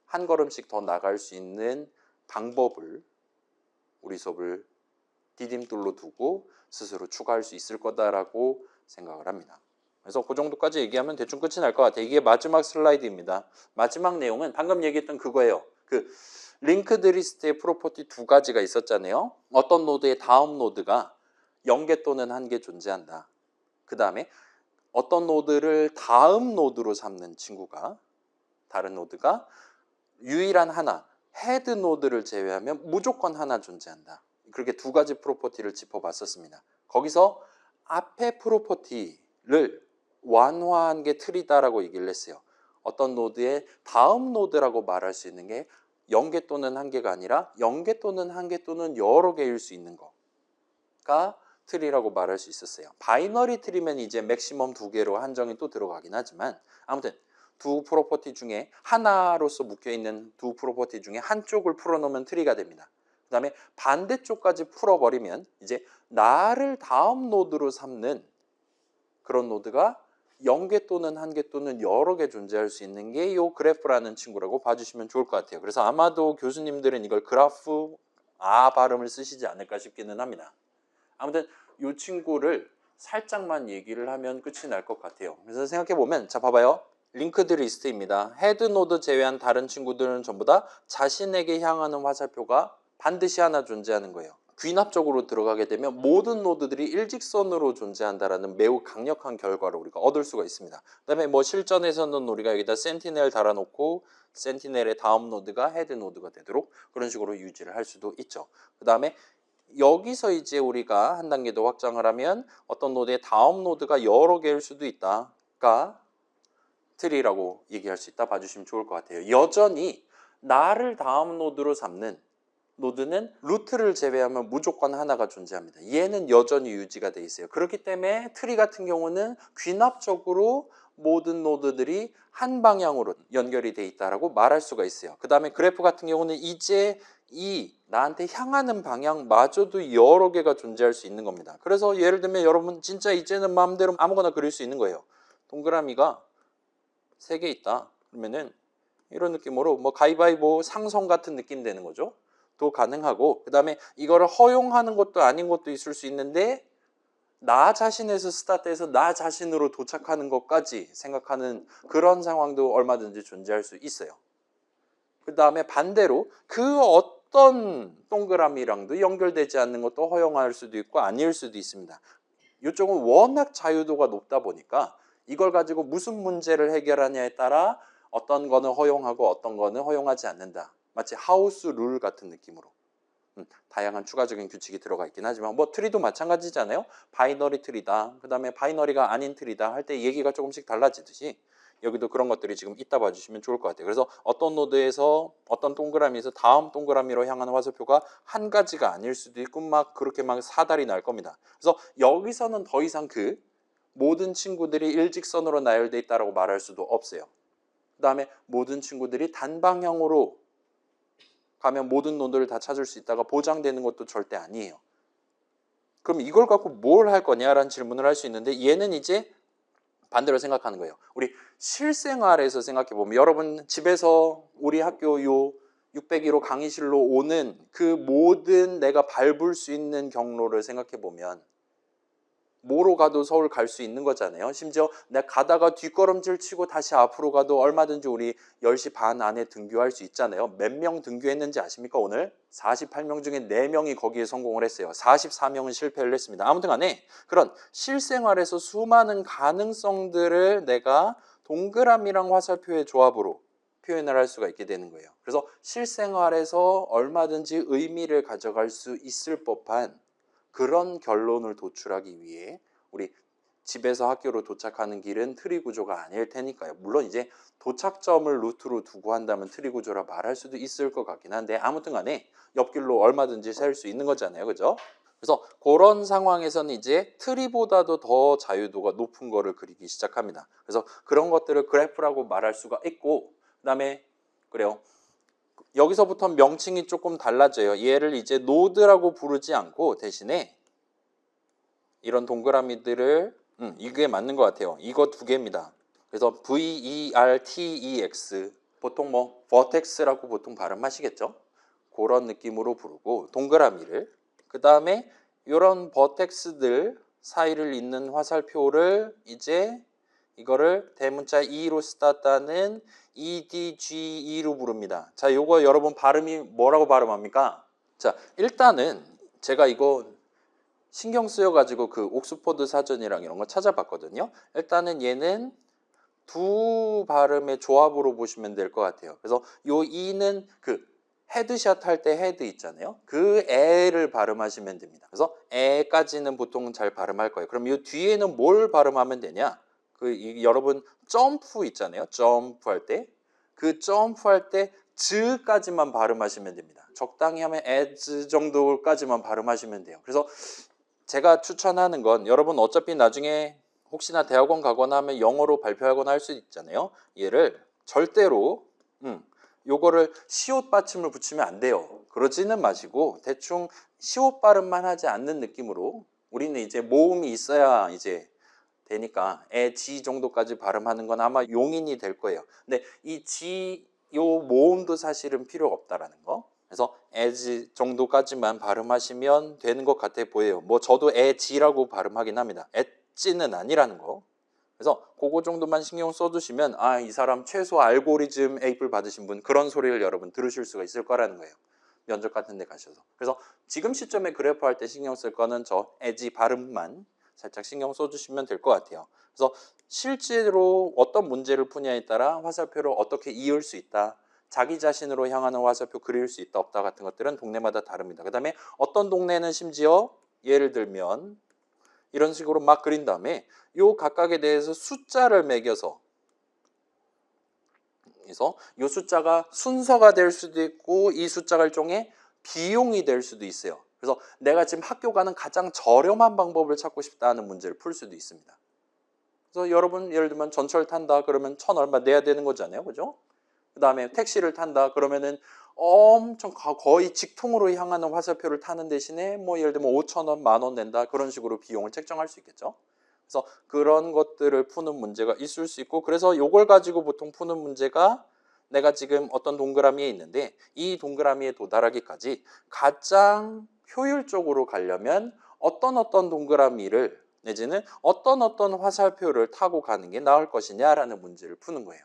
한 걸음씩 더 나갈 수 있는 방법을 우리 수업을 디딤돌로 두고 스스로 추가할 수 있을 거다라고 생각을 합니다. 그래서 그 정도까지 얘기하면 대충 끝이 날 것 같아요. 이게 마지막 슬라이드입니다. 마지막 내용은 방금 얘기했던 그거예요. 그 링크드 리스트의 프로퍼티 두 가지가 있었잖아요. 어떤 노드의 다음 노드가 0개 또는 1개 존재한다. 그 다음에 어떤 노드를 다음 노드로 삼는 친구가 다른 노드가 유일한 하나 헤드 노드를 제외하면 무조건 하나 존재한다. 그렇게 두 가지 프로퍼티를 짚어봤었습니다. 거기서 앞에 프로퍼티를 완화한 게 트리다라고 얘기를 했어요. 어떤 노드의 다음 노드라고 말할 수 있는 게 0개 또는 1개가 아니라 0개 또는 1개 또는 여러 개일 수 있는 거가 트리라고 말할 수 있었어요. 바이너리 트리면 이제 맥시멈 2개로 한정이 또 들어가긴 하지만 아무튼 두 프로퍼티 중에 하나로서 묶여있는 두 프로퍼티 중에 한쪽을 풀어놓으면 트리가 됩니다. 그 다음에 반대쪽까지 풀어버리면 이제 나를 다음 노드로 삼는 그런 노드가 0개 또는 1개 또는 여러 개 존재할 수 있는 게 이 그래프라는 친구라고 봐주시면 좋을 것 같아요. 그래서 아마도 교수님들은 이걸 그래프 발음을 쓰시지 않을까 싶기는 합니다. 아무튼 이 친구를 살짝만 얘기를 하면 끝이 날 것 같아요. 그래서 생각해보면 자 봐봐요. 링크드 리스트입니다. 헤드 노드 제외한 다른 친구들은 전부 다 자신에게 향하는 화살표가 반드시 하나 존재하는 거예요. 귀납적으로 들어가게 되면 모든 노드들이 일직선으로 존재한다라는 매우 강력한 결과를 우리가 얻을 수가 있습니다. 그 다음에 뭐 실전에서는 우리가 여기다 센티넬 달아놓고 센티넬의 다음 노드가 헤드 노드가 되도록 그런 식으로 유지를 할 수도 있죠. 그 다음에 여기서 이제 우리가 한 단계 더 확장을 하면 어떤 노드의 다음 노드가 여러 개일 수도 있다가 트리라고 얘기할 수 있다 봐주시면 좋을 것 같아요. 여전히 나를 다음 노드로 삼는 노드는 루트를 제외하면 무조건 하나가 존재합니다. 얘는 여전히 유지가 돼 있어요. 그렇기 때문에 트리 같은 경우는 귀납적으로 모든 노드들이 한 방향으로 연결이 돼 있다라고 말할 수가 있어요. 그 다음에 그래프 같은 경우는 이제 이 나한테 향하는 방향마저도 여러 개가 존재할 수 있는 겁니다. 그래서 예를 들면 여러분 진짜 이제는 마음대로 아무거나 그릴 수 있는 거예요. 동그라미가 3개 있다. 그러면은 이런 느낌으로 뭐 가위바위보 상성 같은 느낌 되는 거죠. 또 가능하고 그 다음에 이거를 허용하는 것도 아닌 것도 있을 수 있는데 나 자신에서 스타트해서 나 자신으로 도착하는 것까지 생각하는 그런 상황도 얼마든지 존재할 수 있어요. 그 다음에 반대로 그 어떤 동그라미랑도 연결되지 않는 것도 허용할 수도 있고 아닐 수도 있습니다. 이쪽은 워낙 자유도가 높다 보니까 이걸 가지고 무슨 문제를 해결하냐에 따라 어떤 거는 허용하고 어떤 거는 허용하지 않는다. 마치 하우스 룰 같은 느낌으로. 다양한 추가적인 규칙이 들어가 있긴 하지만 뭐 트리도 마찬가지잖아요. 바이너리 트리다. 그 다음에 바이너리가 아닌 트리다 할 때 얘기가 조금씩 달라지듯이 여기도 그런 것들이 지금 이따 봐주시면 좋을 것 같아요. 그래서 어떤 노드에서 어떤 동그라미에서 다음 동그라미로 향하는 화살표가 한 가지가 아닐 수도 있고 막 그렇게 막 사달이 날 겁니다. 그래서 여기서는 더 이상 그 모든 친구들이 일직선으로 나열돼 있다고 말할 수도 없어요. 그 다음에 모든 친구들이 단방향으로 가면 모든 노드를 다 찾을 수 있다가 보장되는 것도 절대 아니에요. 그럼 이걸 갖고 뭘 할 거냐라는 질문을 할 수 있는데 얘는 이제 반대로 생각하는 거예요. 우리 실생활에서 생각해 보면 여러분 집에서 우리 학교 요 601호 강의실로 오는 그 모든 내가 밟을 수 있는 경로를 생각해 보면 뭐로 가도 서울 갈 수 있는 거잖아요. 심지어 내가 가다가 뒷걸음질 치고 다시 앞으로 가도 얼마든지 우리 10시 반 안에 등교할 수 있잖아요. 몇 명 등교했는지 아십니까? 오늘 48명 중에 4명이 거기에 성공을 했어요. 44명은 실패를 했습니다. 아무튼 간에 그런 실생활에서 수많은 가능성들을 내가 동그라미랑 화살표의 조합으로 표현을 할 수가 있게 되는 거예요. 그래서 실생활에서 얼마든지 의미를 가져갈 수 있을 법한 그런 결론을 도출하기 위해 우리 집에서 학교로 도착하는 길은 트리 구조가 아닐 테니까요. 물론 이제 도착점을 루트로 두고 한다면 트리 구조라 말할 수도 있을 것 같긴 한데 아무튼 간에 옆길로 얼마든지 셀 수 있는 거잖아요. 그죠? 그래서 그런 상황에서는 이제 트리보다도 더 자유도가 높은 거를 그리기 시작합니다. 그래서 그런 것들을 그래프라고 말할 수가 있고 그다음에 그래요. 여기서부터 명칭이 조금 달라져요. 얘를 이제 노드라고 부르지 않고 대신에 이런 동그라미들을 이게 맞는 것 같아요. 이거 두 개입니다. 그래서 VERTEX 보통 뭐 버텍스라고 보통 발음하시겠죠? 그런 느낌으로 부르고 동그라미를 그 다음에 이런 버텍스들 사이를 잇는 화살표를 이제 이거를 대문자 E로 쓰다는 EDGE로 부릅니다. 자, 요거 여러분 발음이 뭐라고 발음합니까? 자, 일단은 제가 이거 신경 쓰여가지고 그 옥스퍼드 사전이랑 이런 거 찾아봤거든요. 일단은 얘는 두 발음의 조합으로 보시면 될 것 같아요. 그래서 요 E는 그 헤드샷 할 때 헤드 있잖아요. 그 에를 발음하시면 됩니다. 그래서 에까지는 보통 잘 발음할 거예요. 그럼 이 뒤에는 뭘 발음하면 되냐? 여러분 점프 있잖아요. 점프할 때 그 점프할 때 즈까지만 발음하시면 됩니다. 적당히 하면 as 정도까지만 발음하시면 돼요. 그래서 제가 추천하는 건 여러분 어차피 나중에 혹시나 대학원 가거나 하면 영어로 발표하거나 할 수 있잖아요. 얘를 절대로 요거를 시옷 받침을 붙이면 안 돼요. 그러지는 마시고 대충 시옷 발음만 하지 않는 느낌으로 우리는 이제 모음이 있어야 이제 되니까 지 정도까지 발음하는 건 아마 용인이 될 거예요. 근데 요 모음도 사실은 필요 없다라는 거. 그래서 as 정도까지만 발음하시면 되는 것 같아 보여요. 뭐 저도 지라고 발음하긴 합니다. 엣지는 아니라는 거. 그래서 그거 정도만 신경 써두시면 아, 이 사람 최소 알고리즘 A뿔 받으신 분 그런 소리를 여러분 들으실 수가 있을 거라는 거예요. 면접 같은 데 가셔서. 그래서 지금 시점에 그래프 할 때 신경 쓸 거는 저 as 발음만 살짝 신경 써주시면 될 것 같아요. 그래서 실제로 어떤 문제를 푸냐에 따라 화살표를 어떻게 이을 수 있다. 자기 자신으로 향하는 화살표 그릴 수 있다 없다 같은 것들은 동네마다 다릅니다. 그 다음에 어떤 동네는 심지어 예를 들면 이런 식으로 막 그린 다음에 요 각각에 대해서 숫자를 매겨서 그래서 이 숫자가 순서가 될 수도 있고 이 숫자가 일종의 비용이 될 수도 있어요. 그래서 내가 지금 학교 가는 가장 저렴한 방법을 찾고 싶다는 문제를 풀 수도 있습니다. 그래서 여러분 예를 들면 전철 탄다 그러면 1,000 얼마 내야 되는 거잖아요. 그죠? 그 다음에 택시를 탄다 그러면은 엄청 거의 직통으로 향하는 화살표를 타는 대신에 뭐 예를 들면 5,000원, 10,000원 낸다 그런 식으로 비용을 책정할 수 있겠죠. 그래서 그런 것들을 푸는 문제가 있을 수 있고 그래서 이걸 가지고 보통 푸는 문제가 내가 지금 어떤 동그라미에 있는데 이 동그라미에 도달하기까지 가장 효율적으로 가려면 어떤 동그라미를 내지는 어떤 화살표를 타고 가는 게 나을 것이냐라는 문제를 푸는 거예요.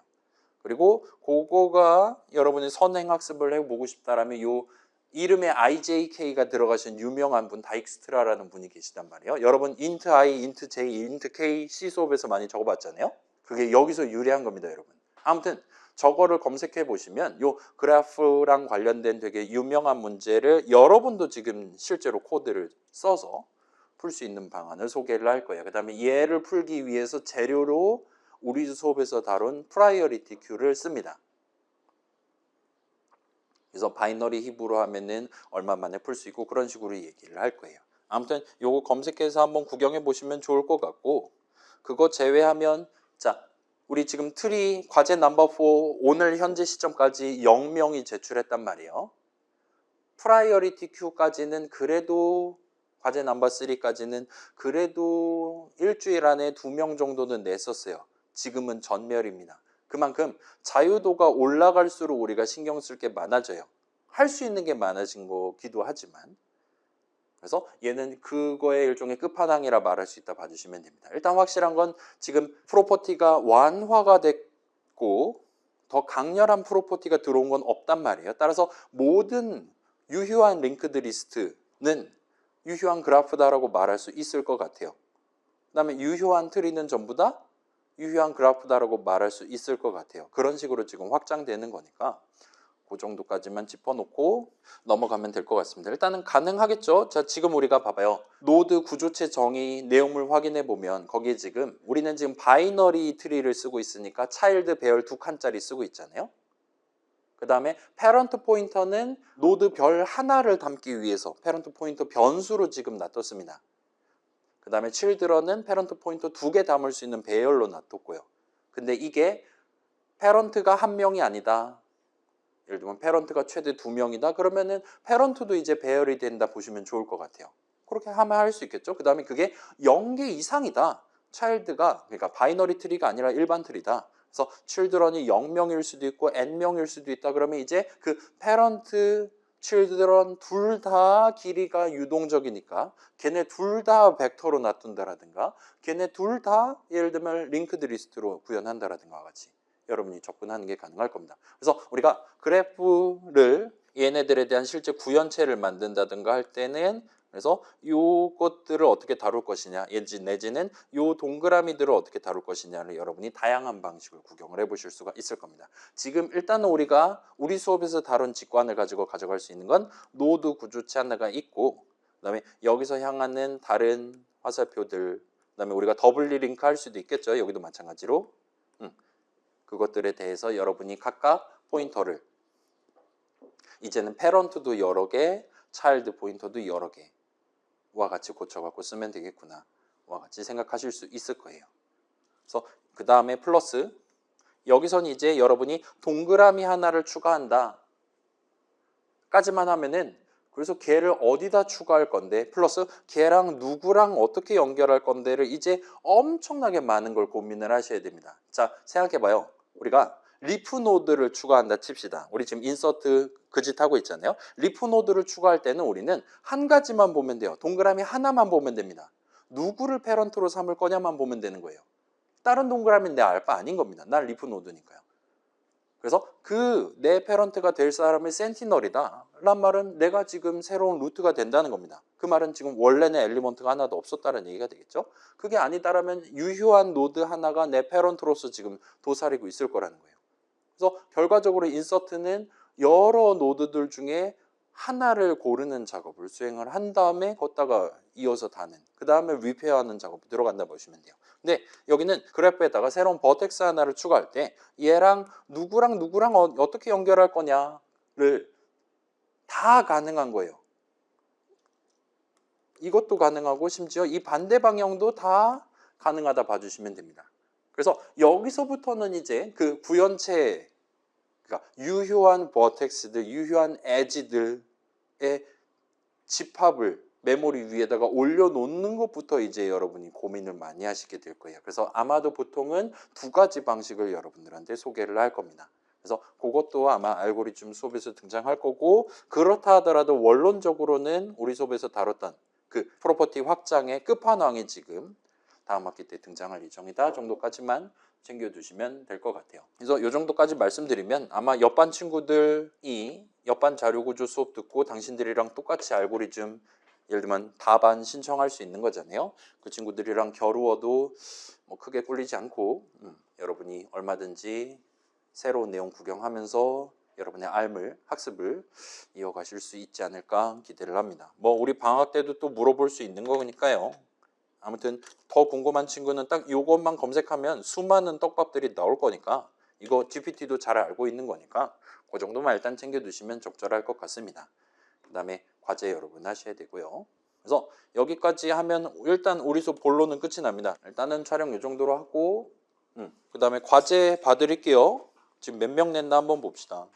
그리고 그거가 여러분이 선행학습을 해보고 싶다라면 요 이름에 IJK가 들어가신 유명한 분 다익스트라라는 분이 계시단 말이에요. 여러분 int i, int j, int k C 수업에서 많이 적어봤잖아요. 그게 여기서 유래한 겁니다, 여러분. 아무튼 저거를 검색해 보시면 요 그래프랑 관련된 되게 유명한 문제를 여러분도 지금 실제로 코드를 써서 풀 수 있는 방안을 소개를 할 거예요. 그 다음에 얘를 풀기 위해서 재료로 우리 수업에서 다룬 프라이어리티 큐를 씁니다. 그래서 바이너리 히브로 하면은 얼마 만에 풀 수 있고 그런 식으로 얘기를 할 거예요. 아무튼 요거 검색해서 한번 구경해 보시면 좋을 것 같고, 그거 제외하면 자, 우리 지금 트리 과제 넘버 4 오늘 현재 시점까지 0명이 제출했단 말이에요. 프라이어리티 큐까지는 그래도 과제 넘버 3까지는 그래도 일주일 안에 2명 정도는 냈었어요. 지금은 전멸입니다. 그만큼 자유도가 올라갈수록 우리가 신경 쓸 게 많아져요. 할 수 있는 게 많아진 거기도 하지만, 그래서 얘는 그거의 일종의 끝판왕이라 말할 수 있다 봐주시면 됩니다. 일단 확실한 건 지금 프로퍼티가 완화가 됐고 더 강렬한 프로퍼티가 들어온 건 없단 말이에요. 따라서 모든 유효한 링크드 리스트는 유효한 그래프다라고 말할 수 있을 것 같아요. 그 다음에 유효한 트리는 전부 다 유효한 그래프다라고 말할 수 있을 것 같아요. 그런 식으로 지금 확장되는 거니까 그 정도까지만 짚어놓고 넘어가면 될 것 같습니다. 일단은 가능하겠죠. 자, 지금 우리가 봐봐요. 노드 구조체 정의 내용물 확인해 보면 거기에 지금 우리는 지금 바이너리 트리를 쓰고 있으니까 차일드 배열 2칸짜리 쓰고 있잖아요. 그 다음에 패런트 포인터는 노드 별 하나를 담기 위해서 패런트 포인터 변수로 지금 놔뒀습니다. 그 다음에 children은 패런트 포인터 2개 담을 수 있는 배열로 놔뒀고요. 근데 이게 패런트가 한 명이 아니다. 예를 들면 패런트가 최대 2명이다. 그러면은 패런트도 이제 배열이 된다 보시면 좋을 것 같아요. 그렇게 하면 할 수 있겠죠. 그 다음에 그게 0개 이상이다. 차일드가, 그러니까 바이너리 트리가 아니라 일반 트리다. 그래서 children이 0명일 수도 있고 n명일 수도 있다. 그러면 이제 그 패런트, children 둘 다 길이가 유동적이니까 걔네 둘 다 벡터로 놔둔다라든가 걔네 둘 다 예를 들면 링크드 리스트로 구현한다라든가 같이 여러분이 접근하는 게 가능할 겁니다. 그래서 우리가 그래프를 얘네들에 대한 실제 구현체를 만든다든가 할 때는 그래서 요것들을 어떻게 다룰 것이냐 내지는 요 동그라미들을 어떻게 다룰 것이냐를 여러분이 다양한 방식을 구경을 해보실 수가 있을 겁니다. 지금 일단은 우리가 우리 수업에서 다룬 직관을 가지고 가져갈 수 있는 건 노드 구조체 하나가 있고 그 다음에 여기서 향하는 다른 화살표들 그 다음에 우리가 더블리 링크 할 수도 있겠죠. 여기도 마찬가지로 그것들에 대해서 여러분이 각각 포인터를 이제는 패런트도 여러 개, 차일드 포인터도 여러 개와 같이 고쳐갖고 쓰면 되겠구나 와 같이 생각하실 수 있을 거예요. 그래서 그 다음에 플러스 여기서는 이제 여러분이 동그라미 하나를 추가한다 까지만 하면은 그래서 걔를 어디다 추가할 건데 플러스 걔랑 누구랑 어떻게 연결할 건데를 이제 엄청나게 많은 걸 고민을 하셔야 됩니다. 자, 생각해봐요. 우리가 리프 노드를 추가한다 칩시다. 우리 지금 인서트 그 짓 하고 있잖아요. 리프 노드를 추가할 때는 우리는 한 가지만 보면 돼요. 동그라미 하나만 보면 됩니다. 누구를 패런트로 삼을 거냐만 보면 되는 거예요. 다른 동그라미는 내 알바 아닌 겁니다. 난 리프 노드니까요. 그래서 그 내 패런트가 될 사람이 센티널이다 란 말은 내가 지금 새로운 루트가 된다는 겁니다. 그 말은 지금 원래는 엘리먼트가 하나도 없었다는 얘기가 되겠죠. 그게 아니다라면 유효한 노드 하나가 내 패런트로서 지금 도사리고 있을 거라는 거예요. 그래서 결과적으로 인서트는 여러 노드들 중에 하나를 고르는 작업을 수행을 한 다음에 걷다가 이어서 다는 그 다음에 리페어하는 작업이 들어간다 보시면 돼요. 근데 여기는 그래프에다가 새로운 버텍스 하나를 추가할 때 얘랑 누구랑 어떻게 연결할 거냐를 다 가능한 거예요. 이것도 가능하고 심지어 이 반대 방향도 다 가능하다 봐주시면 됩니다. 그래서 여기서부터는 이제 그 구현체 그러니까 유효한 버텍스들, 유효한 에지들의 집합을 메모리 위에다가 올려놓는 것부터 이제 여러분이 고민을 많이 하시게 될 거예요. 그래서 아마도 보통은 2가지 방식을 여러분들한테 소개를 할 겁니다. 그래서 그것도 아마 알고리즘 수업에서 등장할 거고 그렇다 하더라도 원론적으로는 우리 수업에서 다뤘던 그 프로퍼티 확장의 끝판왕이 지금 다음 학기 때 등장할 예정이다 정도까지만 챙겨두시면 될 것 같아요. 그래서 이 정도까지 말씀드리면 아마 옆반 친구들이 옆반 자료구조 수업 듣고 당신들이랑 똑같이 알고리즘 예를 들면 다반 신청할 수 있는 거잖아요. 그 친구들이랑 겨루어도 뭐 크게 꿀리지 않고 여러분이 얼마든지 새로운 내용 구경하면서 여러분의 알물, 학습을 이어가실 수 있지 않을까 기대를 합니다. 뭐 우리 방학 때도 또 물어볼 수 있는 거니까요. 아무튼 더 궁금한 친구는 딱 이것만 검색하면 수많은 떡밥들이 나올 거니까 이거 GPT도 잘 알고 있는 거니까 그 정도만 일단 챙겨두시면 적절할 것 같습니다. 그 다음에 과제 여러분 하셔야 되고요. 그래서 여기까지 하면 일단 우리 수업 본론은 끝이 납니다. 일단은 촬영 이 정도로 하고 그 다음에 과제 봐드릴게요. 지금 몇 명 냈나 한번 봅시다.